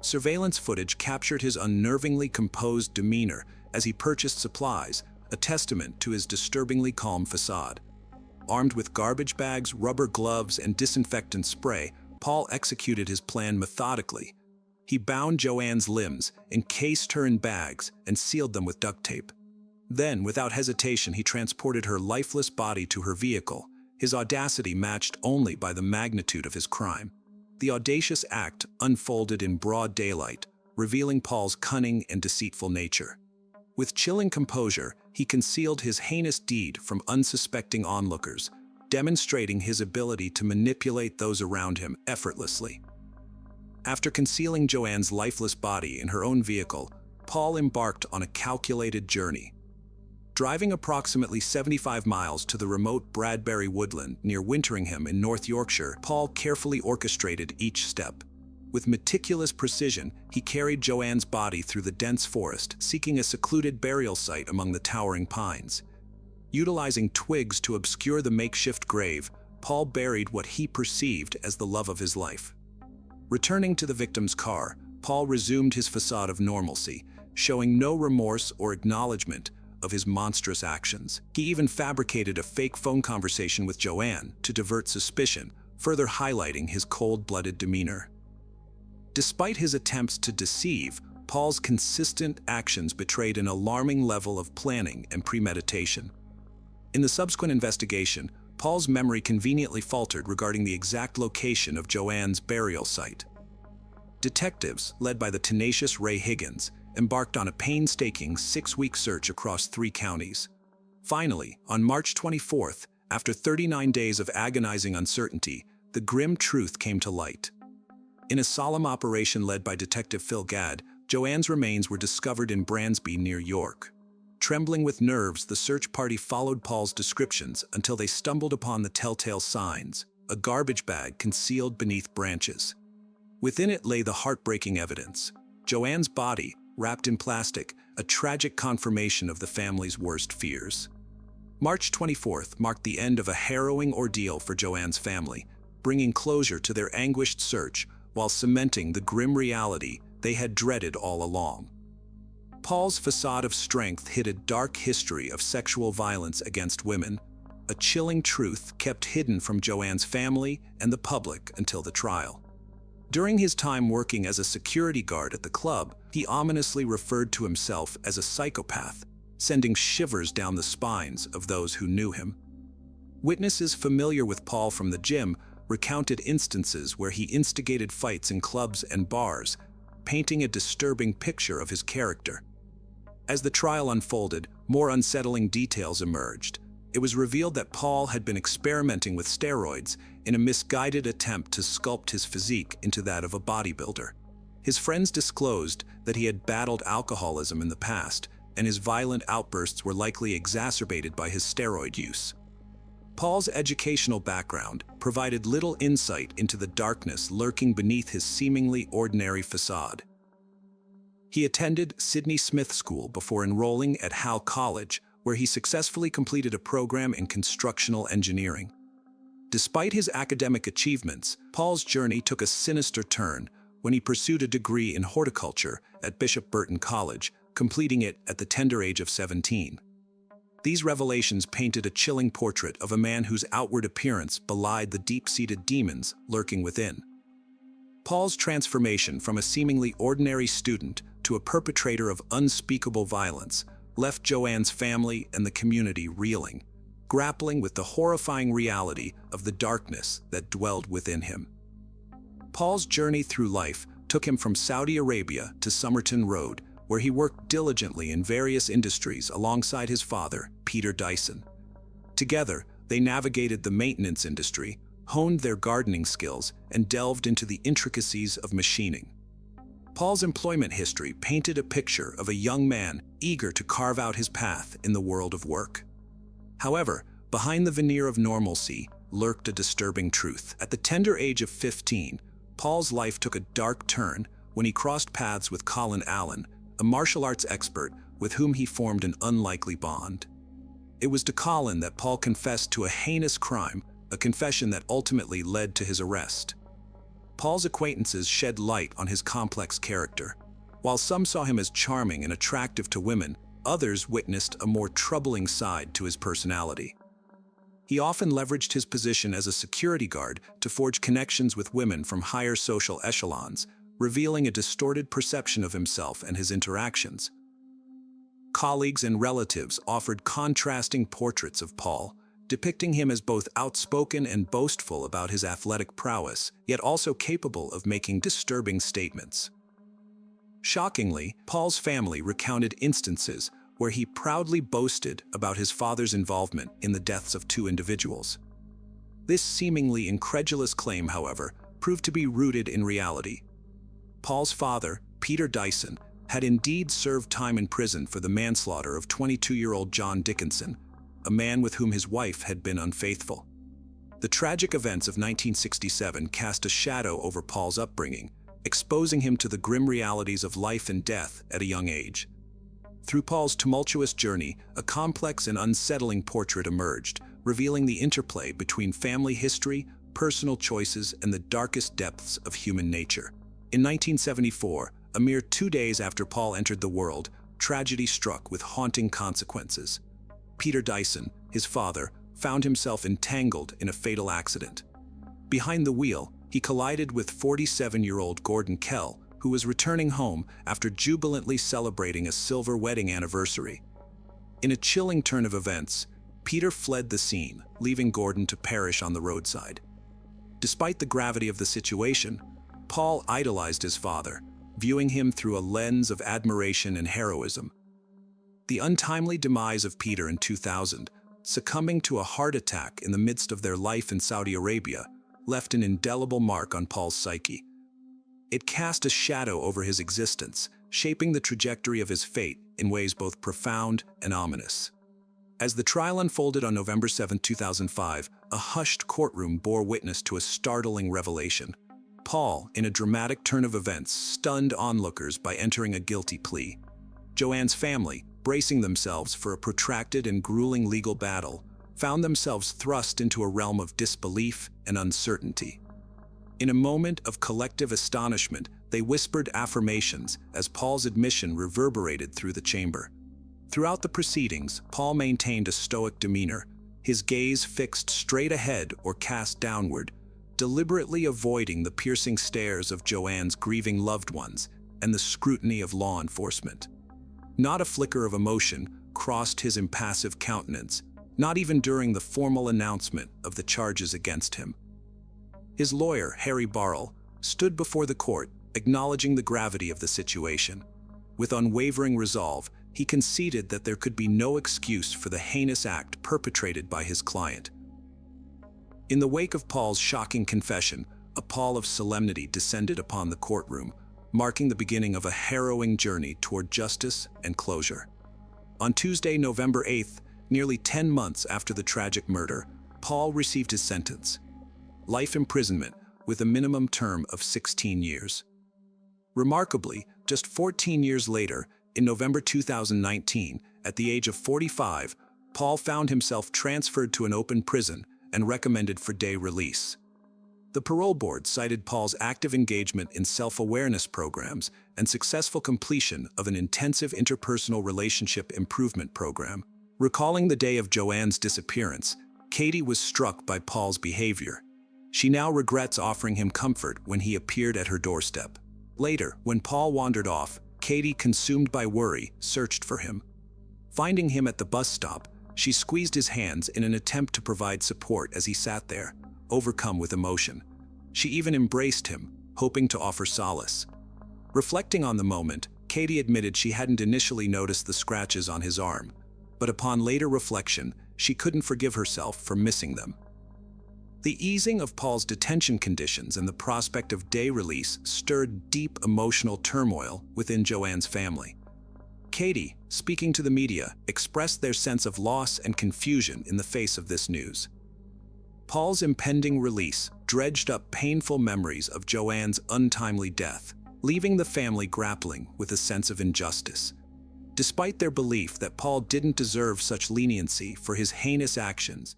Surveillance footage captured his unnervingly composed demeanor as he purchased supplies, a testament to his disturbingly calm facade. Armed with garbage bags, rubber gloves, and disinfectant spray, Paul executed his plan methodically. He bound Joanne's limbs, encased her in bags, and sealed them with duct tape. Then, without hesitation, he transported her lifeless body to her vehicle, his audacity matched only by the magnitude of his crime. The audacious act unfolded in broad daylight, revealing Paul's cunning and deceitful nature. With chilling composure, he concealed his heinous deed from unsuspecting onlookers, demonstrating his ability to manipulate those around him effortlessly. After concealing Joanne's lifeless body in her own vehicle, Paul embarked on a calculated journey. Driving approximately 75 miles to the remote Bradbury woodland near Winteringham in North Yorkshire, Paul carefully orchestrated each step. With meticulous precision, he carried Joanne's body through the dense forest, seeking a secluded burial site among the towering pines. Utilizing twigs to obscure the makeshift grave, Paul buried what he perceived as the love of his life. Returning to the victim's car, Paul resumed his facade of normalcy, showing no remorse or acknowledgement of his monstrous actions. He even fabricated a fake phone conversation with Joanne to divert suspicion, further highlighting his cold-blooded demeanor. Despite his attempts to deceive, Paul's consistent actions betrayed an alarming level of planning and premeditation. In the subsequent investigation, Paul's memory conveniently faltered regarding the exact location of Joanne's burial site. Detectives, led by the tenacious Ray Higgins, embarked on a painstaking 6-week search across 3 counties. Finally, on March 24th, after 39 days of agonizing uncertainty, the grim truth came to light. In a solemn operation led by Detective Phil Gadd, Joanne's remains were discovered in Bransby, near York. Trembling with nerves, the search party followed Paul's descriptions until they stumbled upon the telltale signs, a garbage bag concealed beneath branches. Within it lay the heartbreaking evidence: Joanne's body, wrapped in plastic, a tragic confirmation of the family's worst fears. March 24th marked the end of a harrowing ordeal for Joanne's family, bringing closure to their anguished search while cementing the grim reality they had dreaded all along. Paul's facade of strength hid a dark history of sexual violence against women, a chilling truth kept hidden from Joanne's family and the public until the trial. During his time working as a security guard at the club, he ominously referred to himself as a psychopath, sending shivers down the spines of those who knew him. Witnesses familiar with Paul from the gym recounted instances where he instigated fights in clubs and bars, painting a disturbing picture of his character. As the trial unfolded, more unsettling details emerged. It was revealed that Paul had been experimenting with steroids in a misguided attempt to sculpt his physique into that of a bodybuilder. His friends disclosed that he had battled alcoholism in the past, and his violent outbursts were likely exacerbated by his steroid use. Paul's educational background provided little insight into the darkness lurking beneath his seemingly ordinary facade. He attended Sydney Smith School before enrolling at Howe College, where he successfully completed a program in constructional engineering. Despite his academic achievements, Paul's journey took a sinister turn when he pursued a degree in horticulture at Bishop Burton College, completing it at the tender age of 17. These revelations painted a chilling portrait of a man whose outward appearance belied the deep-seated demons lurking within. Paul's transformation from a seemingly ordinary student to a perpetrator of unspeakable violence left Joanne's family and the community reeling, grappling with the horrifying reality of the darkness that dwelled within him. Paul's journey through life took him from Saudi Arabia to Somerton Road, where he worked diligently in various industries alongside his father, Peter Dyson. Together, they navigated the maintenance industry, honed their gardening skills, and delved into the intricacies of machining. Paul's employment history painted a picture of a young man eager to carve out his path in the world of work. However, behind the veneer of normalcy lurked a disturbing truth. At the tender age of 15, Paul's life took a dark turn when he crossed paths with Colin Allen, a martial arts expert with whom he formed an unlikely bond. It was to Colin that Paul confessed to a heinous crime, a confession that ultimately led to his arrest. Paul's acquaintances shed light on his complex character. While some saw him as charming and attractive to women, others witnessed a more troubling side to his personality. He often leveraged his position as a security guard to forge connections with women from higher social echelons, revealing a distorted perception of himself and his interactions. Colleagues and relatives offered contrasting portraits of Paul, depicting him as both outspoken and boastful about his athletic prowess, yet also capable of making disturbing statements. Shockingly, Paul's family recounted instances where he proudly boasted about his father's involvement in the deaths of 2 individuals. This seemingly incredulous claim, however, proved to be rooted in reality. Paul's father, Peter Dyson, had indeed served time in prison for the manslaughter of 22-year-old John Dickinson, a man with whom his wife had been unfaithful. The tragic events of 1967 cast a shadow over Paul's upbringing, exposing him to the grim realities of life and death at a young age. Through Paul's tumultuous journey, a complex and unsettling portrait emerged, revealing the interplay between family history, personal choices, and the darkest depths of human nature. In 1974, a mere 2 days after Paul entered the world, tragedy struck with haunting consequences. Peter Dyson, his father, found himself entangled in a fatal accident. Behind the wheel, he collided with 47-year-old Gordon Kell, who was returning home after jubilantly celebrating a silver wedding anniversary. In a chilling turn of events, Peter fled the scene, leaving Gordon to perish on the roadside. Despite the gravity of the situation, Paul idolized his father, viewing him through a lens of admiration and heroism. The untimely demise of Peter in 2000, succumbing to a heart attack in the midst of their life in Saudi Arabia, left an indelible mark on Paul's psyche. It cast a shadow over his existence, shaping the trajectory of his fate in ways both profound and ominous. As the trial unfolded on November 7, 2005, a hushed courtroom bore witness to a startling revelation. Paul, in a dramatic turn of events, stunned onlookers by entering a guilty plea. Joanne's family, bracing themselves for a protracted and grueling legal battle, found themselves thrust into a realm of disbelief and uncertainty. In a moment of collective astonishment, they whispered affirmations as Paul's admission reverberated through the chamber. Throughout the proceedings, Paul maintained a stoic demeanor, his gaze fixed straight ahead or cast downward, deliberately avoiding the piercing stares of Joanne's grieving loved ones and the scrutiny of law enforcement. Not a flicker of emotion crossed his impassive countenance, not even during the formal announcement of the charges against him. His lawyer, Harry Barrell, stood before the court, acknowledging the gravity of the situation. With unwavering resolve, he conceded that there could be no excuse for the heinous act perpetrated by his client. In the wake of Paul's shocking confession, a pall of solemnity descended upon the courtroom, marking the beginning of a harrowing journey toward justice and closure. On Tuesday, November 8th, nearly 10 months after the tragic murder, Paul received his sentence: life imprisonment with a minimum term of 16 years. Remarkably, just 14 years later, in November 2019, at the age of 45, Paul found himself transferred to an open prison and recommended for day release. The parole board cited Paul's active engagement in self-awareness programs and successful completion of an intensive interpersonal relationship improvement program. Recalling the day of Joanne's disappearance, Katie was struck by Paul's behavior. She now regrets offering him comfort when he appeared at her doorstep. Later, when Paul wandered off, Katie, consumed by worry, searched for him. Finding him at the bus stop, she squeezed his hands in an attempt to provide support as he sat there, overcome with emotion. She even embraced him, hoping to offer solace. Reflecting on the moment, Katie admitted she hadn't initially noticed the scratches on his arm, but upon later reflection, she couldn't forgive herself for missing them. The easing of Paul's detention conditions and the prospect of day release stirred deep emotional turmoil within Joanne's family. Katie, speaking to the media, expressed their sense of loss and confusion in the face of this news. Paul's impending release dredged up painful memories of Joanne's untimely death, leaving the family grappling with a sense of injustice. Despite their belief that Paul didn't deserve such leniency for his heinous actions,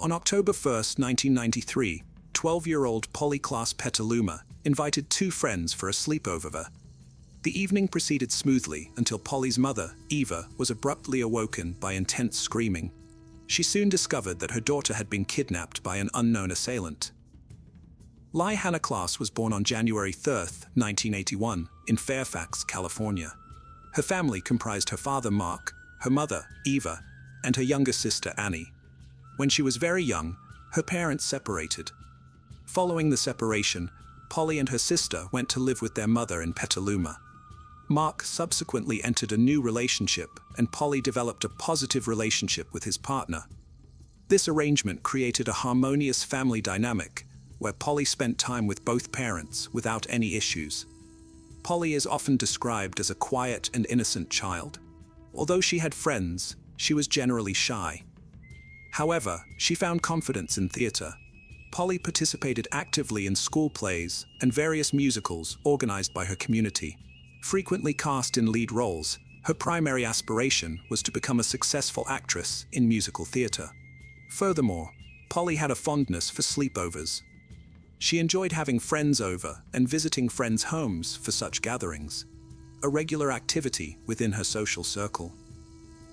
on October 1, 1993, 12-year-old Polly Klaas Petaluma invited two friends for a sleepover. The evening proceeded smoothly until Polly's mother, Eva, was abruptly awoken by intense screaming. She soon discovered that her daughter had been kidnapped by an unknown assailant. Lai Hannah Klaas was born on January 3, 1981, in Fairfax, California. Her family comprised her father, Mark, her mother, Eva, and her younger sister, Annie. When she was very young, her parents separated. Following the separation, Polly and her sister went to live with their mother in Petaluma. Mark subsequently entered a new relationship, and Polly developed a positive relationship with his partner. This arrangement created a harmonious family dynamic, where Polly spent time with both parents without any issues. Polly is often described as a quiet and innocent child. Although she had friends, she was generally shy. However, she found confidence in theater. Polly participated actively in school plays and various musicals organized by her community. Frequently cast in lead roles, her primary aspiration was to become a successful actress in musical theater. Furthermore, Polly had a fondness for sleepovers. She enjoyed having friends over and visiting friends' homes for such gatherings, a regular activity within her social circle.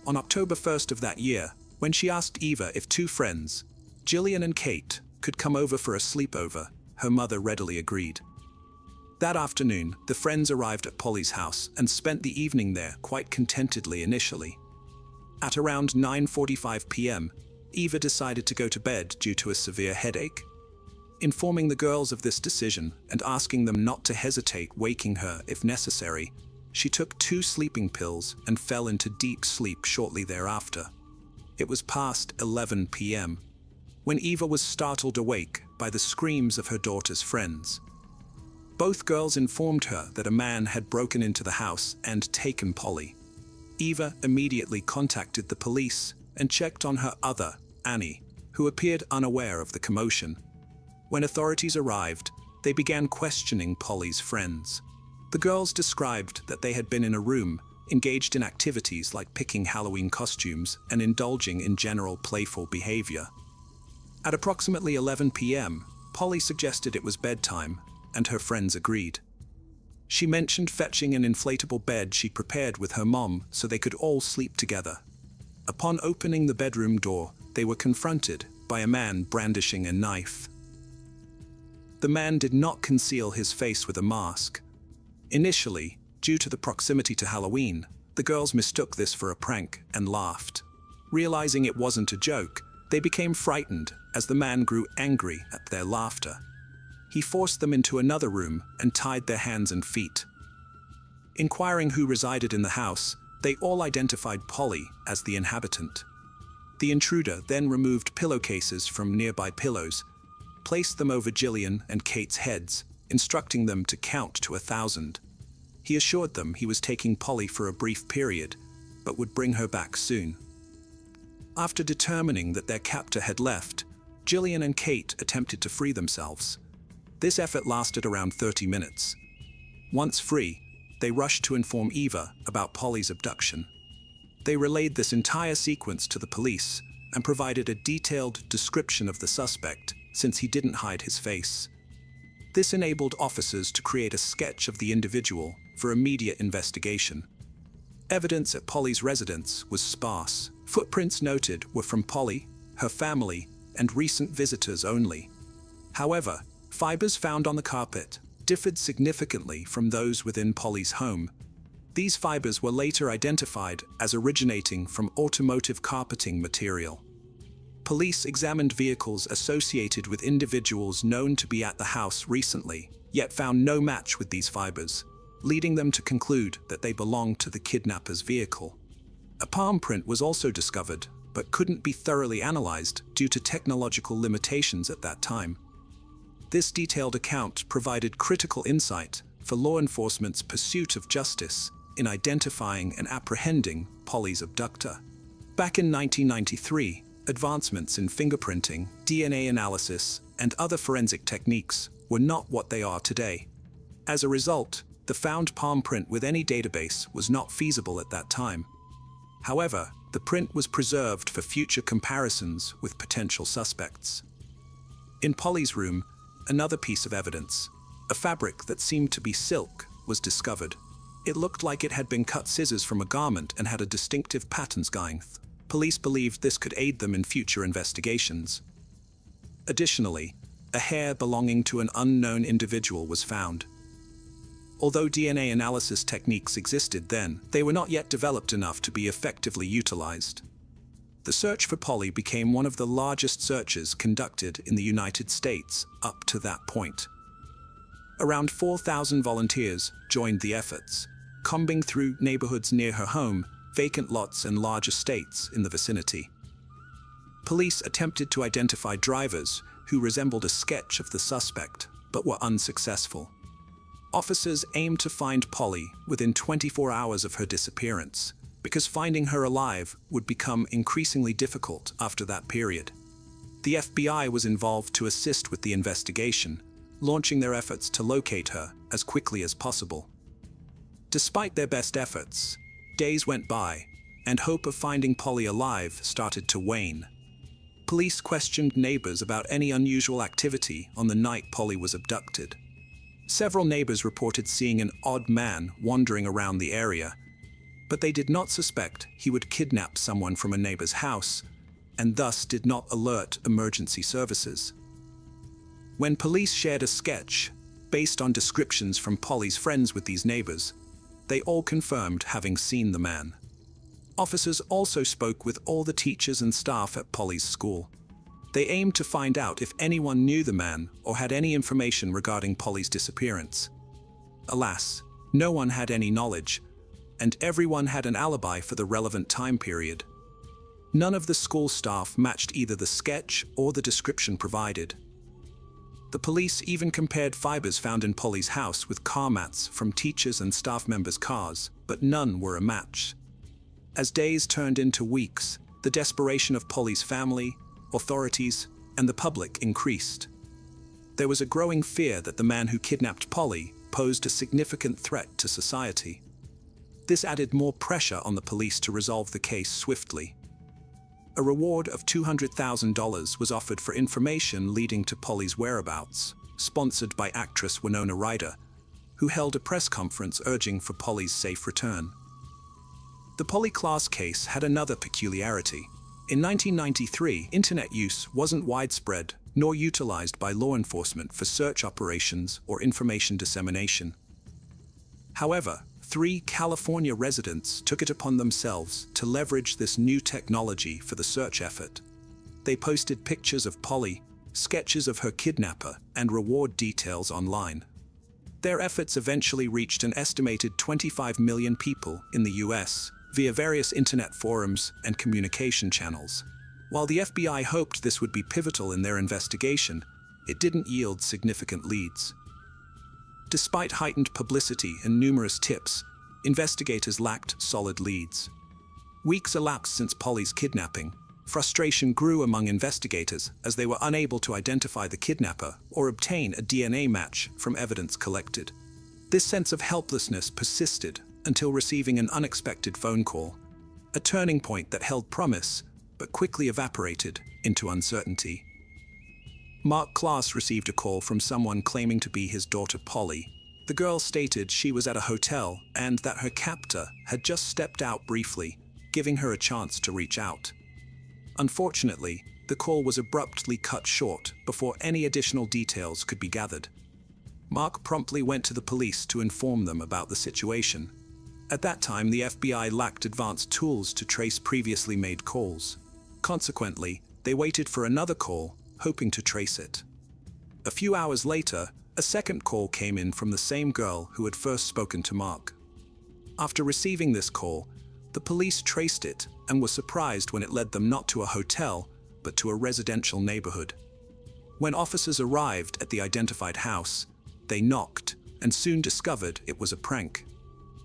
On October 1st of that year, when she asked Eva if two friends, Jillian and Kate, could come over for a sleepover, her mother readily agreed. That afternoon, the friends arrived at Polly's house and spent the evening there quite contentedly initially. At around 9:45 p.m., Eva decided to go to bed due to a severe headache. Informing the girls of this decision and asking them not to hesitate waking her if necessary, she took 2 sleeping pills and fell into deep sleep shortly thereafter. It was past 11 p.m. when Eva was startled awake by the screams of her daughter's friends. Both girls informed her that a man had broken into the house and taken Polly. Eva immediately contacted the police and checked on her other, Annie, who appeared unaware of the commotion. When authorities arrived, they began questioning Polly's friends. The girls described that they had been in a room, engaged in activities like picking Halloween costumes and indulging in general playful behavior. At approximately 11 p.m., Polly suggested it was bedtime, and her friends agreed. She mentioned fetching an inflatable bed she prepared with her mom so they could all sleep together. Upon opening the bedroom door, they were confronted by a man brandishing a knife. The man did not conceal his face with a mask. Initially, due to the proximity to Halloween, the girls mistook this for a prank and laughed. Realizing it wasn't a joke, they became frightened as the man grew angry at their laughter. He forced them into another room and tied their hands and feet. Inquiring who resided in the house, they all identified Polly as the inhabitant. The intruder then removed pillowcases from nearby pillows, placed them over Jillian and Kate's heads, instructing them to count to 1,000. He assured them he was taking Polly for a brief period, but would bring her back soon. After determining that their captor had left, Jillian and Kate attempted to free themselves. This effort lasted around 30 minutes. Once free, they rushed to inform Eva about Polly's abduction. They relayed this entire sequence to the police and provided a detailed description of the suspect, since he didn't hide his face. This enabled officers to create a sketch of the individual for immediate investigation. Evidence at Polly's residence was sparse. Footprints noted were from Polly, her family, and recent visitors only. However, fibers found on the carpet differed significantly from those within Polly's home. These fibers were later identified as originating from automotive carpeting material. Police examined vehicles associated with individuals known to be at the house recently, yet found no match with these fibers, leading them to conclude that they belonged to the kidnapper's vehicle. A palm print was also discovered, but couldn't be thoroughly analyzed due to technological limitations at that time. This detailed account provided critical insight for law enforcement's pursuit of justice in identifying and apprehending Polly's abductor. Back in 1993, advancements in fingerprinting, DNA analysis, and other forensic techniques were not what they are today. As a result, the found palm print with any database was not feasible at that time. However, the print was preserved for future comparisons with potential suspects. In Polly's room, another piece of evidence, a fabric that seemed to be silk, was discovered. It looked like it had been cut scissors from a garment and had a distinctive pattern. Police believed this could aid them in future investigations. Additionally, a hair belonging to an unknown individual was found. Although DNA analysis techniques existed then, they were not yet developed enough to be effectively utilized. The search for Polly became one of the largest searches conducted in the United States up to that point. Around 4,000 volunteers joined the efforts, combing through neighborhoods near her home, vacant lots, and large estates in the vicinity. Police attempted to identify drivers who resembled a sketch of the suspect, but were unsuccessful. Officers aimed to find Polly within 24 hours of her disappearance, because finding her alive would become increasingly difficult after that period. The FBI was involved to assist with the investigation, launching their efforts to locate her as quickly as possible. Despite their best efforts, days went by, and hope of finding Polly alive started to wane. Police questioned neighbors about any unusual activity on the night Polly was abducted. Several neighbors reported seeing an odd man wandering around the area, but they did not suspect he would kidnap someone from a neighbor's house, and thus did not alert emergency services. When police shared a sketch, based on descriptions from Polly's friends with these neighbors, they all confirmed having seen the man. Officers also spoke with all the teachers and staff at Polly's school. They aimed to find out if anyone knew the man or had any information regarding Polly's disappearance. Alas, no one had any knowledge, and everyone had an alibi for the relevant time period. None of the school staff matched either the sketch or the description provided. The police even compared fibers found in Polly's house with car mats from teachers' and staff members' cars, but none were a match. As days turned into weeks, the desperation of Polly's family, authorities, and the public increased. There was a growing fear that the man who kidnapped Polly posed a significant threat to society. This added more pressure on the police to resolve the case swiftly. A reward of $200,000 was offered for information leading to Polly's whereabouts, sponsored by actress Winona Ryder, who held a press conference urging for Polly's safe return. The Polly Klaas case had another peculiarity. In 1993, internet use wasn't widespread nor utilized by law enforcement for search operations or information dissemination. However, 3 California residents took it upon themselves to leverage this new technology for the search effort. They posted pictures of Polly, sketches of her kidnapper, and reward details online. Their efforts eventually reached an estimated 25 million people in the US via various internet forums and communication channels. While the FBI hoped this would be pivotal in their investigation, it didn't yield significant leads. Despite heightened publicity and numerous tips, investigators lacked solid leads. Weeks elapsed since Polly's kidnapping. Frustration grew among investigators as they were unable to identify the kidnapper or obtain a DNA match from evidence collected. This sense of helplessness persisted until receiving an unexpected phone call, a turning point that held promise but quickly evaporated into uncertainty. Mark Klaas received a call from someone claiming to be his daughter Polly. The girl stated she was at a hotel and that her captor had just stepped out briefly, giving her a chance to reach out. Unfortunately, the call was abruptly cut short before any additional details could be gathered. Mark promptly went to the police to inform them about the situation. At that time, the FBI lacked advanced tools to trace previously made calls. Consequently, they waited for another call, hoping to trace it. A few hours later, a second call came in from the same girl who had first spoken to Mark. After receiving this call, the police traced it and were surprised when it led them not to a hotel, but to a residential neighborhood. When officers arrived at the identified house, they knocked and soon discovered it was a prank.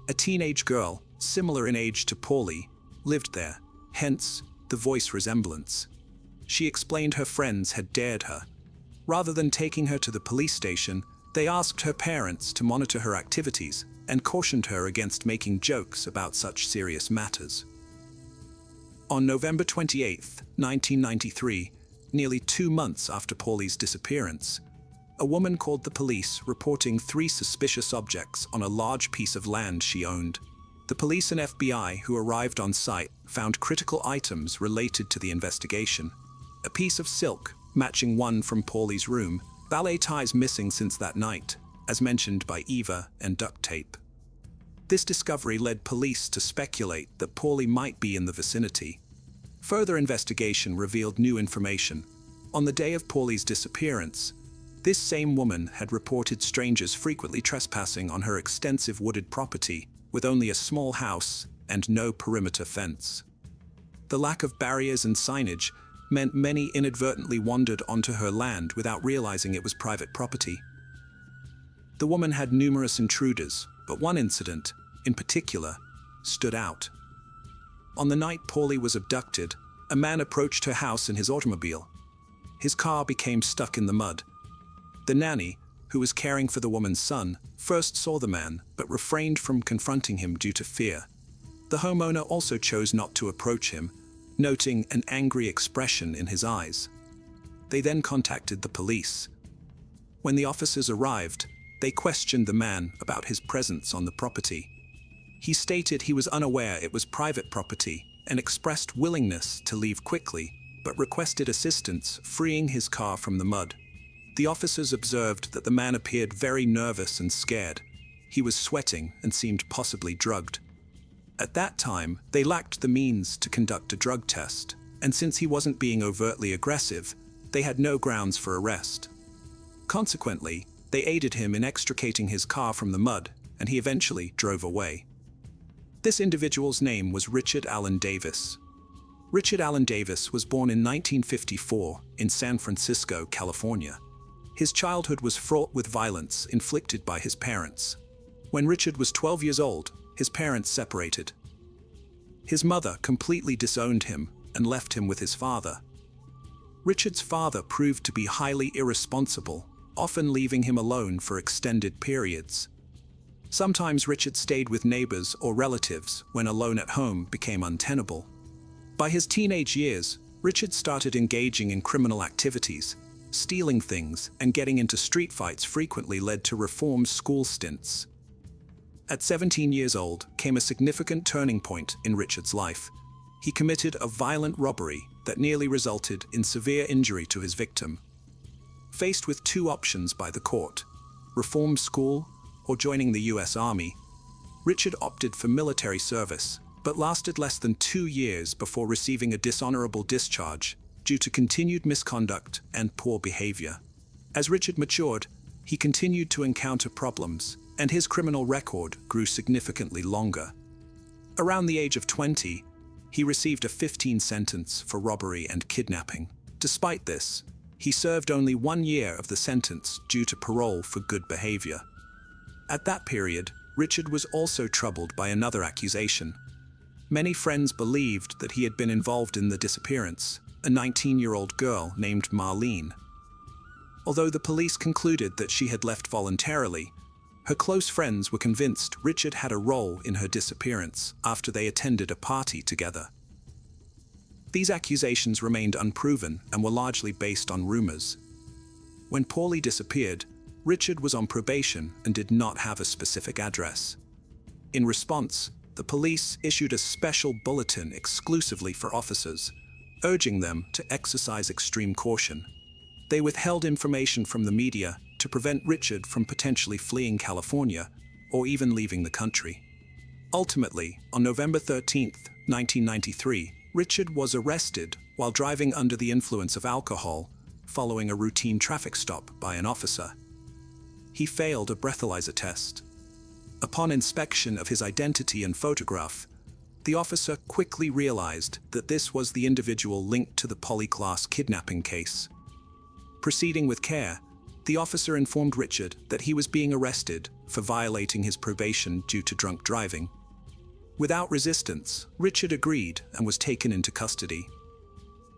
A teenage girl, similar in age to Polly, lived there, hence the voice resemblance. She explained her friends had dared her. Rather than taking her to the police station, they asked her parents to monitor her activities and cautioned her against making jokes about such serious matters. On November 28, 1993, nearly 2 months after Polly's disappearance, a woman called the police reporting 3 suspicious objects on a large piece of land she owned. The police and FBI who arrived on site found critical items related to the investigation. A piece of silk, matching one from Polly's room, ballet ties missing since that night, as mentioned by Eva, and duct tape. This discovery led police to speculate that Polly might be in the vicinity. Further investigation revealed new information. On the day of Polly's disappearance, this same woman had reported strangers frequently trespassing on her extensive wooded property with only a small house and no perimeter fence. The lack of barriers and signage meant many inadvertently wandered onto her land without realizing it was private property. The woman had numerous intruders, but one incident, in particular, stood out. On the night Polly was abducted, a man approached her house in his automobile. His car became stuck in the mud. The nanny, who was caring for the woman's son, first saw the man, but refrained from confronting him due to fear. The homeowner also chose not to approach him, noting an angry expression in his eyes. They then contacted the police. When the officers arrived, they questioned the man about his presence on the property. He stated he was unaware it was private property and expressed willingness to leave quickly, but requested assistance freeing his car from the mud. The officers observed that the man appeared very nervous and scared. He was sweating and seemed possibly drugged. At that time, they lacked the means to conduct a drug test, and since he wasn't being overtly aggressive, they had no grounds for arrest. Consequently, they aided him in extricating his car from the mud, and he eventually drove away. This individual's name was Richard Allen Davis. Richard Allen Davis was born in 1954 in San Francisco, California. His childhood was fraught with violence inflicted by his parents. When Richard was 12 years old, his parents separated. His mother completely disowned him and left him with his father. Richard's father proved to be highly irresponsible, often leaving him alone for extended periods. Sometimes Richard stayed with neighbors or relatives when alone at home became untenable. By his teenage years, Richard started engaging in criminal activities. Stealing things and getting into street fights frequently led to reform school stints. At 17 years old came a significant turning point in Richard's life. He committed a violent robbery that nearly resulted in severe injury to his victim. Faced with two options by the court, reform school or joining the U.S. Army, Richard opted for military service, but lasted less than 2 years before receiving a dishonorable discharge due to continued misconduct and poor behavior. As Richard matured, he continued to encounter problems, and his criminal record grew significantly longer. Around the age of 20, he received a 15 sentence for robbery and kidnapping. Despite this, he served only 1 year of the sentence due to parole for good behavior. At that period, Richard was also troubled by another accusation. Many friends believed that he had been involved in the disappearance, a 19-year-old girl named Marlene. Although the police concluded that she had left voluntarily, her close friends were convinced Richard had a role in her disappearance after they attended a party together. These accusations remained unproven and were largely based on rumors. When Paulie disappeared, Richard was on probation and did not have a specific address. In response, the police issued a special bulletin exclusively for officers, urging them to exercise extreme caution. They withheld information from the media to prevent Richard from potentially fleeing California or even leaving the country. Ultimately, on November 13, 1993, Richard was arrested while driving under the influence of alcohol following a routine traffic stop by an officer. He failed a breathalyzer test. Upon inspection of his identity and photograph, the officer quickly realized that this was the individual linked to the Paulie kidnapping case. Proceeding with care, the officer informed Richard that he was being arrested for violating his probation due to drunk driving. Without resistance, Richard agreed and was taken into custody.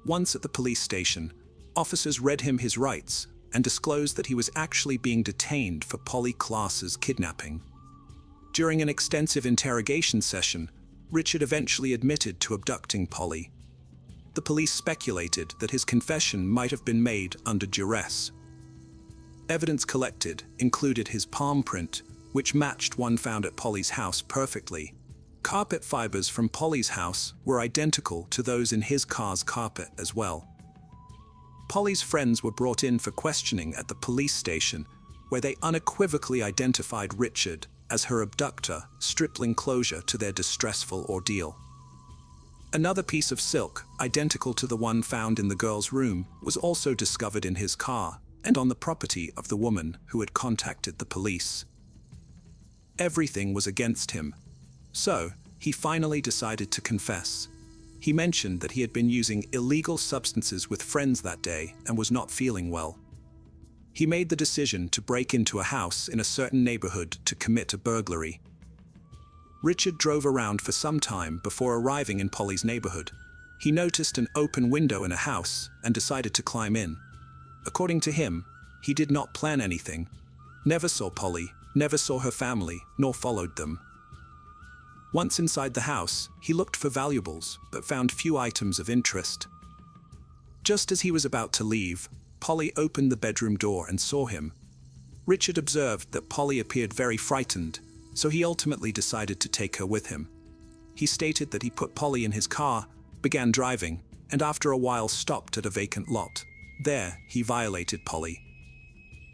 Once at the police station, officers read him his rights and disclosed that he was actually being detained for Paulie kidnapping. During an extensive interrogation session, Richard eventually admitted to abducting Paulie. The police speculated that his confession might have been made under duress. Evidence collected included his palm print, which matched one found at Paulie's house perfectly. Carpet fibers from Paulie's house were identical to those in his car's carpet as well. Paulie's friends were brought in for questioning at the police station, where they unequivocally identified Richard as her abductor, stripling closure to their distressful ordeal. Another piece of silk, identical to the one found in the girl's room, was also discovered in his car and on the property of the woman who had contacted the police. Everything was against him, so he finally decided to confess. He mentioned that he had been using illegal substances with friends that day and was not feeling well. He made the decision to break into a house in a certain neighborhood to commit a burglary. Richard drove around for some time before arriving in Paulie's neighborhood. He noticed an open window in a house and decided to climb in. According to him, he did not plan anything, never saw Paulie, never saw her family, nor followed them. Once inside the house, he looked for valuables, but found few items of interest. Just as he was about to leave, Paulie opened the bedroom door and saw him. Richard observed that Paulie appeared very frightened, so he ultimately decided to take her with him. He stated that he put Paulie in his car, began driving, and after a while stopped at a vacant lot. There, he violated Paulie.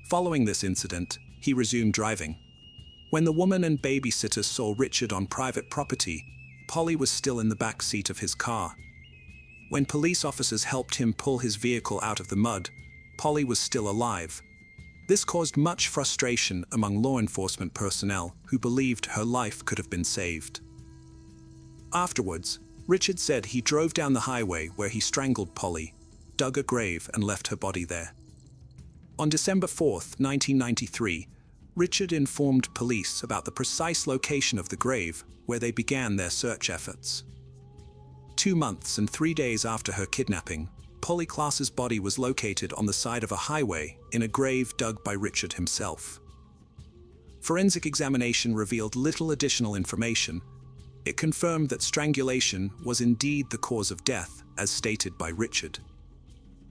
Following this incident, he resumed driving. When the woman and babysitter saw Richard on private property, Polly was still in the back seat of his car. When police officers helped him pull his vehicle out of the mud, Polly was still alive. This caused much frustration among law enforcement personnel who believed her life could have been saved. Afterwards, Richard said he drove down the highway where he strangled Polly, dug a grave and left her body there. On December 4, 1993, Richard informed police about the precise location of the grave where they began their search efforts. 2 months and 3 days after her kidnapping, Polly Klaas's body was located on the side of a highway in a grave dug by Richard himself. Forensic examination revealed little additional information. It confirmed that strangulation was indeed the cause of death, as stated by Richard.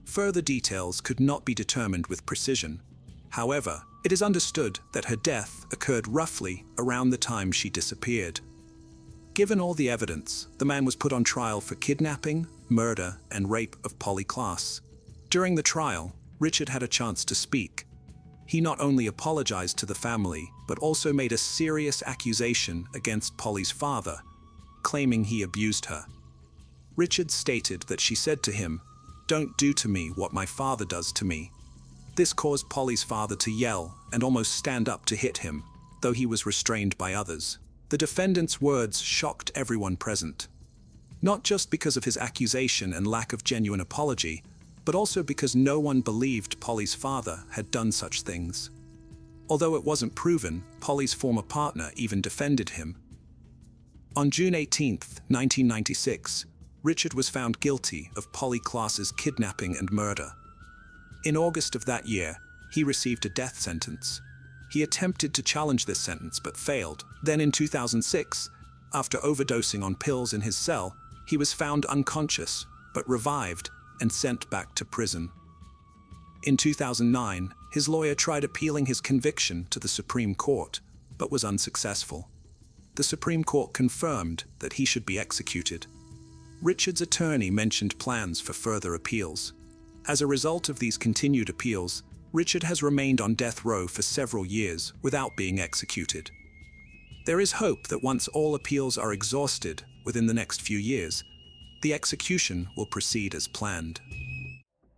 Further details could not be determined with precision. However, it is understood that her death occurred roughly around the time she disappeared. Given all the evidence, the man was put on trial for kidnapping, murder, and rape of Polly Klaas. During the trial, Richard had a chance to speak. He not only apologized to the family, but also made a serious accusation against Polly's father, claiming he abused her. Richard stated that she said to him, "Don't do to me what my father does to me." This caused Polly's father to yell and almost stand up to hit him, though he was restrained by others. The defendant's words shocked everyone present. Not just because of his accusation and lack of genuine apology, but also because no one believed Polly's father had done such things. Although it wasn't proven, Polly's former partner even defended him. On June 18, 1996, Richard was found guilty of Polly Klaas's kidnapping and murder. In August of that year, he received a death sentence. He attempted to challenge this sentence but failed. Then in 2006, after overdosing on pills in his cell, he was found unconscious but revived and sent back to prison. In 2009, his lawyer tried appealing his conviction to the Supreme Court, but was unsuccessful. The Supreme Court confirmed that he should be executed. Richard's attorney mentioned plans for further appeals. As a result of these continued appeals, Richard has remained on death row for several years without being executed. There is hope that once all appeals are exhausted within the next few years, the execution will proceed as planned.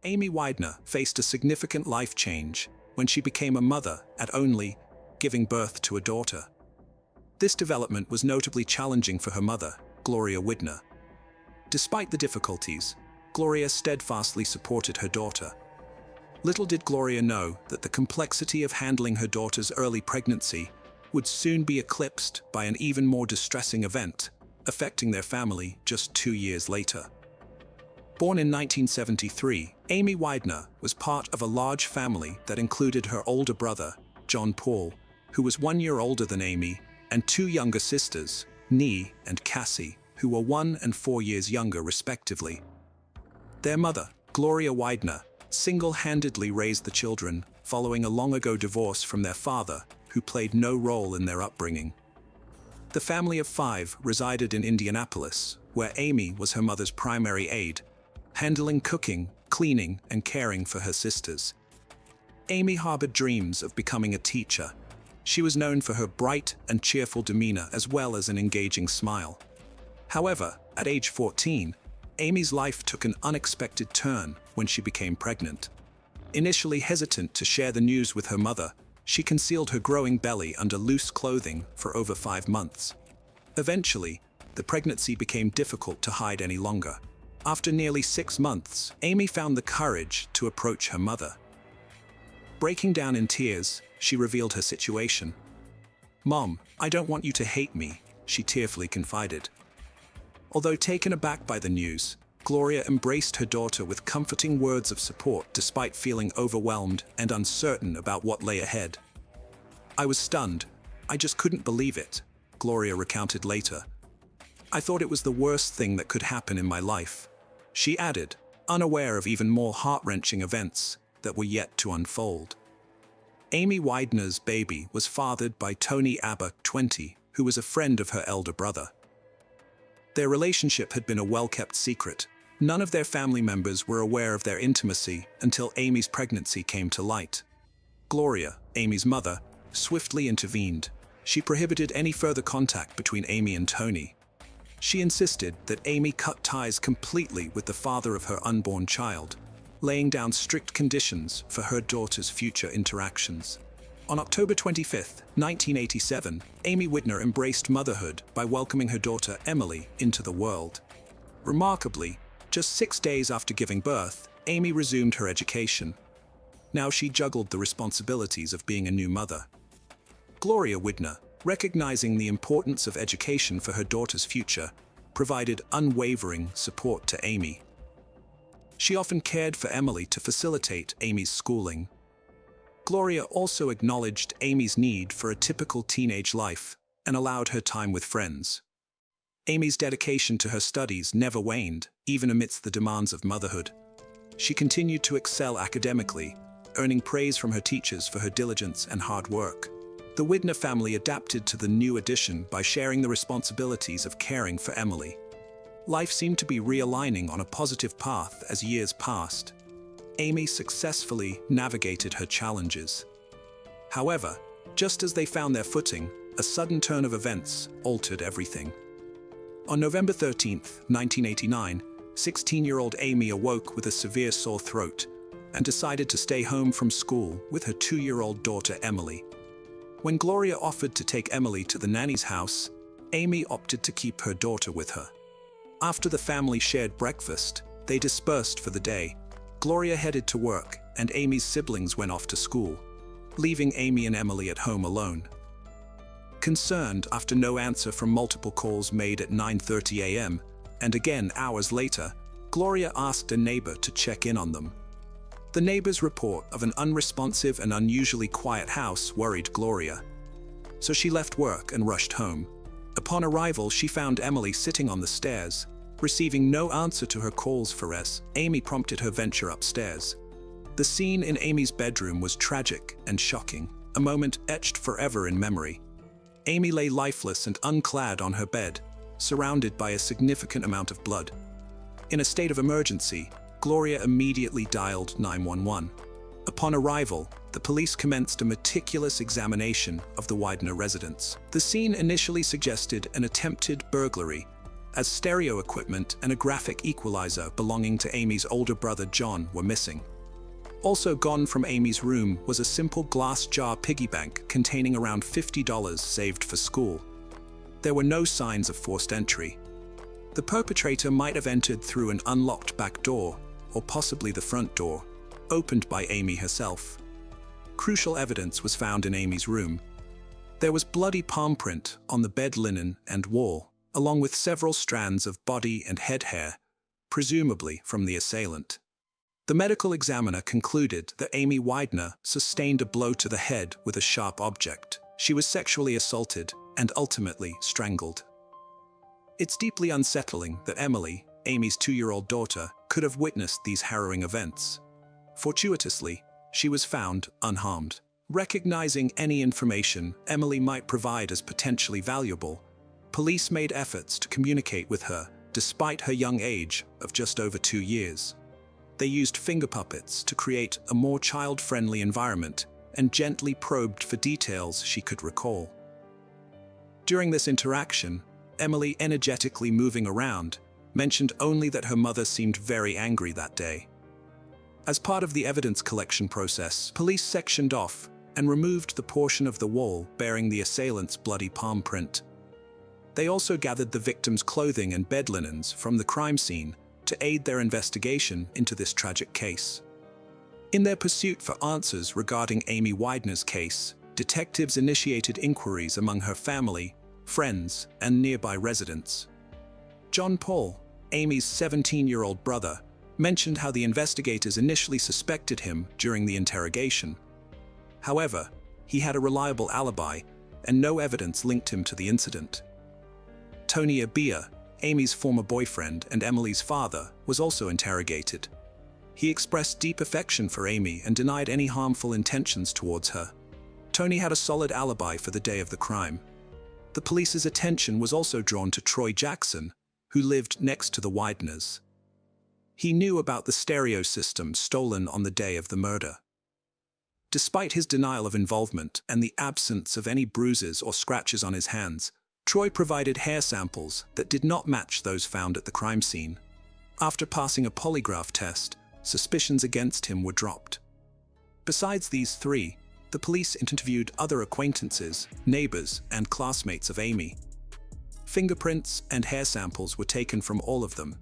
Amy Widener faced a significant life change when she became a mother at only giving birth to a daughter. This development was notably challenging for her mother, Gloria Widener. Despite the difficulties, Gloria steadfastly supported her daughter. Little did Gloria know that the complexity of handling her daughter's early pregnancy would soon be eclipsed by an even more distressing event, affecting their family just 2 years later. Born in 1973, Amy Widener was part of a large family that included her older brother, John Paul, who was 1 year older than Amy, and 2 younger sisters, Nee and Cassie, who were 1 and 4 years younger respectively. Their mother, Gloria Widener, single-handedly raised the children following a long-ago divorce from their father, who played no role in their upbringing. The family of 5 resided in Indianapolis, where Amy was her mother's primary aide, handling cooking, cleaning, and caring for her sisters. Amy harbored dreams of becoming a teacher. She was known for her bright and cheerful demeanor as well as an engaging smile. However, at age 14, Amy's life took an unexpected turn when she became pregnant. Initially hesitant to share the news with her mother, she concealed her growing belly under loose clothing for over 5 months. Eventually, the pregnancy became difficult to hide any longer. After nearly 6 months, Amy found the courage to approach her mother. Breaking down in tears, she revealed her situation. "Mom, I don't want you to hate me," she tearfully confided. Although taken aback by the news, Gloria embraced her daughter with comforting words of support despite feeling overwhelmed and uncertain about what lay ahead. "I was stunned. I just couldn't believe it," Gloria recounted later. "I thought it was the worst thing that could happen in my life," she added, unaware of even more heart-wrenching events that were yet to unfold. Amy Widener's baby was fathered by Tony Aber, 20, who was a friend of her elder brother. Their relationship had been a well-kept secret. None of their family members were aware of their intimacy until Amy's pregnancy came to light. Gloria, Amy's mother, swiftly intervened. She prohibited any further contact between Amy and Tony. She insisted that Amy cut ties completely with the father of her unborn child, laying down strict conditions for her daughter's future interactions. On October 25, 1987, Amy Whitner embraced motherhood by welcoming her daughter Emily into the world. Remarkably, just 6 days after giving birth, Amy resumed her education. Now she juggled the responsibilities of being a new mother. Gloria Whitner, recognizing the importance of education for her daughter's future, provided unwavering support to Amy. She often cared for Emily to facilitate Amy's schooling. Gloria also acknowledged Amy's need for a typical teenage life and allowed her time with friends. Amy's dedication to her studies never waned, even amidst the demands of motherhood. She continued to excel academically, earning praise from her teachers for her diligence and hard work. The Whitner family adapted to the new addition by sharing the responsibilities of caring for Emily. Life seemed to be realigning on a positive path as years passed. Amy successfully navigated her challenges. However, just as they found their footing, a sudden turn of events altered everything. On November 13, 1989, 16-year-old Amy awoke with a severe sore throat and decided to stay home from school with her 2-year-old daughter Emily. When Gloria offered to take Emily to the nanny's house, Amy opted to keep her daughter with her. After the family shared breakfast, they dispersed for the day. Gloria headed to work, and Amy's siblings went off to school, leaving Amy and Emily at home alone. Concerned after no answer from multiple calls made at 9:30 a.m., and again hours later, Gloria asked a neighbor to check in on them. The neighbor's report of an unresponsive and unusually quiet house worried Gloria. So she left work and rushed home. Upon arrival, she found Emily sitting on the stairs. Receiving no answer to her calls for Amy prompted her venture upstairs. The scene in Amy's bedroom was tragic and shocking, a moment etched forever in memory. Amy lay lifeless and unclad on her bed, surrounded by a significant amount of blood. In a state of emergency, Gloria immediately dialed 911. Upon arrival, the police commenced a meticulous examination of the Whitner residence. The scene initially suggested an attempted burglary, as stereo equipment and a graphic equalizer belonging to Amy's older brother John were missing. Also gone from Amy's room was a simple glass jar piggy bank containing around $50 saved for school. There were no signs of forced entry. The perpetrator might have entered through an unlocked back door, or possibly the front door, opened by Amy herself. Crucial evidence was found in Amy's room. There was bloody palm print on the bed linen and wall, along with several strands of body and head hair, presumably from the assailant. The medical examiner concluded that Amy Whitner sustained a blow to the head with a sharp object. She was sexually assaulted and ultimately strangled. It's deeply unsettling that Emily, Amy's 2-year-old daughter, could have witnessed these harrowing events. Fortuitously, she was found unharmed. Recognizing any information Emily might provide as potentially valuable, police made efforts to communicate with her despite her young age of just over 2 years. They used finger puppets to create a more child-friendly environment and gently probed for details she could recall. During this interaction, Emily, energetically moving around, mentioned only that her mother seemed very angry that day. As part of the evidence collection process, police sectioned off and removed the portion of the wall bearing the assailant's bloody palm print. They also gathered the victim's clothing and bed linens from the crime scene to aid their investigation into this tragic case. In their pursuit for answers regarding Amy Whitner's case, detectives initiated inquiries among her family, friends, and nearby residents. John Paul, Amy's 17-year-old brother, mentioned how the investigators initially suspected him during the interrogation. However, he had a reliable alibi, and no evidence linked him to the incident. Tony Abia, Amy's former boyfriend and Emily's father, was also interrogated. He expressed deep affection for Amy and denied any harmful intentions towards her. Tony had a solid alibi for the day of the crime. The police's attention was also drawn to Troy Jackson, who lived next to the Whitners. He knew about the stereo system stolen on the day of the murder. Despite his denial of involvement and the absence of any bruises or scratches on his hands, Troy provided hair samples that did not match those found at the crime scene. After passing a polygraph test, suspicions against him were dropped. Besides these three, the police interviewed other acquaintances, neighbors, and classmates of Amy. Fingerprints and hair samples were taken from all of them,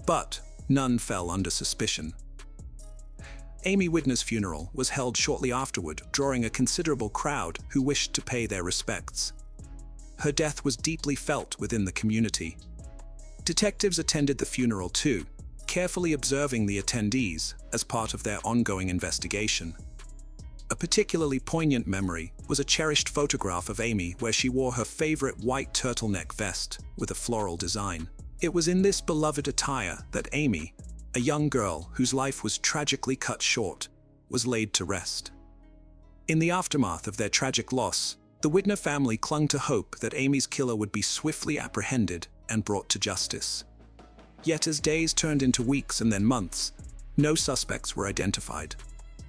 but none fell under suspicion. Amy Widner's funeral was held shortly afterward, drawing a considerable crowd who wished to pay their respects. Her death was deeply felt within the community. Detectives attended the funeral too, carefully observing the attendees as part of their ongoing investigation. A particularly poignant memory was a cherished photograph of Amy where she wore her favorite white turtleneck vest with a floral design. It was in this beloved attire that Amy, a young girl whose life was tragically cut short, was laid to rest. In the aftermath of their tragic loss, the Widner family clung to hope that Amy's killer would be swiftly apprehended and brought to justice. Yet as days turned into weeks and then months, no suspects were identified.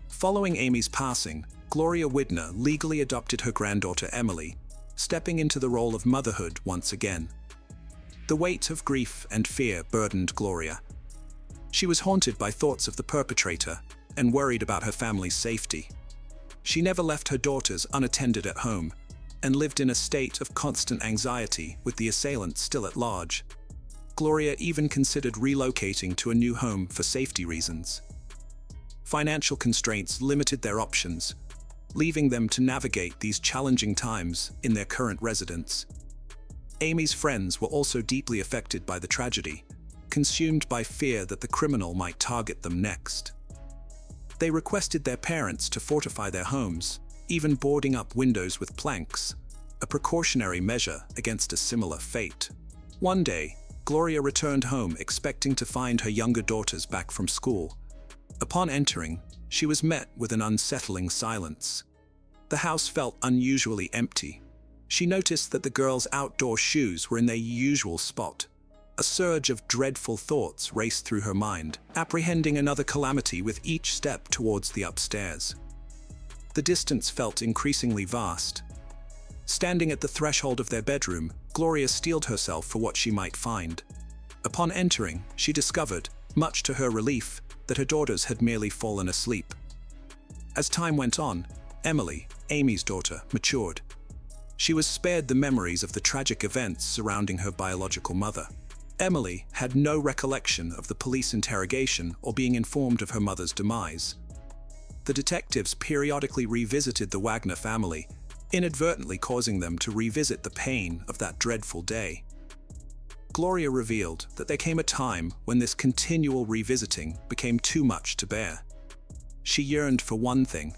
Following Amy's passing, Gloria Widner legally adopted her granddaughter Emily, stepping into the role of motherhood once again. The weight of grief and fear burdened Gloria. She was haunted by thoughts of the perpetrator and worried about her family's safety. She never left her daughters unattended at home and lived in a state of constant anxiety with the assailant still at large. Gloria even considered relocating to a new home for safety reasons. Financial constraints limited their options, leaving them to navigate these challenging times in their current residence. Amy's friends were also deeply affected by the tragedy, consumed by fear that the criminal might target them next. They requested their parents to fortify their homes, even boarding up windows with planks, a precautionary measure against a similar fate. One day, Gloria returned home expecting to find her younger daughters back from school. Upon entering, she was met with an unsettling silence. The house felt unusually empty. She noticed that the girls' outdoor shoes were in their usual spot. A surge of dreadful thoughts raced through her mind, apprehending another calamity with each step towards the upstairs. The distance felt increasingly vast. Standing at the threshold of their bedroom, Gloria steeled herself for what she might find. Upon entering, she discovered, much to her relief, that her daughters had merely fallen asleep. As time went on, Emily, Amy's daughter, matured. She was spared the memories of the tragic events surrounding her biological mother. Emily had no recollection of the police interrogation or being informed of her mother's demise. The detectives periodically revisited the Wagner family, inadvertently causing them to revisit the pain of that dreadful day. Gloria revealed that there came a time when this continual revisiting became too much to bear. She yearned for one thing: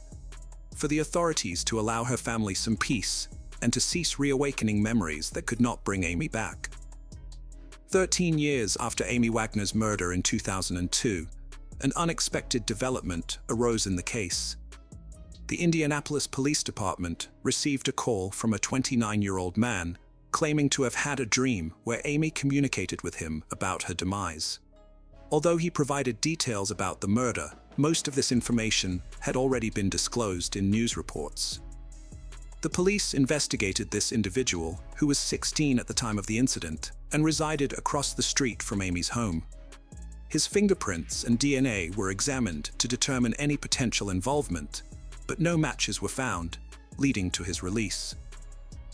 for the authorities to allow her family some peace and to cease reawakening memories that could not bring Amy back. 13 years after Amy Wagner's murder in 2002, an unexpected development arose in the case. The Indianapolis Police Department received a call from a 29-year-old man claiming to have had a dream where Amy communicated with him about her demise. Although he provided details about the murder, most of this information had already been disclosed in news reports. The police investigated this individual, who was 16 at the time of the incident, and resided across the street from Amy's home. His fingerprints and DNA were examined to determine any potential involvement, but no matches were found, leading to his release.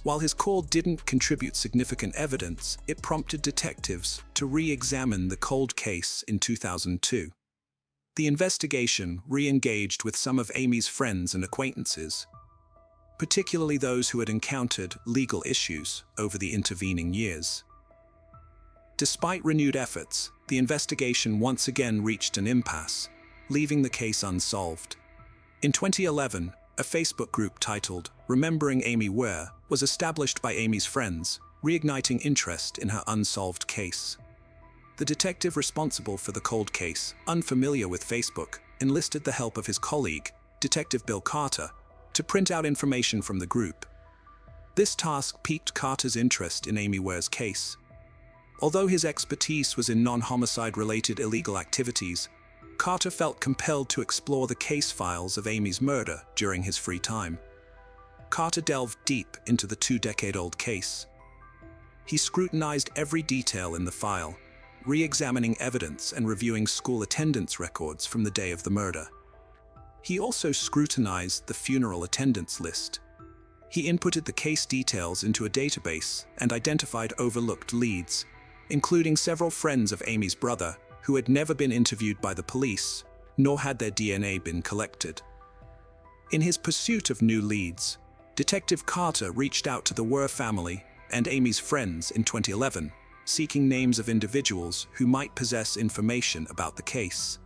While his call didn't contribute significant evidence, it prompted detectives to re-examine the cold case in 2002. The investigation re-engaged with some of Amy's friends and acquaintances, particularly those who had encountered legal issues over the intervening years. Despite renewed efforts, the investigation once again reached an impasse, leaving the case unsolved. In 2011, a Facebook group titled "Remembering Amy Ware" was established by Amy's friends, reigniting interest in her unsolved case. The detective responsible for the cold case, unfamiliar with Facebook, enlisted the help of his colleague, Detective Bill Carter, to print out information from the group. This task piqued Carter's interest in Amy Ware's case. Although his expertise was in non-homicide-related illegal activities, Carter felt compelled to explore the case files of Amy's murder during his free time. Carter delved deep into the 2-decade-old case. He scrutinized every detail in the file, re-examining evidence and reviewing school attendance records from the day of the murder. He also scrutinized the funeral attendance list. He inputted the case details into a database and identified overlooked leads, including several friends of Amy's brother who had never been interviewed by the police, nor had their DNA been collected. In his pursuit of new leads, Detective Carter reached out to the Were family and Amy's friends in 2011, seeking names of individuals who might possess information about the case.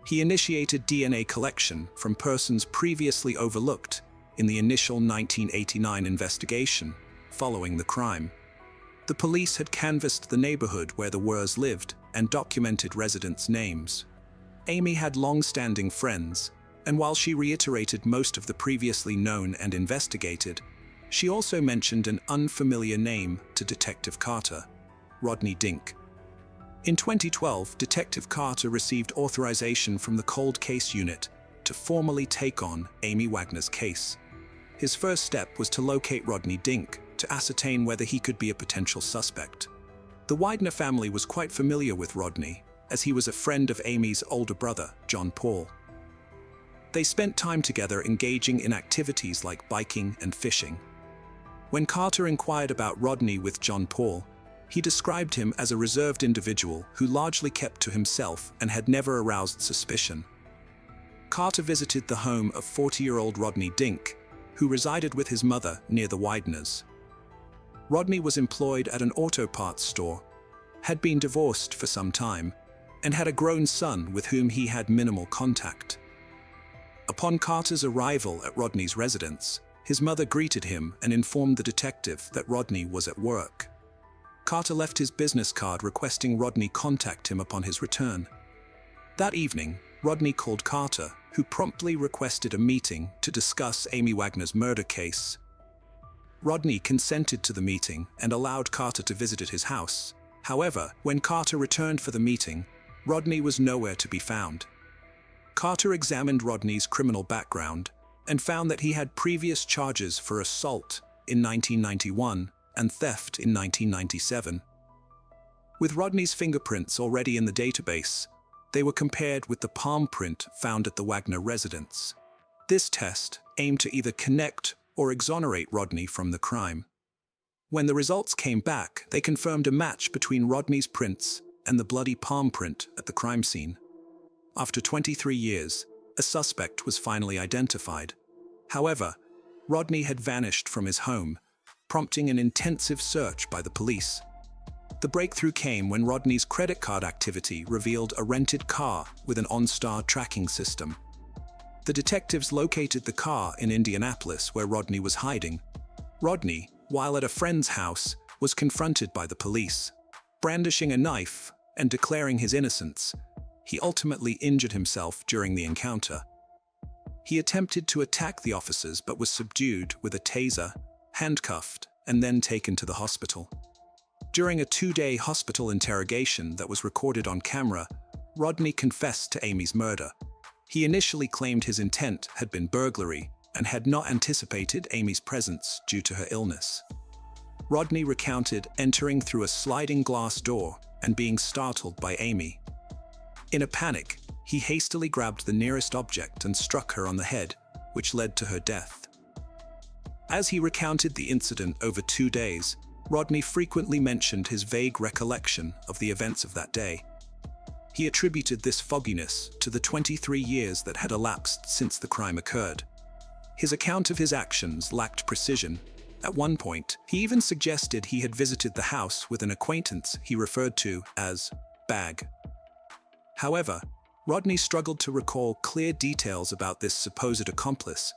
He initiated DNA collection from persons previously overlooked in the initial 1989 investigation following the crime. The police had canvassed the neighborhood where the Wers lived and documented residents' names. Amy had long-standing friends, and while she reiterated most of the previously known and investigated, she also mentioned an unfamiliar name to Detective Carter: Rodney Dink. In 2012, Detective Carter received authorization from the Cold Case Unit to formally take on Amy Wagner's case. His first step was to locate Rodney Dink to ascertain whether he could be a potential suspect. The Wagner family was quite familiar with Rodney, as he was a friend of Amy's older brother, John Paul. They spent time together engaging in activities like biking and fishing. When Carter inquired about Rodney with John Paul, he described him as a reserved individual who largely kept to himself and had never aroused suspicion. Carter visited the home of 40-year-old Rodney Dink, who resided with his mother near the Wideners. Rodney was employed at an auto parts store, had been divorced for some time, and had a grown son with whom he had minimal contact. Upon Carter's arrival at Rodney's residence, his mother greeted him and informed the detective that Rodney was at work. Carter left his business card requesting Rodney contact him upon his return. That evening, Rodney called Carter, who promptly requested a meeting to discuss Amy Wagner's murder case. Rodney consented to the meeting and allowed Carter to visit at his house. However, when Carter returned for the meeting, Rodney was nowhere to be found. Carter examined Rodney's criminal background and found that he had previous charges for assault in 1991 and theft in 1997. With Rodney's fingerprints already in the database, they were compared with the palm print found at the Wagner residence. This test aimed to either connect or exonerate Rodney from the crime. When the results came back, they confirmed a match between Rodney's prints and the bloody palm print at the crime scene. After 23 years, a suspect was finally identified. However, Rodney had vanished from his home, prompting an intensive search by the police. The breakthrough came when Rodney's credit card activity revealed a rented car with an OnStar tracking system. The detectives located the car in Indianapolis where Rodney was hiding. Rodney, while at a friend's house, was confronted by the police. Brandishing a knife and declaring his innocence, he ultimately injured himself during the encounter. He attempted to attack the officers but was subdued with a taser, handcuffed, and then taken to the hospital. During a 2-day hospital interrogation that was recorded on camera, Rodney confessed to Amy's murder. He initially claimed his intent had been burglary and had not anticipated Amy's presence due to her illness. Rodney recounted entering through a sliding glass door and being startled by Amy. In a panic, he hastily grabbed the nearest object and struck her on the head, which led to her death. As he recounted the incident over 2 days, Rodney frequently mentioned his vague recollection of the events of that day. He attributed this fogginess to the 23 years that had elapsed since the crime occurred. His account of his actions lacked precision. At one point, he even suggested he had visited the house with an acquaintance he referred to as Bag. However, Rodney struggled to recall clear details about this supposed accomplice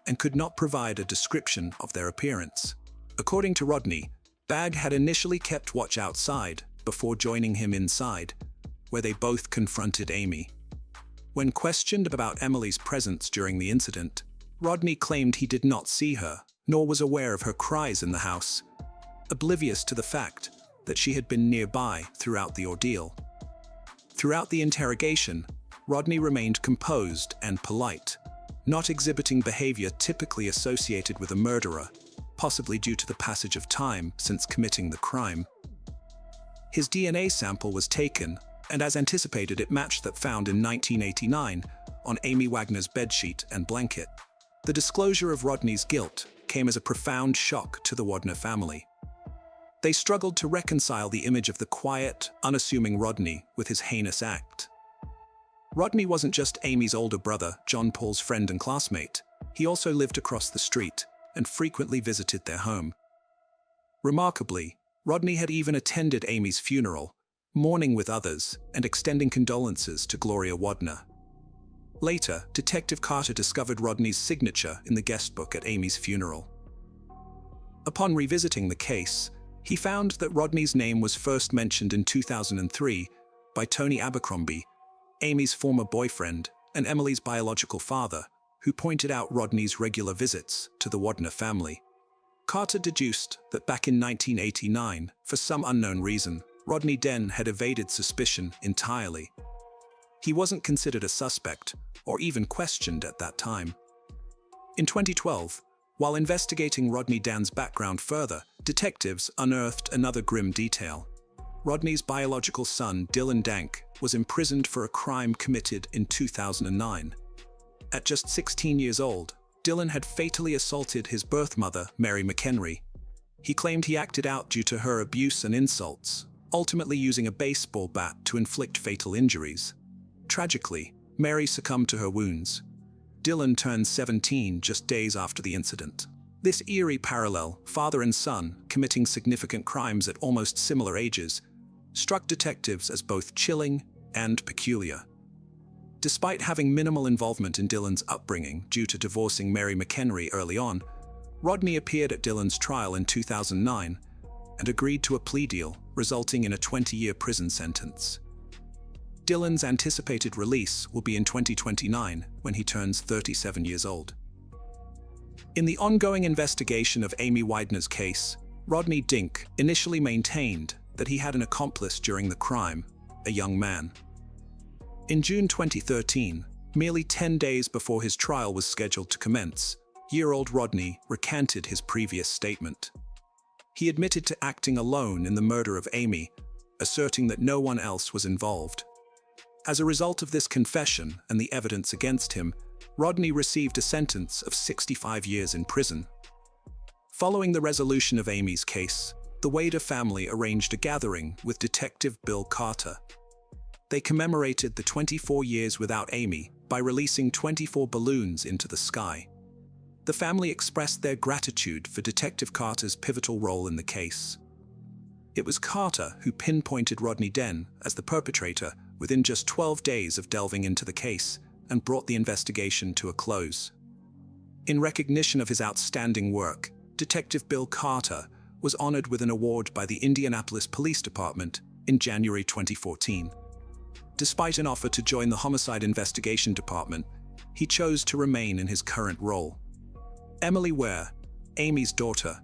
and could not provide a description of their appearance. According to Rodney, Bag had initially kept watch outside before joining him inside, where they both confronted Amy. When questioned about Emily's presence during the incident, Rodney claimed he did not see her, nor was aware of her cries in the house, oblivious to the fact that she had been nearby throughout the ordeal. Throughout the interrogation, Rodney remained composed and polite, not exhibiting behavior typically associated with a murderer, possibly due to the passage of time since committing the crime. His DNA sample was taken, and as anticipated, it matched that found in 1989 on Amy Wagner's bedsheet and blanket. The disclosure of Rodney's guilt came as a profound shock to the Wagner family. They struggled to reconcile the image of the quiet, unassuming Rodney with his heinous act. Rodney wasn't just Amy's older brother, John Paul's friend and classmate. He also lived across the street and frequently visited their home. Remarkably, Rodney had even attended Amy's funeral, mourning with others and extending condolences to Gloria Wagner. Later, Detective Carter discovered Rodney's signature in the guest book at Amy's funeral. Upon revisiting the case, he found that Rodney's name was first mentioned in 2003 by Tony Abercrombie, Amy's former boyfriend and Emily's biological father, who pointed out Rodney's regular visits to the Wagner family. Carter deduced that back in 1989, for some unknown reason, Rodney Den had evaded suspicion entirely. He wasn't considered a suspect or even questioned at that time. In 2012, while investigating Rodney Den's background further, detectives unearthed another grim detail. Rodney's biological son, Dylan Dank, was imprisoned for a crime committed in 2009. At just 16 years old, Dylan had fatally assaulted his birth mother, Mary McHenry. He claimed he acted out due to her abuse and insults, ultimately using a baseball bat to inflict fatal injuries. Tragically, Mary succumbed to her wounds. Dylan turned 17 just days after the incident. This eerie parallel, father and son committing significant crimes at almost similar ages, struck detectives as both chilling and peculiar. Despite having minimal involvement in Dylan's upbringing due to divorcing Mary McHenry early on, Rodney appeared at Dylan's trial in 2009 and agreed to a plea deal, resulting in a 20-year prison sentence. Dylan's anticipated release will be in 2029 when he turns 37 years old. In the ongoing investigation of Amy Wagner's case, Rodney Dink initially maintained that he had an accomplice during the crime, a young man. In June 2013, merely 10 days before his trial was scheduled to commence, year-old Rodney recanted his previous statement. He admitted to acting alone in the murder of Amy, asserting that no one else was involved. As a result of this confession and the evidence against him, Rodney received a sentence of 65 years in prison. Following the resolution of Amy's case, the Wagner family arranged a gathering with Detective Bill Carter. They commemorated the 24 years without Amy by releasing 24 balloons into the sky. The family expressed their gratitude for Detective Carter's pivotal role in the case. It was Carter who pinpointed Rodney Den as the perpetrator within just 12 days of delving into the case and brought the investigation to a close. In recognition of his outstanding work, Detective Bill Carter was honored with an award by the Indianapolis Police Department in January 2014. Despite an offer to join the Homicide Investigation Department, he chose to remain in his current role. Emily Ware, Amy's daughter,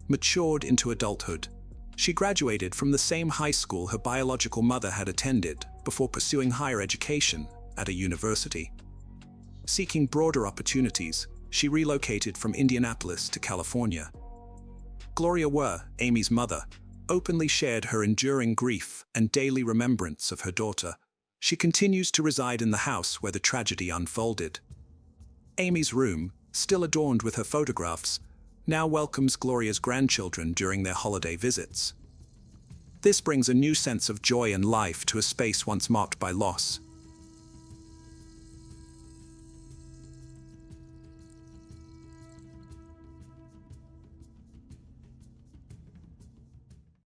matured into adulthood. She graduated from the same high school her biological mother had attended before pursuing higher education at a university. Seeking broader opportunities, she relocated from Indianapolis to California. Gloria Ware, Amy's mother, openly shared her enduring grief and daily remembrance of her daughter. She continues to reside in the house where the tragedy unfolded. Amy's room, still adorned with her photographs, now welcomes Gloria's grandchildren during their holiday visits. This brings a new sense of joy and life to a space once marked by loss.